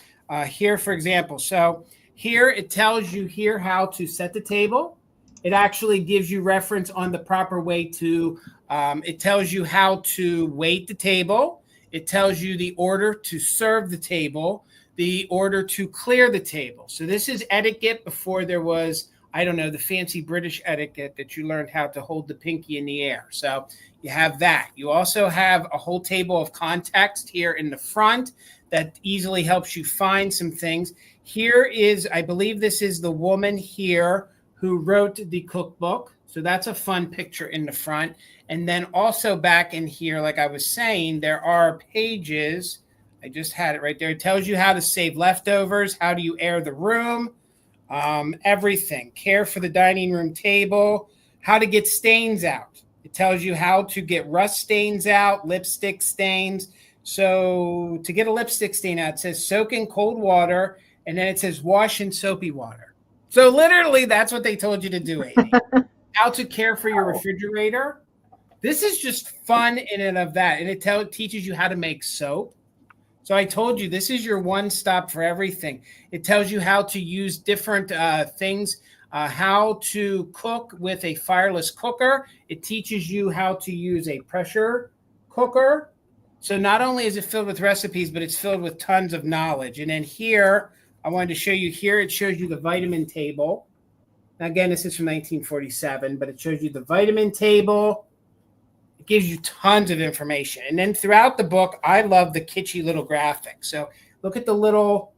here, for example. So here it tells you here how to set the table. It actually gives you reference on the proper way to, it tells you how to wait the table. It tells you the order to serve the table, the order to clear the table. So this is etiquette before there was, I don't know, the fancy British etiquette that you learned how to hold the pinky in the air. So you have that. You also have a whole table of context here in the front that easily helps you find some things. Here is, I believe this is the woman here who wrote the cookbook. So that's a fun picture in the front. And then also back in here, like I was saying, there are pages. I just had it right there. It tells you how to save leftovers. How do you air the room? Everything. Care for the dining room table. How to get stains out. It tells you how to get rust stains out, lipstick stains. So to get a lipstick stain out, it says soak in cold water, and then it says wash in soapy water. So literally, that's what they told you to do, Amy. How to care for your refrigerator. This is just fun in and of that. And it teaches you how to make soap. So I told you, this is your one stop for everything. It tells you how to use different things, how to cook with a fireless cooker. It teaches you how to use a pressure cooker. So not only is it filled with recipes, but it's filled with tons of knowledge. And then here, I wanted to show you here, it shows you the vitamin table. Now, again, this is from 1947, but it shows you the vitamin table. It gives you tons of information. And then throughout the book, I love the kitschy little graphics. So look at the little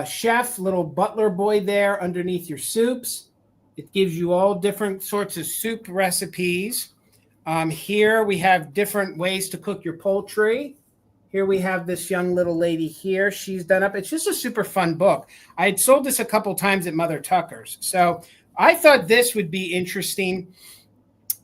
chef, little butler boy there underneath your soups. It gives you all different sorts of soup recipes. Here we have different ways to cook your poultry. Here we have this young little lady here. She's done up. It's just a super fun book. I had sold this a couple times at Mother Tucker's. So I thought this would be interesting.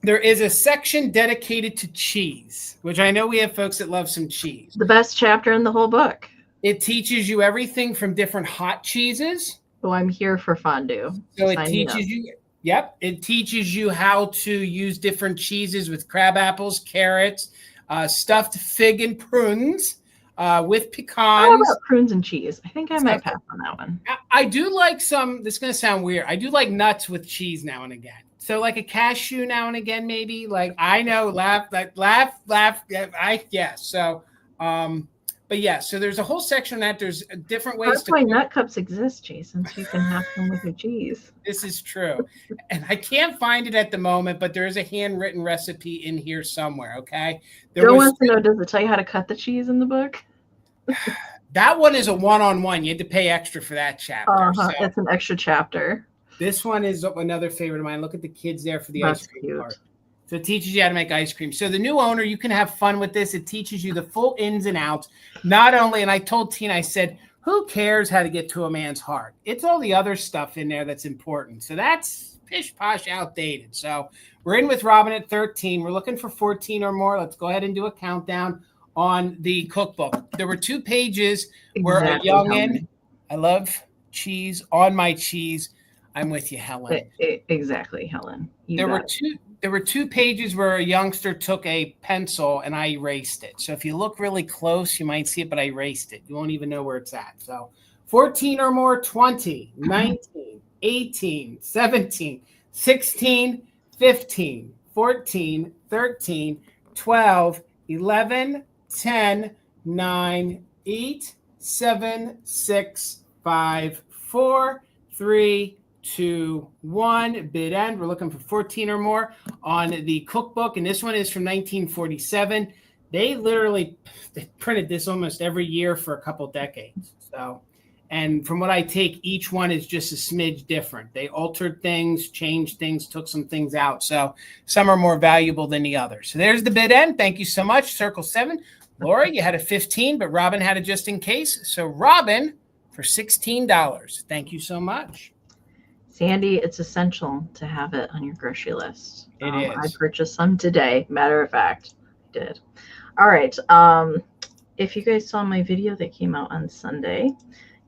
There is a section dedicated to cheese, which I know we have folks that love some cheese. The best chapter in the whole book. It teaches you everything from different hot cheeses. Oh, I'm here for fondue. So it teaches you, it teaches you how to use different cheeses with crab apples, carrots, stuffed fig and prunes, with pecans. How about prunes and cheese? I think I might pass on that one. I do like some, this is going to sound weird. I do like nuts with cheese now and again. So like a cashew now and again, maybe. Like, I know, laugh. So, but yeah, so there's a whole section that there's different ways. That's why nut cups exist, Jason, so you can have them with your cheese. This is true. And I can't find it at the moment, but there is a handwritten recipe in here somewhere, okay? Joe wants to know, does it tell you how to cut the cheese in the book? That one is a one-on-one. You had to pay extra for that chapter. So it's an extra chapter. This one is another favorite of mine. Look at the kids there for the ice cream part. So it teaches you how to make ice cream. So the new owner, you can have fun with this. It teaches you the full ins and outs. Not only, and I told Tina, I said, who cares how to get to a man's heart? It's all the other stuff in there that's important. So that's pish-posh outdated. So we're in with Robin at 13. We're looking for 14 or more. Let's go ahead and do a countdown on the cookbook. There were 2 pages where a youngin', I love cheese, on my cheese. I'm with you, Helen. Exactly, Helen. There were two pages where a youngster took a pencil and I erased it. So if you look really close, you might see it, but I erased it. You won't even know where it's at. So 14 or more, 20, 19, 18, 17, 16, 15, 14, 13, 12, 11, 10, 9, 8, 7, 6, 5, 4, 3, 2, 1, bid end. We're looking for 14 or more on the cookbook, and this one is from 1947. They printed this almost every year for a couple decades. So, and from what I take, each one is just a smidge different. They altered things, changed things, took some things out. So some are more valuable than the others. So there's the bid end. Thank you so much. Circle 7. Laura, you had a 15, but Robin had it just in case. So Robin for $16. Thank you so much. Sandy, it's essential to have it on your grocery list. It is. I purchased some today. Matter of fact, I did. All right. If you guys saw my video that came out on Sunday,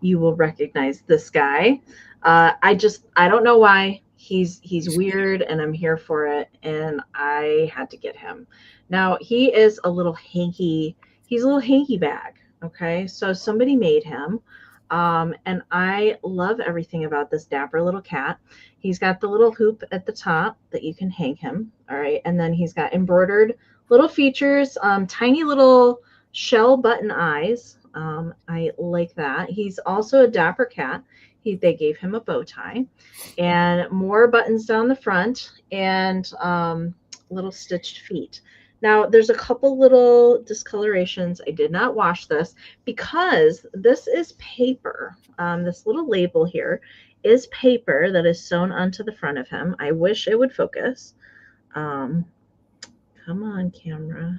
you will recognize this guy. I don't know why. He's weird, and I'm here for it, and I had to get him. Now, he is a little hanky. He's a little hanky bag. Okay, so somebody made him. And I love everything about this dapper little cat. He's got the little hoop at the top that you can hang him. All right. And then he's got embroidered little features, tiny little shell button eyes. I like that. He's also a dapper cat. They gave him a bow tie and more buttons down the front and little stitched feet. Now, there's a couple little discolorations. I did not wash this because this is paper. This little label here is paper that is sewn onto the front of him. I wish it would focus. Come on, camera.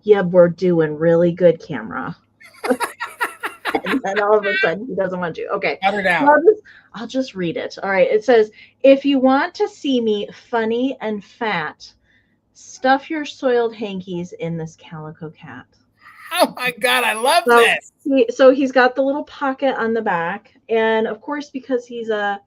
Yeah, we're doing really good, camera. And then all of a sudden, he doesn't want to. Okay. Cut it out. I'll just read it. All right. It says, if you want to see me funny and fat, stuff your soiled hankies in this calico cat. Oh my God, I love this. So he's got the little pocket on the back, and of course, because he's a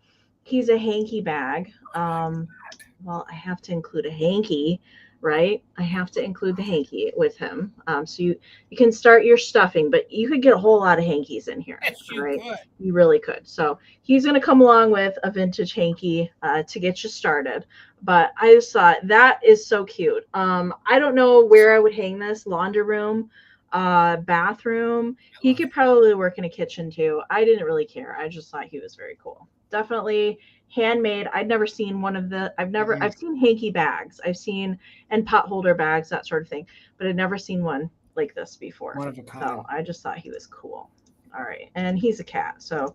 hanky bag. Well, I have to include a hanky, right? I have to include the hanky with him. So you can start your stuffing, but you could get a whole lot of hankies in here. Yes, you right? could. You really could. So he's going to come along with a vintage hanky to get you started. But I just thought that is so cute. I don't know where I would hang this. Laundry room, bathroom. He could probably work in a kitchen too. I didn't really care. I just thought he was very cool. definitely handmade. I'd never seen one of the, I've seen hanky bags, and pot holder bags, that sort of thing, but I'd never seen one like this before. One of a kind. So I just thought he was cool. All right. And he's a cat. So,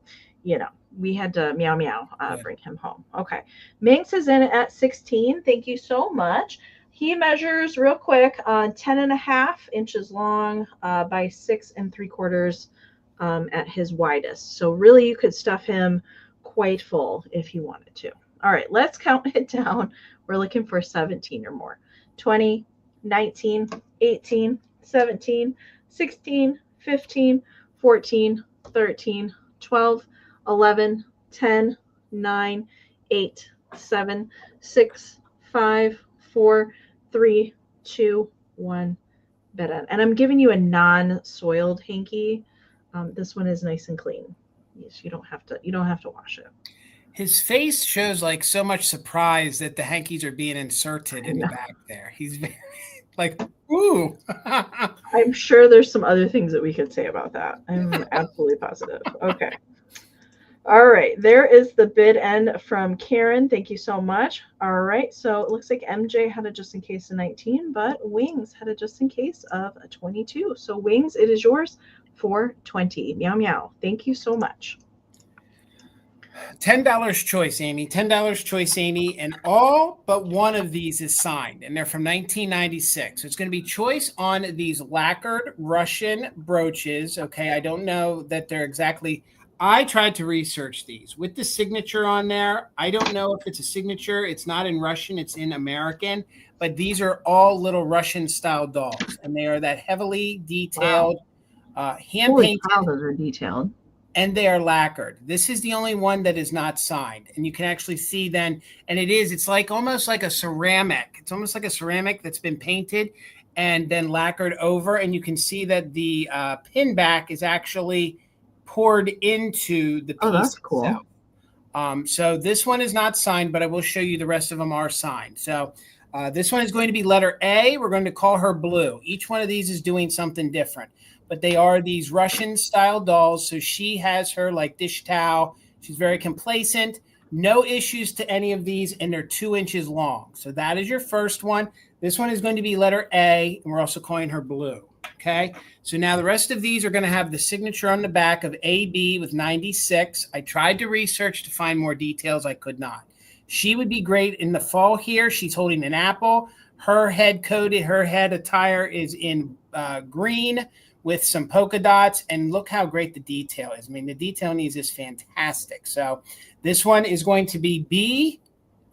we had to meow, meow, bring him home. Okay. Minx is in at 16. Thank you so much. He measures real quick, 10.5 inches long by 6 3/4 at his widest. So really you could stuff him quite full if you wanted to. All right, let's count it down. We're looking for 17 or more. 20, 19, 18, 17, 16, 15, 14, 13, 12, 11, 10, 9, 8, 7, 6, 5, 4, 3, 2, 1. Bed. And I'm giving you a non-soiled hanky. This one is nice and clean. Yes, you don't have to wash it. His face shows like so much surprise that the hankies are being inserted in the back there. He's very like, ooh. I'm sure there's some other things that we could say about that. I'm absolutely positive. Okay. All right. There is the bid end from Karen. Thank you so much. All right. So it looks like MJ had a just in case of 19, but Wings had a just in case of a 22. So Wings, it is yours for 20. Meow, meow. Thank you so much. $10 choice, Amie. $10 choice, Amie. And all but one of these is signed, and they're from 1996. So it's going to be choice on these lacquered Russian brooches. Okay. I don't know that they're exactly. I tried to research these with the signature on there. I don't know if it's a signature. It's not in Russian. It's in American. But these are all little Russian-style dolls, and they are that heavily detailed, hand-painted. Holy cow, those are detailed. And they are lacquered. This is the only one that is not signed. And you can actually see then, and it's like almost like a ceramic. It's almost like a ceramic that's been painted and then lacquered over. And you can see that the pin back is actually poured into the piece. Oh, that's cool. Itself. So this one is not signed, but I will show you the rest of them are signed. So this one is going to be letter A. We're going to call her Blue. Each one of these is doing something different, but they are these Russian style dolls. So she has her like dish towel. She's very complacent. No issues to any of these, and they're 2 inches long. So that is your first one. This one is going to be letter A, and we're also calling her Blue. Okay, so now the rest of these are going to have the signature on the back of AB with 96. I tried to research to find more details. I could not. She would be great in the fall here. She's holding an apple. Her head attire is in green with some polka dots. And look how great the detail is. I mean, the detail in these is fantastic. So this one is going to be B.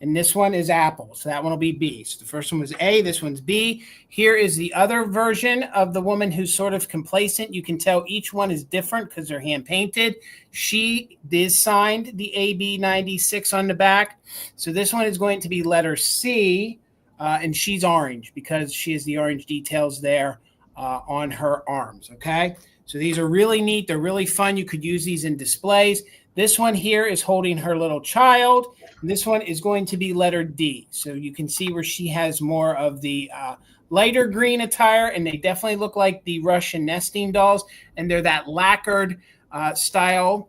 And this one is apple. So that one will be B. So the first one was A. This one's B. Here is the other version of the woman who's sort of complacent. You can tell each one is different because they're hand painted. She is signed the AB 96 on the back. So this one is going to be letter C. And she's orange because she has the orange details there on her arms. Okay. So these are really neat. They're really fun. You could use these in displays. This one here is holding her little child. This one is going to be letter D. So you can see where she has more of the lighter green attire, and they definitely look like the Russian nesting dolls. And they're that lacquered style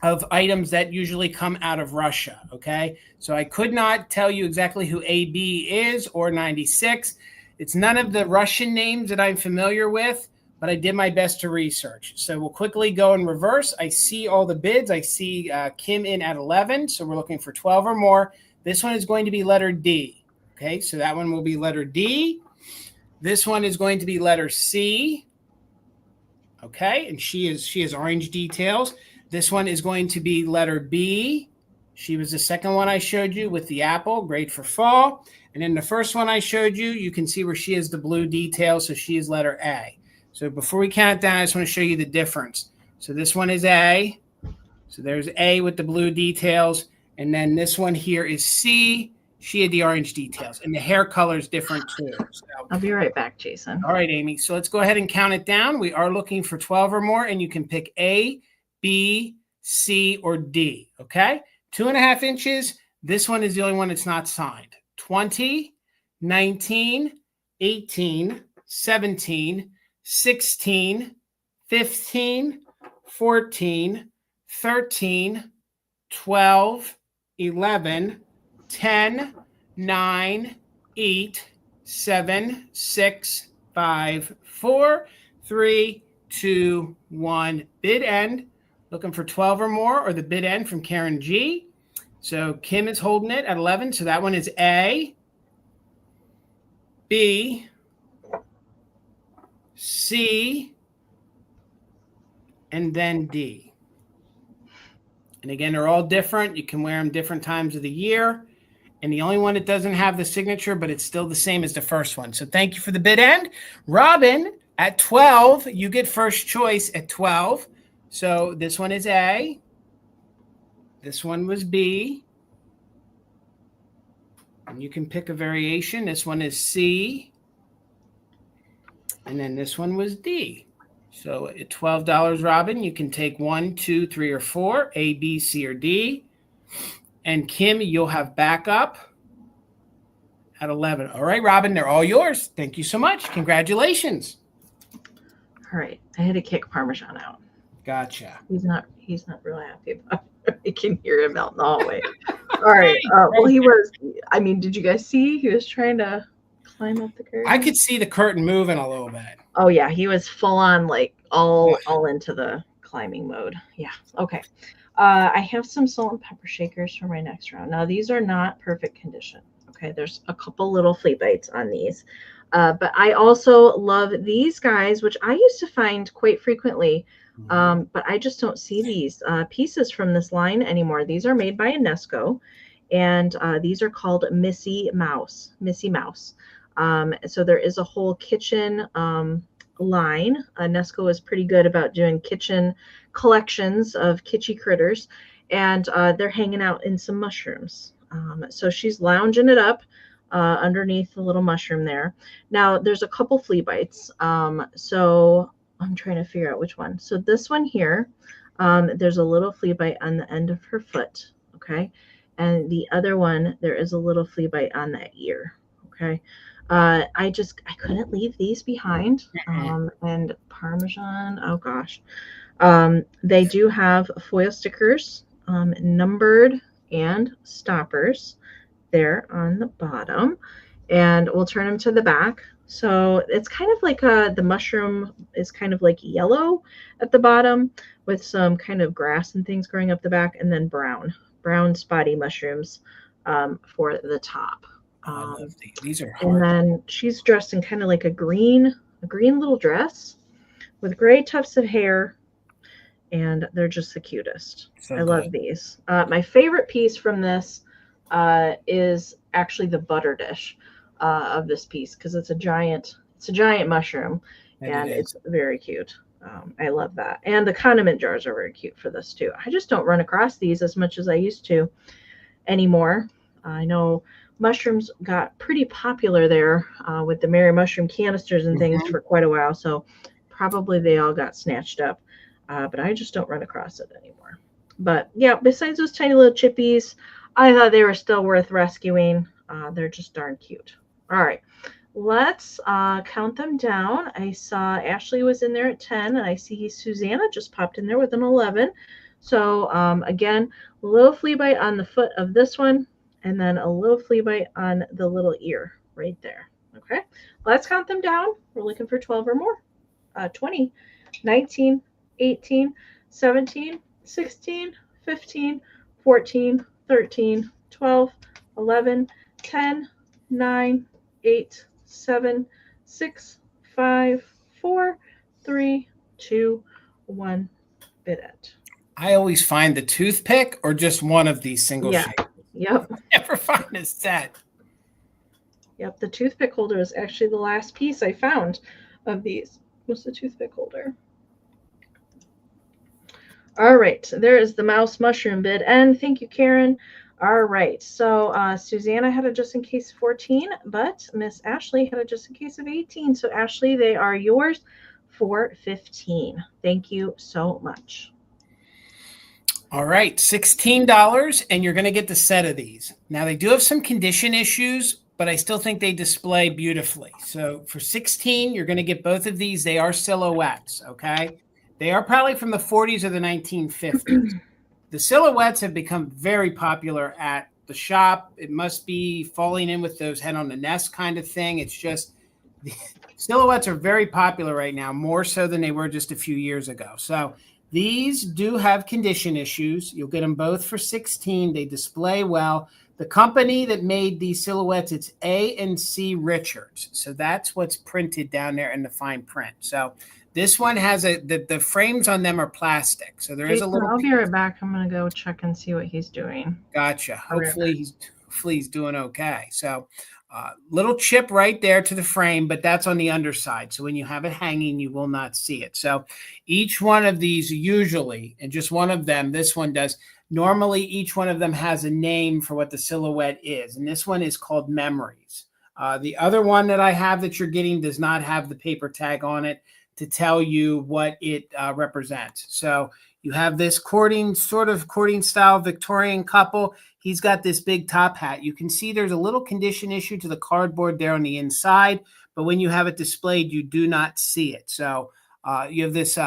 of items that usually come out of Russia. Okay. So I could not tell you exactly who AB is or 96. It's none of the Russian names that I'm familiar with, but I did my best to research. So we'll quickly go in reverse. I see all the bids. I see Kim in at 11. So we're looking for 12 or more. This one is going to be letter D. Okay, so that one will be letter D. This one is going to be letter C. Okay, and she has orange details. This one is going to be letter B. She was the second one I showed you with the apple, great for fall. And then the first one I showed you, you can see where she has the blue details. So she is letter A. So before we count down, I just want to show you the difference. So this one is A. So there's A with the blue details. And then this one here is C. She had the orange details. And the hair color is different too. So, I'll be right back, Jason. All right, Amie. So let's go ahead and count it down. We are looking for 12 or more, and you can pick A, B, C, or D. Okay? 2.5 inches. This one is the only one that's not signed. 20, 19, 18, 17, 16, 15, 14, 13, 12, 11, 10, 9, 8, 7, 6, 5, 4, 3, 2, 1. Bid end. Looking for 12 or more, or the bid end from Karen G. So Kim is holding it at 11. So that one is A, B, C, and then D. And again, they're all different. You can wear them different times of the year. And the only one that doesn't have the signature, but it's still the same as the first one. So thank you for the bid end. Robin, at 12, you get first choice at 12. So this one is A. This one was B. And you can pick a variation. This one is C. And then this one was D. So at $12, Robin, you can take 1, 2, 3, or 4, A, B, C, or D. And Kim, you'll have backup at 11. All right, Robin, they're all yours. Thank you so much. Congratulations. All right. I had to kick Parmesan out. Gotcha. He's not real happy about it. I can hear him out in the hallway. All right. Well, he was, I mean, did you guys see? He was trying to climb up the curtain. I could see the curtain moving a little bit. Oh yeah, he was full on like all into the climbing mode. Yeah. Okay. I have some salt and pepper shakers for my next round. Now these are not perfect condition. Okay, there's a couple little flea bites on these, but I also love these guys, which I used to find quite frequently, but I just don't see these pieces from this line anymore. These are made by Enesco, and these are called Missy Mouse. So there is a whole kitchen line. Nesco is pretty good about doing kitchen collections of kitschy critters, and they're hanging out in some mushrooms. So she's lounging it up underneath the little mushroom there. Now there's a couple flea bites. So I'm trying to figure out which one. So this one here, there's a little flea bite on the end of her foot. Okay. And the other one, there is a little flea bite on that ear. Okay. I couldn't leave these behind. And Parmesan, oh gosh. They do have foil stickers, numbered and stoppers there on the bottom, and we'll turn them to the back. So it's kind of like the mushroom is kind of like yellow at the bottom with some kind of grass and things growing up the back, and then brown spotty mushrooms for the top. I love these. These are hard. And then she's dressed in kind of like a green little dress with gray tufts of hair, and they're just the cutest. I love these. My favorite piece from this is actually the butter dish of this piece, because it's a giant mushroom, and it's very cute. I love that. And the condiment jars are very cute for this too. I just don't run across these as much as I used to anymore. I know mushrooms got pretty popular there with the Merry Mushroom canisters and things for quite a while, so probably they all got snatched up, but I just don't run across it anymore. But yeah, besides those tiny little chippies, I thought they were still worth rescuing. They're just darn cute. All right, let's count them down. I saw Ashley was in there at 10, and I see Susanna just popped in there with an 11. So again, a little flea bite on the foot of this one, and then a little flea bite on the little ear right there. Okay, let's count them down. We're looking for 12 or more. 20, 19, 18, 17, 16, 15, 14, 13, 12, 11, 10, 9, 8, 7, 6, 5, 4, 3, 2, 1. Bid it. I always find the toothpick or just one of these single shapes. Yep. I never find a set. Yep. The toothpick holder is actually the last piece I found of these. Was the toothpick holder. All right. There is the mouse mushroom bid. And thank you, Karen. All right. So Susanna had a just in case 14, but Miss Ashley had a just in case of 18. So Ashley, they are yours for 15. Thank you so much. All right, $16, and you're going to get the set of these. Now, they do have some condition issues, but I still think they display beautifully. So for 16, you're going to get both of these. They are silhouettes, okay? They are probably from the 40s or the 1950s. the silhouettes have become very popular at the shop. It must be falling in with those head on the nest kind of thing. It's just the silhouettes are very popular right now, more so than they were just a few years ago. So these do have condition issues. You'll get them both for $16. They display well. The company that made these silhouettes, it's A&C Richards. So that's what's printed down there in the fine print. So this one has the frames on them are plastic. So there is a little. I'll be right back. I'm going to go check and see what he's doing. Gotcha. Hopefully he's doing okay. So little chip right there to the frame, but that's on the underside. So when you have it hanging, you will not see it. So each one of these usually, and just one of them, this one does. Normally, each one of them has a name for what the silhouette is. And this one is called Memories. The other one that I have that you're getting does not have the paper tag on it to tell you what it represents. So you have this courting style Victorian couple. He's got this big top hat. You can see there's a little condition issue to the cardboard there on the inside, but when you have it displayed, you do not see it. So you have this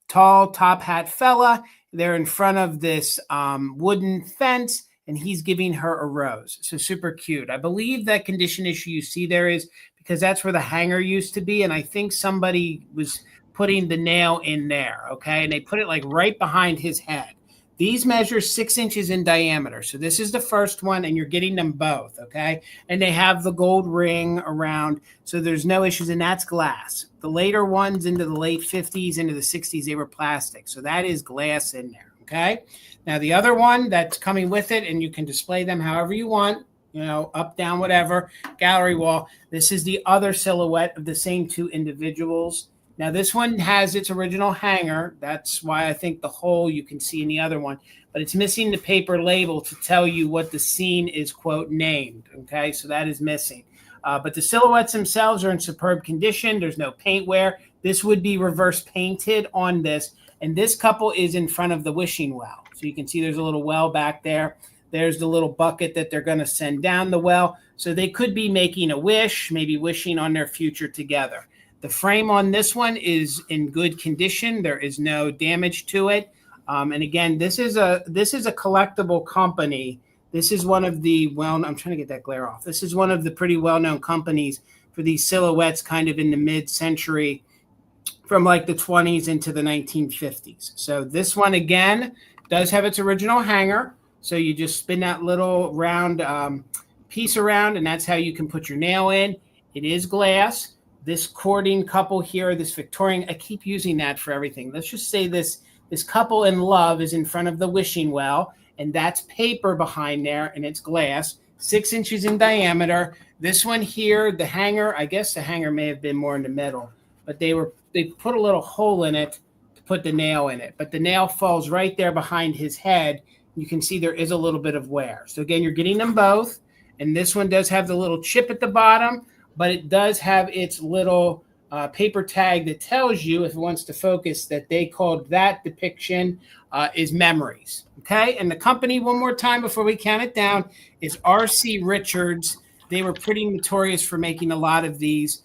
tall top hat fella. They're in front of this wooden fence, and he's giving her a rose. So super cute. I believe that condition issue you see there is because that's where the hanger used to be, and I think somebody was putting the nail in there, okay? And they put it like right behind his head. These measure 6 inches in diameter. So this is the first one, and you're getting them both, okay? And they have the gold ring around, so there's no issues, and that's glass. The later ones into the late 50s, into the 60s, they were plastic. So that is glass in there, okay? Now, the other one that's coming with it, and you can display them however you want, you know, up, down, whatever, gallery wall. This is the other silhouette of the same two individuals. Now, this one has its original hanger. That's why I think the hole you can see in the other one. But it's missing the paper label to tell you what the scene is, quote, named. Okay, so that is missing. But the silhouettes themselves are in superb condition. There's no paint wear. This would be reverse painted on this. And this couple is in front of the wishing well. So you can see there's a little well back there. There's the little bucket that they're going to send down the well. So they could be making a wish, maybe wishing on their future together. The frame on this one is in good condition. There is no damage to it. And again, this is a collectible company. This is one of the I'm trying to get that glare off. This is one of the pretty well-known companies for these silhouettes kind of in the mid-century from like the 20s into the 1950s. So this one, again, does have its original hanger. So you just spin that little round piece around, and that's how you can put your nail in. It is glass. This courting couple here, this Victorian, I keep using that for everything. Let's just say this couple in love is in front of the wishing well, and that's paper behind there, and it's glass, 6 inches in diameter. This one here, the hanger, I guess the hanger may have been more in the middle, but they put a little hole in it to put the nail in it. But the nail falls right there behind his head. You can see there is a little bit of wear. So again, you're getting them both, and this one does have the little chip at the bottom, but it does have its little paper tag that tells you, if it wants to focus, that they called that depiction is Memories. Okay, and the company, one more time before we count it down, is R.C. Richards. They were pretty notorious for making a lot of these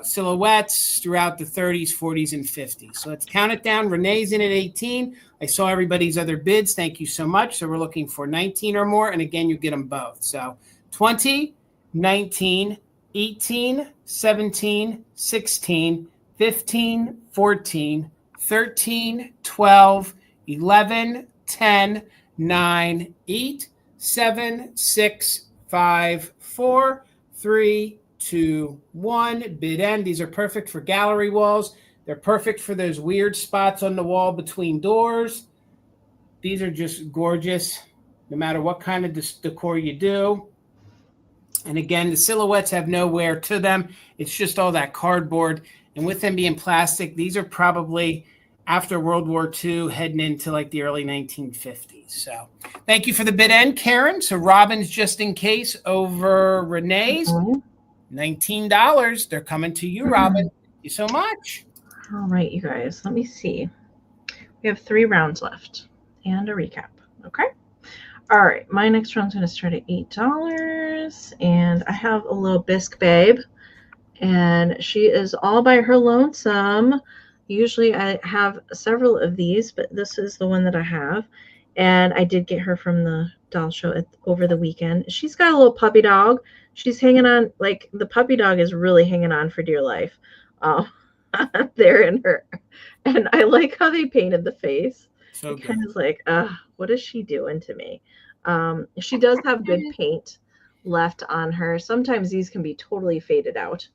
silhouettes throughout the 30s, 40s, and 50s. So let's count it down. Renee's in at 18. I saw everybody's other bids. Thank you so much. So we're looking for 19 or more, and again, you get them both. So 20, 19, 18, 17, 16, 15, 14, 13, 12, 11, 10, 9, 8, 7, 6, 5, 4, 3, 2, 1. Bid end. These are perfect for gallery walls. They're perfect for those weird spots on the wall between doors. These are just gorgeous, no matter what kind of decor you do. And again, the silhouettes have no wear to them. It's just all that cardboard. And with them being plastic, these are probably after World War II, heading into like the early 1950s. So thank you for the bid end, Karen. So Robin's just in case over Renee's. $19. They're coming to you, Robin. Thank you so much. All right, you guys, let me see. We have 3 rounds left and a recap. Okay. All right, my next round's going to start at $8, and I have a little bisque babe, and she is all by her lonesome. Usually I have several of these, but this is the one that I have, And I did get her from the doll show over the weekend. She's got a little puppy dog. She's hanging on, like the puppy dog is really hanging on for dear life. There in her. And I like how they painted the face. So It kind good. of like, what is she doing to me? She does have good paint left on her. Sometimes these can be totally faded out.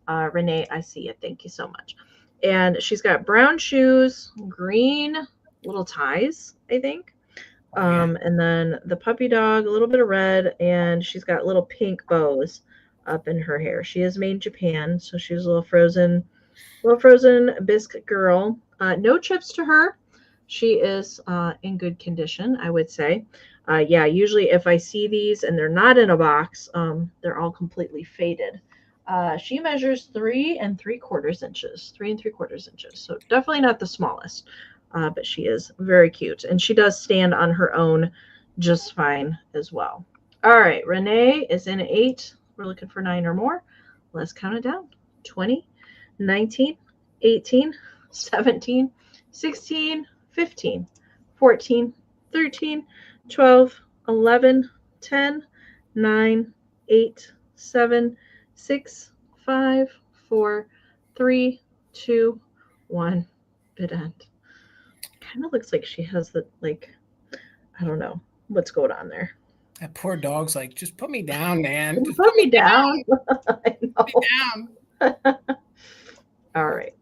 Renee, I see it. Thank you so much. And she's got brown shoes, green little ties, I think. And then the puppy dog, a little bit of red, and she's got little pink bows up in her hair. She is made in Japan, so she's a little frozen biscuit girl. No chips to her. She is in good condition, I would say. Yeah, usually if I see these and they're not in a box, they're all completely faded. She measures 3 3/4 inches. 3 3/4 inches. So definitely not the smallest. But she is very cute. And she does stand on her own just fine as well. All right, Renee is in 8. We're looking for 9 or more. Let's count it down. 20, 19, 18, 17, 16, 15, 14, 13, 12, 11, 10, 9, 8, 7, 6, 5, 4, 3, 2, 1. Bid end. Kind of looks like she has the, like, I don't know what's going on there. That poor dog's like, just put me down, man. Just put me down. I know. Put me down. All right.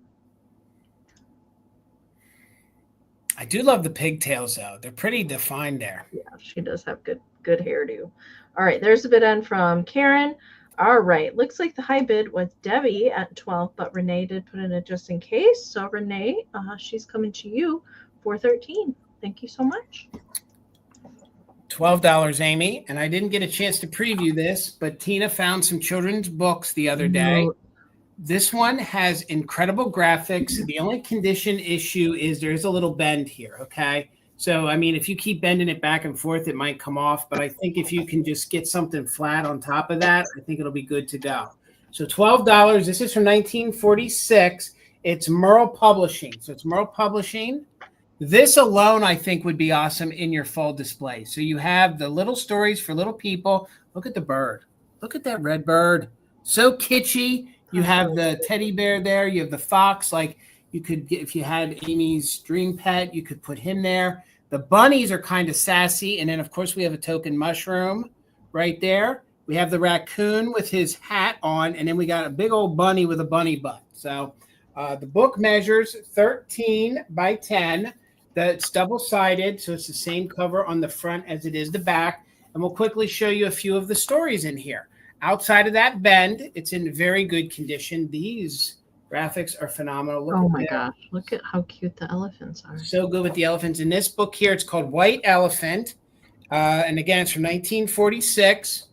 I do love the pigtails though. They're pretty defined there. Yeah, she does have good hairdo. All right, there's a bid end from Karen. All right, looks like the high bid was Debbie at 12, but Renee did put in it just in case. So Renee, she's coming to you for 13. Thank you so much. $12, Amy. And I didn't get a chance to preview this, but Tina found some children's books the other day. This one has incredible graphics. The only condition issue is there's a little bend here, okay? So, I mean, if you keep bending it back and forth, it might come off. But I think if you can just get something flat on top of that, I think it'll be good to go. So $12. This is from 1946. It's Merle Publishing. So it's Merle Publishing. This alone, I think, would be awesome in your full display. So you have the little stories for little people. Look at the bird. Look at that red bird. So kitschy. You have the teddy bear there. You have the fox. Like you could get, if you had Amy's dream pet, you could put him there. The bunnies are kind of sassy. And then, of course, we have a token mushroom right there. We have the raccoon with his hat on. And then we got a big old bunny with a bunny butt. So the book measures 13 by 10. It's double-sided, so it's the same cover on the front as it is the back. And we'll quickly show you a few of the stories in here. Outside of that bend, it's in very good condition. These graphics are phenomenal. Look, oh my gosh, look at how cute the elephants are. So good with the elephants. In this book here, it's called White Elephant. And again, it's from 1946.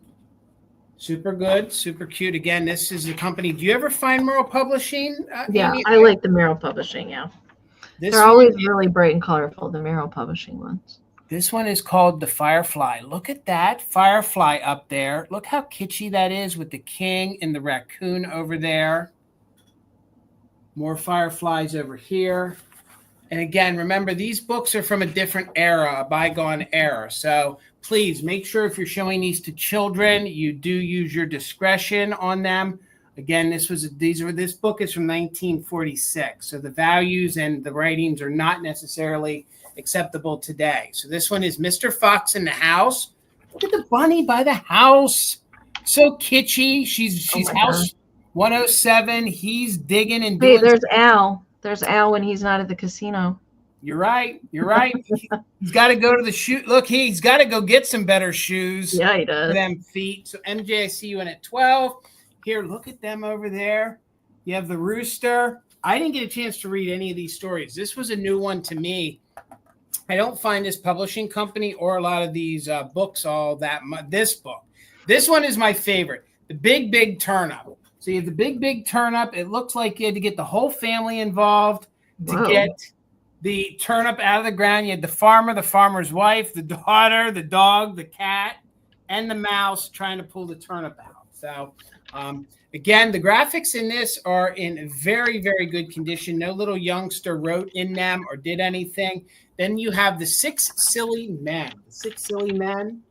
Super good, super cute. Again, this is a company. Do you ever find Merle Publishing? Yeah, Amy? I like the Merle Publishing, yeah. They're always really bright and colorful, the Merle Publishing ones. This one is called The Firefly. Look at that firefly up there. Look how kitschy that is with the king and the raccoon over there. More fireflies over here. And again, remember, these books are from a different era, a bygone era. So please make sure if you're showing these to children, you do use your discretion on them. Again, this book is from 1946. So the values and the writings are not necessarily acceptable today. So this one is Mr. Fox in the House. Look at the bunny by the house. So kitschy. She's house 107. He's digging and doing. Hey, there's Al. There's Al when he's not at the casino. You're right. You're right. He's got to go to the shoe. Look, he's got to go get some better shoes. Yeah, he does. For them feet. So MJ, I see you in at 12. Here, look at them over there. You have the rooster. I didn't get a chance to read any of these stories. This was a new one to me. I don't find this publishing company or a lot of these books all that much. This book. This one is my favorite. The Big, Big Turnip. So you have the Big, Big Turnip. It looks like you had to get the whole family involved to get the turnip out of the ground. You had the farmer, the farmer's wife, the daughter, the dog, the cat, and the mouse trying to pull the turnip out. So Again, the graphics in this are in very, very good condition. No little youngster wrote in them or did anything. Then you have the 6 Silly Men. The 6 Silly Men.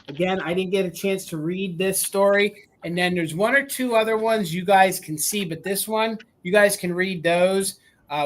Again, I didn't get a chance to read this story. And then there's 1 or 2 other ones you guys can see, but this one, you guys can read those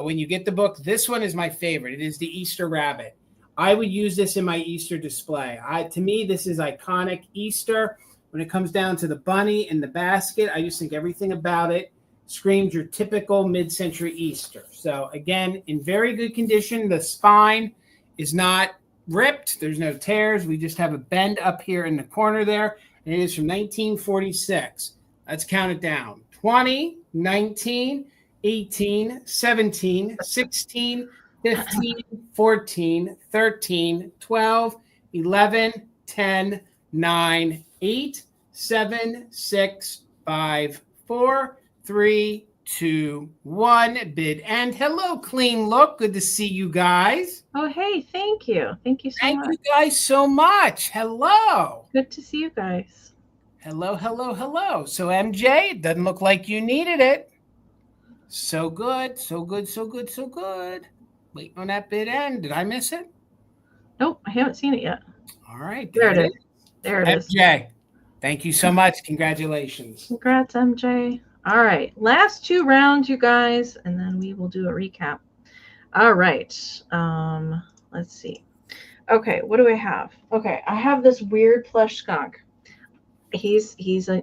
when you get the book. This one is my favorite. It is the Easter Rabbit. I would use this in my Easter display. To me, this is iconic Easter. When it comes down to the bunny and the basket, I just think everything about it screams your typical mid-century Easter. So again, in very good condition. The spine is not ripped. There's no tears. We just have a bend up here in the corner there. And it is from 1946. Let's count it down. 20, 19, 18, 17, 16, 15, 14, 13, 12, 11, 10, 9, 8, 7, 6, 5, 4, 3, 2, 1. Bid end. Hello, Clean Look. Good to see you guys. Oh, hey, thank you. Thank you so much. Thank you guys so much. Hello. Good to see you guys. Hello, hello, hello. So, MJ, it doesn't look like you needed it. So good, so good, so good, so good. Waiting on that bid end. Did I miss it? Nope, I haven't seen it yet. All right. There it is. There it is. MJ, thank you so much. Congratulations. Congrats, MJ. All right. Last 2 rounds, you guys, and then we will do a recap. All right. Let's see. Okay, what do I have? Okay, I have this weird plush skunk. He's God,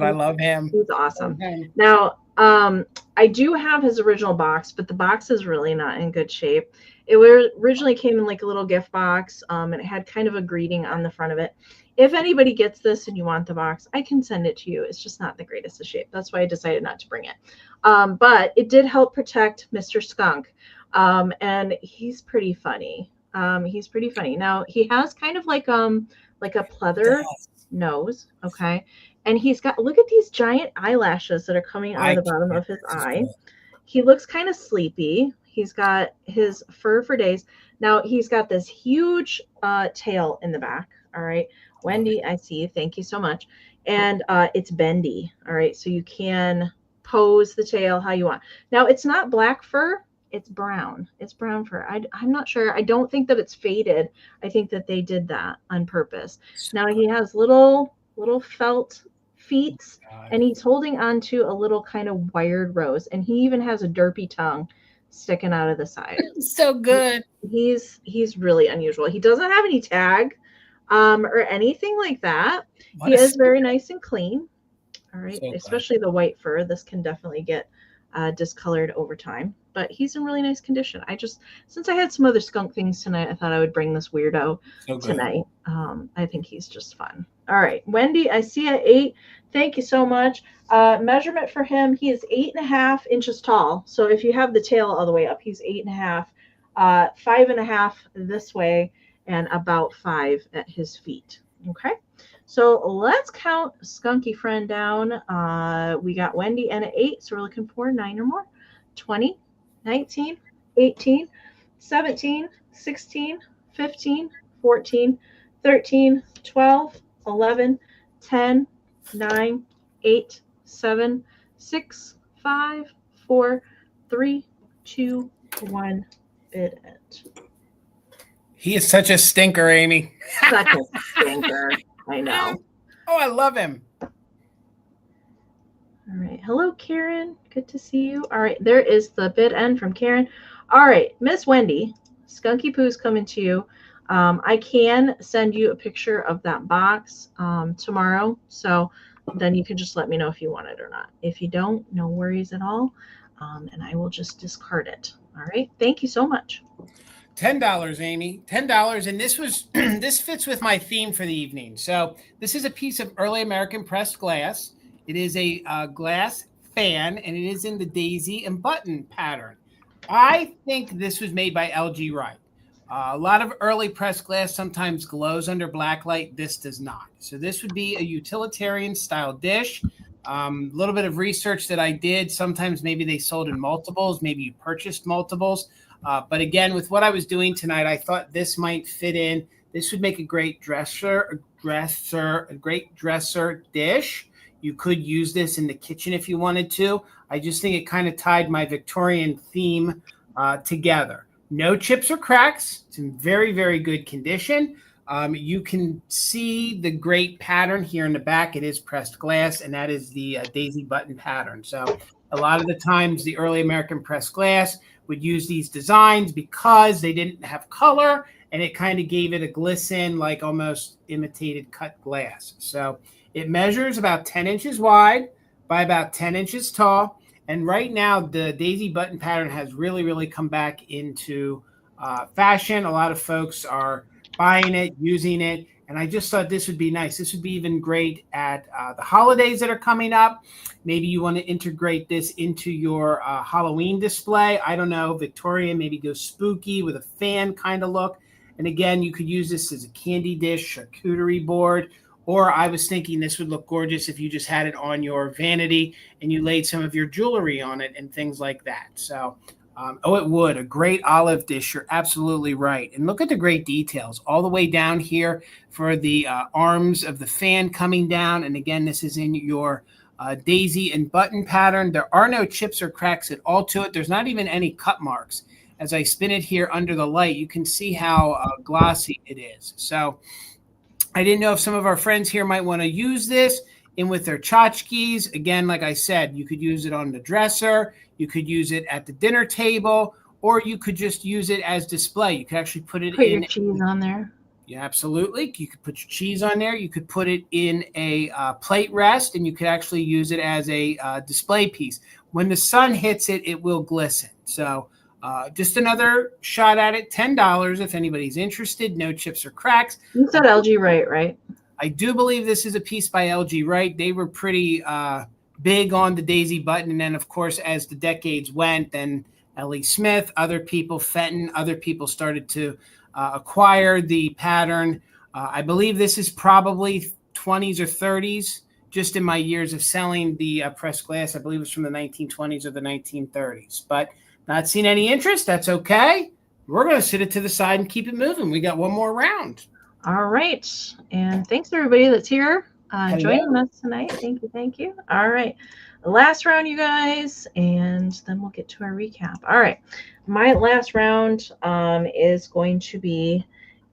I love him. He's awesome. Okay. Now, I do have his original box, but the box is really not in good shape. It originally came in like a little gift box, and it had kind of a greeting on the front of it. If anybody gets this and you want the box, I can send it to you. It's just not the greatest of shape. That's why I decided not to bring it. But it did help protect Mr. Skunk, and he's pretty funny. He's pretty funny. Now, he has kind of like a pleather nose, okay? And he's got, look at these giant eyelashes that are coming out of the bottom of his eye. He looks kind of sleepy. He's got his fur for days. Now, he's got this huge tail in the back, all right? Wendy, I see you. Thank you so much. And it's bendy, all right? So you can pose the tail how you want. Now, it's not black fur. It's brown. It's brown fur. I'm not sure. I don't think that it's faded. I think that they did that on purpose. Now, he has little felt feet, and he's holding on to a little kind of wired rose, and he even has a derpy tongue sticking out of the side. So good. He's really unusual. He doesn't have any tag or anything like that. He is very nice and clean. All right, so especially the white fur. This can definitely get discolored over time, but he's in really nice condition. Since I had some other skunk things tonight, I thought I would bring this weirdo tonight. I think he's just fun. All right, Wendy, I see at 8. Thank you so much. Measurement for him, he is 8.5 inches tall. So if you have the tail all the way up, he's 8.5, 5.5 this way, and about 5 at his feet. Okay. So let's count Skunky Friend down. We got Wendy in at 8, so we're looking for 9 or more. 20, 19, 18, 17, 16, 15, 14, 13, 12, 11, 10, 9, 8, 7, 6, 5, 4, 3, 2, 1. Bid end. He is such a stinker, Amy. Such a stinker. I know. Oh, I love him. All right. Hello, Karen. Good to see you. All right. There is the bid end from Karen. All right. Miss Wendy, Skunky Poo's coming to you. I can send you a picture of that box tomorrow. So then you can just let me know if you want it or not. If you don't, no worries at all. And I will just discard it. All right. Thank you so much. $10, Amy. $10, and this fits with my theme for the evening. So this is a piece of early American pressed glass. It is a glass fan, and it is in the daisy and button pattern. I think this was made by LG Wright. A lot of early pressed glass sometimes glows under black light. This does not. So this would be a utilitarian style dish. A little bit of research that I did. Sometimes maybe they sold in multiples. Maybe you purchased multiples. But again, with what I was doing tonight, I thought this might fit in. This would make a great dresser dish. You could use this in the kitchen if you wanted to. I just think it kind of tied my Victorian theme together. No chips or cracks. It's in very, very good condition. You can see the great pattern here in the back. It is pressed glass, and that is the daisy button pattern. So a lot of the times the early American pressed glass would use these designs because they didn't have color, and it kind of gave it a glisten, like almost imitated cut glass. So it measures about 10 inches wide by about 10 inches tall. And right now, the daisy button pattern has really, really come back into fashion. A lot of folks are buying it, using it. And I just thought this would be nice. This would be even great at the holidays that are coming up. Maybe you want to integrate this into your Halloween display. I don't know, Victorian, maybe go spooky with a fan kind of look. And again, you could use this as a candy dish, charcuterie board, or I was thinking this would look gorgeous if you just had it on your vanity and you laid some of your jewelry on it and things like that. So, it would. A great olive dish. You're absolutely right. And look at the great details all the way down here for the arms of the fan coming down. And again, this is in your daisy and button pattern. There are no chips or cracks at all to it. There's not even any cut marks. As I spin it here under the light, you can see how glossy it is. So I didn't know if some of our friends here might want to use this in with their tchotchkes. Again, like I said, you could use it on the dresser. You could use it at the dinner table, or you could just use it as display. You could actually put it in your cheese on there. Yeah, absolutely. You could put your cheese on there. You could put it in a plate rest, and you could actually use it as a display piece. When the sun hits it, it will glisten. So just another shot at it, $10 if anybody's interested. No chips or cracks. You said LG Wright, right? I do believe this is a piece by LG Wright. They were pretty big on the daisy button. And then, of course, as the decades went, then L.E. Smith, other people, Fenton, other people started to acquire the pattern. I believe this is probably 20s or 30s. Just in my years of selling the pressed glass, I believe it's from the 1920s or the 1930s. But not seeing any interest, that's okay. We're going to sit it to the side and keep it moving. We got one more round. All right. And thanks, everybody that's here joining us tonight. Thank you. Thank you. All right. Last round, you guys, and then we'll get to our recap. All right. My last round is going to be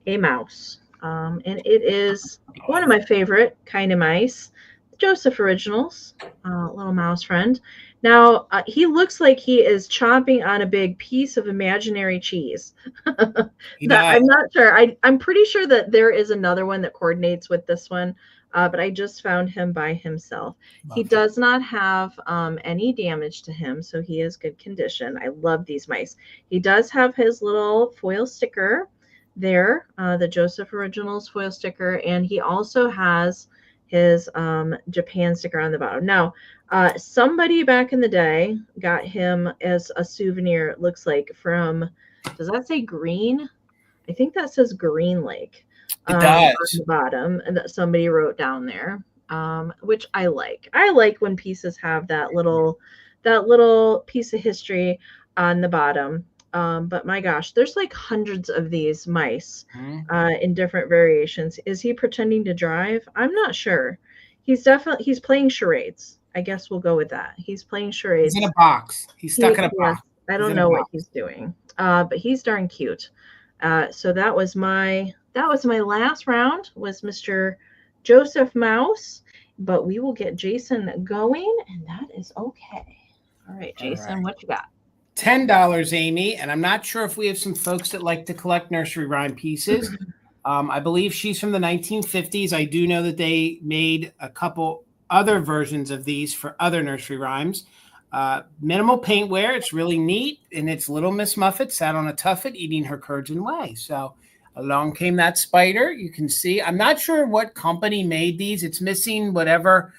a mouse. And it is one of my favorite kind of mice, Joseph Originals, little mouse friend. Now, he looks like he is chomping on a big piece of imaginary cheese. I'm not sure. I'm pretty sure that there is another one that coordinates with this one, but I just found him by himself. He does not have any damage to him, so he is good condition. I love these mice. He does have his little foil sticker there, the Joseph Originals foil sticker, and he also has his Japan sticker on the bottom. Now, somebody back in the day got him as a souvenir, it looks like, from, does that say Green? I think that says Green Lake. It does. On the bottom, and that somebody wrote down there, which I like. I like when pieces have that little piece of history on the bottom. But my gosh, there's like hundreds of these mice in different variations. Is he pretending to drive? I'm not sure. He's playing charades. I guess we'll go with that. He's playing charades. He's in a box. He's stuck in a box. I don't know what he's doing. But he's darn cute. So that was my last round, was Mr. Joseph Mouse. But we will get Jason going, and that is okay. All right, Jason, what you got? $10, Amy, and I'm not sure if we have some folks that like to collect nursery rhyme pieces. I believe she's from the 1950s. I do know that they made a couple other versions of these for other nursery rhymes. Minimal paint wear. It's really neat, and it's Little Miss Muffet sat on a tuffet eating her curds and whey. So along came that spider. You can see. I'm not sure what company made these. It's missing whatever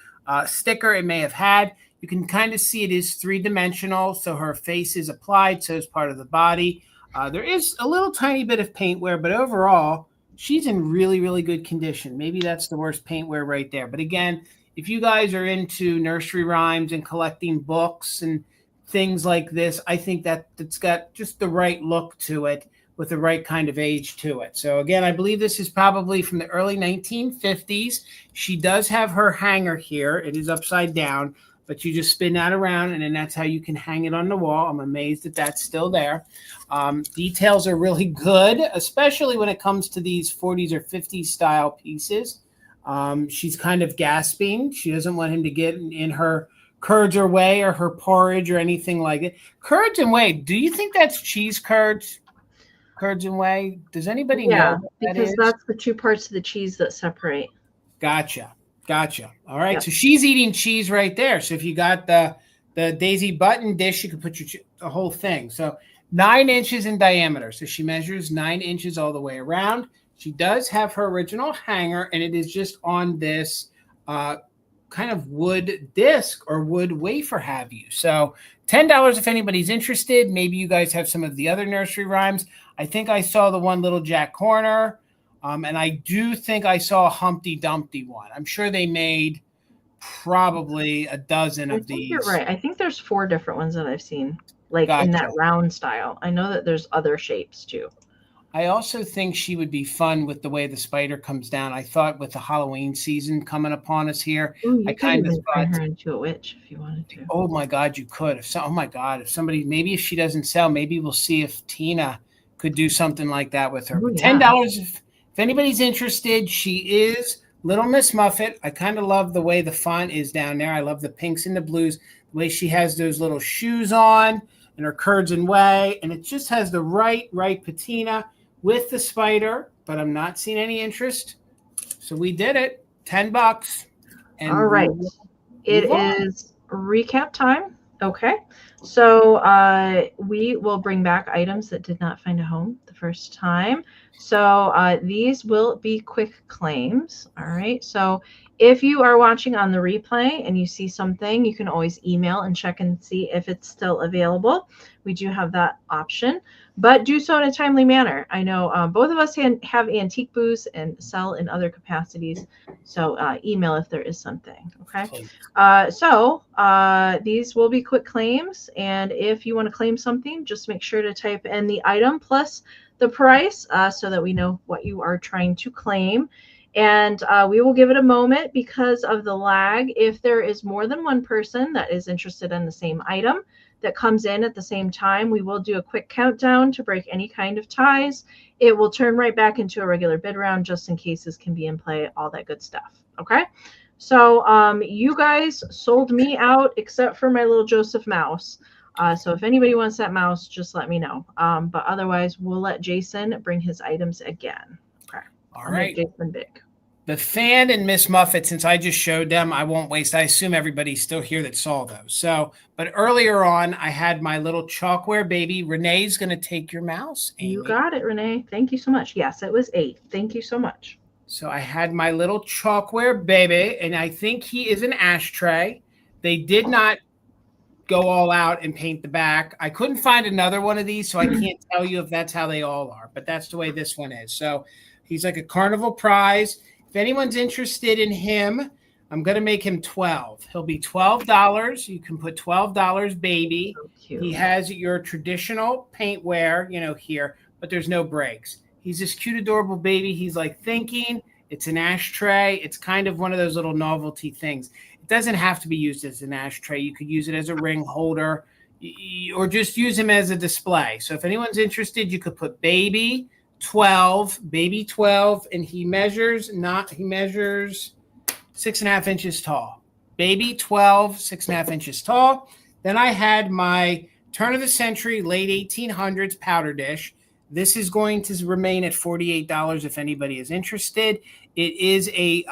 sticker it may have had. You can kind of see it is three-dimensional, so her face is applied, so is part of the body. There is a little tiny bit of paint wear, but overall, she's in really, really good condition. Maybe that's the worst paint wear right there. But again, if you guys are into nursery rhymes and collecting books and things like this, I think that it's got just the right look to it. with the right kind of age to it. So again, I believe this is probably from the early 1950s. She does have her hanger here. It is upside down, but you just spin that around, and then that's how you can hang it on the wall. I'm amazed that that's still there. Details are really good, especially when it comes to these 40s or 50s style pieces. She's kind of gasping. She doesn't want him to get in her curds or whey or her porridge or anything like it. Curds and whey, do you think that's cheese curds? Curds and whey? Does anybody know what that because is? that's the two parts of the cheese that separate. Gotcha. All right. Yep. So she's eating cheese right there. So if you got the Daisy Button dish, you could put the whole thing. So 9 inches in diameter. So she measures 9 inches all the way around. She does have her original hanger, and it is just on this kind of wood disc or wood wafer have you. So $10 if anybody's interested. Maybe you guys have some of the other nursery rhymes. I think I saw the one Little Jack Horner. And I do think I saw a Humpty Dumpty one. I'm sure they made probably a dozen of these. You're right. I think there's 4 different ones that I've seen, like in that round style. I know that there's other shapes too. I also think she would be fun with the way the spider comes down. I thought with the Halloween season coming upon us here, I kind of thought turn her into a witch if you wanted to. Oh my God, you could. Oh my God, if somebody, maybe if she doesn't sell, maybe we'll see if Tina could do something like that with her. $10 if anybody's interested. She is Little Miss Muffet. I kind of love the way the font is down there. I love the pinks and the blues, the way she has those little shoes on and her curds and whey, and it just has the right patina with the spider, but I'm not seeing any interest. So we did it. $10. And all right. It is recap time. Okay. So we will bring back items that did not find a home the first time. So these will be quick claims. All right. So if you are watching on the replay and you see something, you can always email and check and see if it's still available. We do have that option, but do so in a timely manner. I know both of us have antique booths and sell in other capacities. So email if there is something. Okay. So these will be quick claims. And if you want to claim something, just make sure to type in the item plus the price so that we know what you are trying to claim. And we will give it a moment because of the lag. If there is more than one person that is interested in the same item that comes in at the same time, we will do a quick countdown to break any kind of ties. It will turn right back into a regular bid round just in cases can be in play, all that good stuff. Okay. So you guys sold me out except for my little Joseph mouse. So if anybody wants that mouse, just let me know. But otherwise, we'll let Jason bring his items again. Okay. All right. Jason big. The fan and Miss Muffet, since I just showed them, I won't waste. I assume everybody's still here that saw those. So, but earlier on, I had my little chalkware baby. Renee's going to take your mouse. Amy. You got it, Renee. Thank you so much. Yes, it was 8. Thank you so much. So I had my little chalkware baby, and I think he is an ashtray. They did not go all out and paint the back. I couldn't find another one of these, so I can't tell you if that's how they all are, but that's the way this one is. So he's like a carnival prize. If anyone's interested in him, I'm going to make him 12. He'll be $12. You can put $12 baby. So he has your traditional paintwear, here, but there's no breaks. He's this cute, adorable baby. He's like thinking. It's an ashtray. It's kind of one of those little novelty things. It doesn't have to be used as an ashtray. You could use it as a ring holder or just use him as a display. So if anyone's interested, you could put baby 12, and he measures 6.5 inches tall. Baby 12, 6.5 inches tall. Then I had my turn of the century, late 1800s powder dish. This is going to remain at $48 if anybody is interested. It is a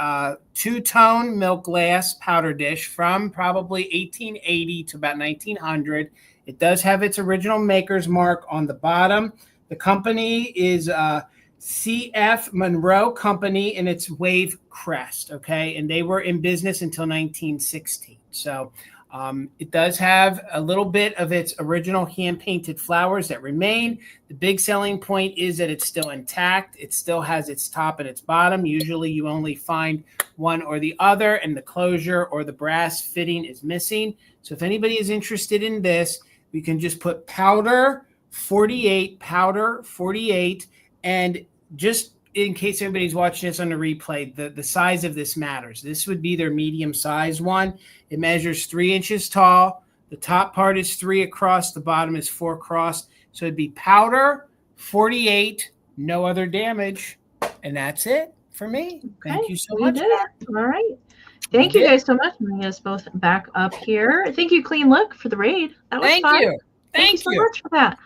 2-tone milk glass powder dish from probably 1880 to about 1900. It does have its original maker's mark on the bottom. The company is C.F. Monroe Company, and it's Wave Crest, okay? And they were in business until 1916. So it does have a little bit of its original hand-painted flowers that remain. The big selling point is that it's still intact. It still has its top and its bottom. Usually you only find one or the other, and the closure or the brass fitting is missing. So if anybody is interested in this, we can just put powder 48 powder, 48. And just in case anybody's watching this on the replay, the size of this matters. This would be their medium sized one. It measures 3 inches tall. The top part is 3 across. The bottom is 4 across. So it'd be powder, 48, no other damage. And that's it for me. Thank you so much. All right. Thank you guys so much. Bring us both back up here. Thank you, Clean Look, for the raid. That was fun. Thank you so much for that.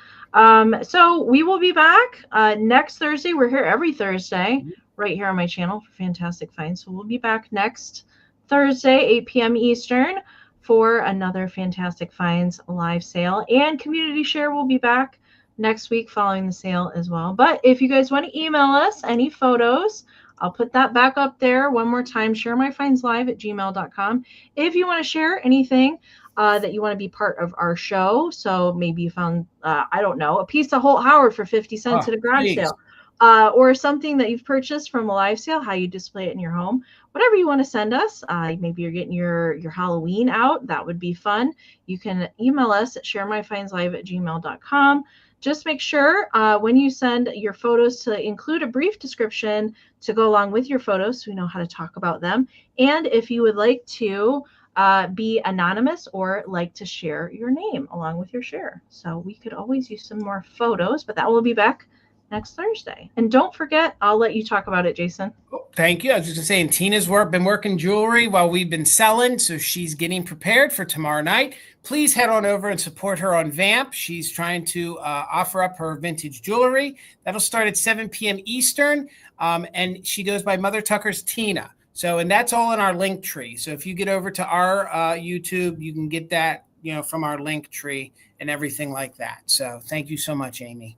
So we will be back next Thursday. We're here every Thursday right here on my channel for Fantastic Finds. So we'll be back next Thursday, 8 p.m. Eastern, for another Fantastic Finds live sale. And Community Share will be back next week following the sale as well. But if you guys want to email us any photos, I'll put that back up there one more time, ShareMyFindsLive@gmail.com. If you want to share anything that you want to be part of our show, so maybe you found, I don't know, a piece of Holt Howard for 50 cents at a garage sale, or something that you've purchased from a live sale, how you display it in your home, whatever you want to send us. Maybe you're getting your Halloween out. That would be fun. You can email us at ShareMyFindsLive@gmail.com. Just make sure when you send your photos to include a brief description to go along with your photos so we know how to talk about them. And if you would like to be anonymous or like to share your name along with your share. So we could always use some more photos, but that will be back next Thursday. And don't forget, I'll let you talk about it, Jason. Oh, thank you. I was just saying, Tina's been working jewelry while we've been selling, so she's getting prepared for tomorrow night. Please head on over and support her on Vamp. She's trying to offer up her vintage jewelry. That'll start at 7 p.m. Eastern, and she goes by Mother Tucker's Tina. So, and that's all in our link tree. So if you get over to our YouTube, you can get that, from our link tree and everything like that. So thank you so much, Amie.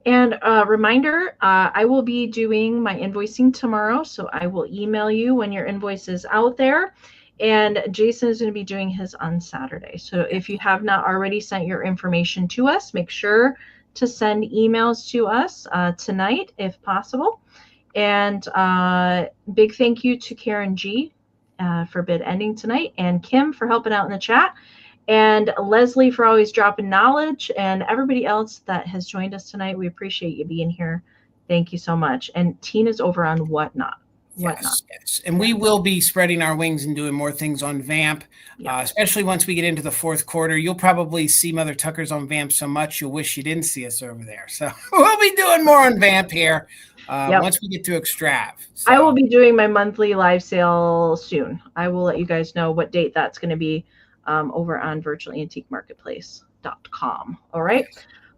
And a reminder, I will be doing my invoicing tomorrow, so I will email you when your invoice is out there. And Jason is going to be doing his on Saturday. So if you have not already sent your information to us, make sure to send emails to us tonight if possible. And big thank you to Karen G for bid ending tonight, and Kim for helping out in the chat, and Leslie for always dropping knowledge, and everybody else that has joined us tonight. We appreciate you being here. Thank you so much. And Tina's over on Whatnot. Yes. And we will be spreading our wings and doing more things on Vamp, especially once we get into the fourth quarter. You'll probably see Mother Tucker's on Vamp so much you'll wish you didn't see us over there. So we'll be doing more on Vamp here once we get to Extrav. So. I will be doing my monthly live sale soon. I will let you guys know what date that's going to be over on virtualantiquemarketplace.com. All right.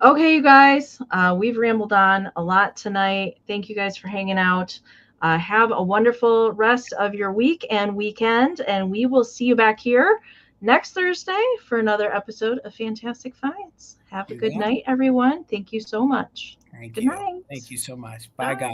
Okay, you guys, we've rambled on a lot tonight. Thank you guys for hanging out. Have a wonderful rest of your week and weekend, and we will see you back here next Thursday for another episode of Fantastic Finds. Have a good night, everyone. Thank you so much. Thank you. Night. Thank you so much. Bye, guys.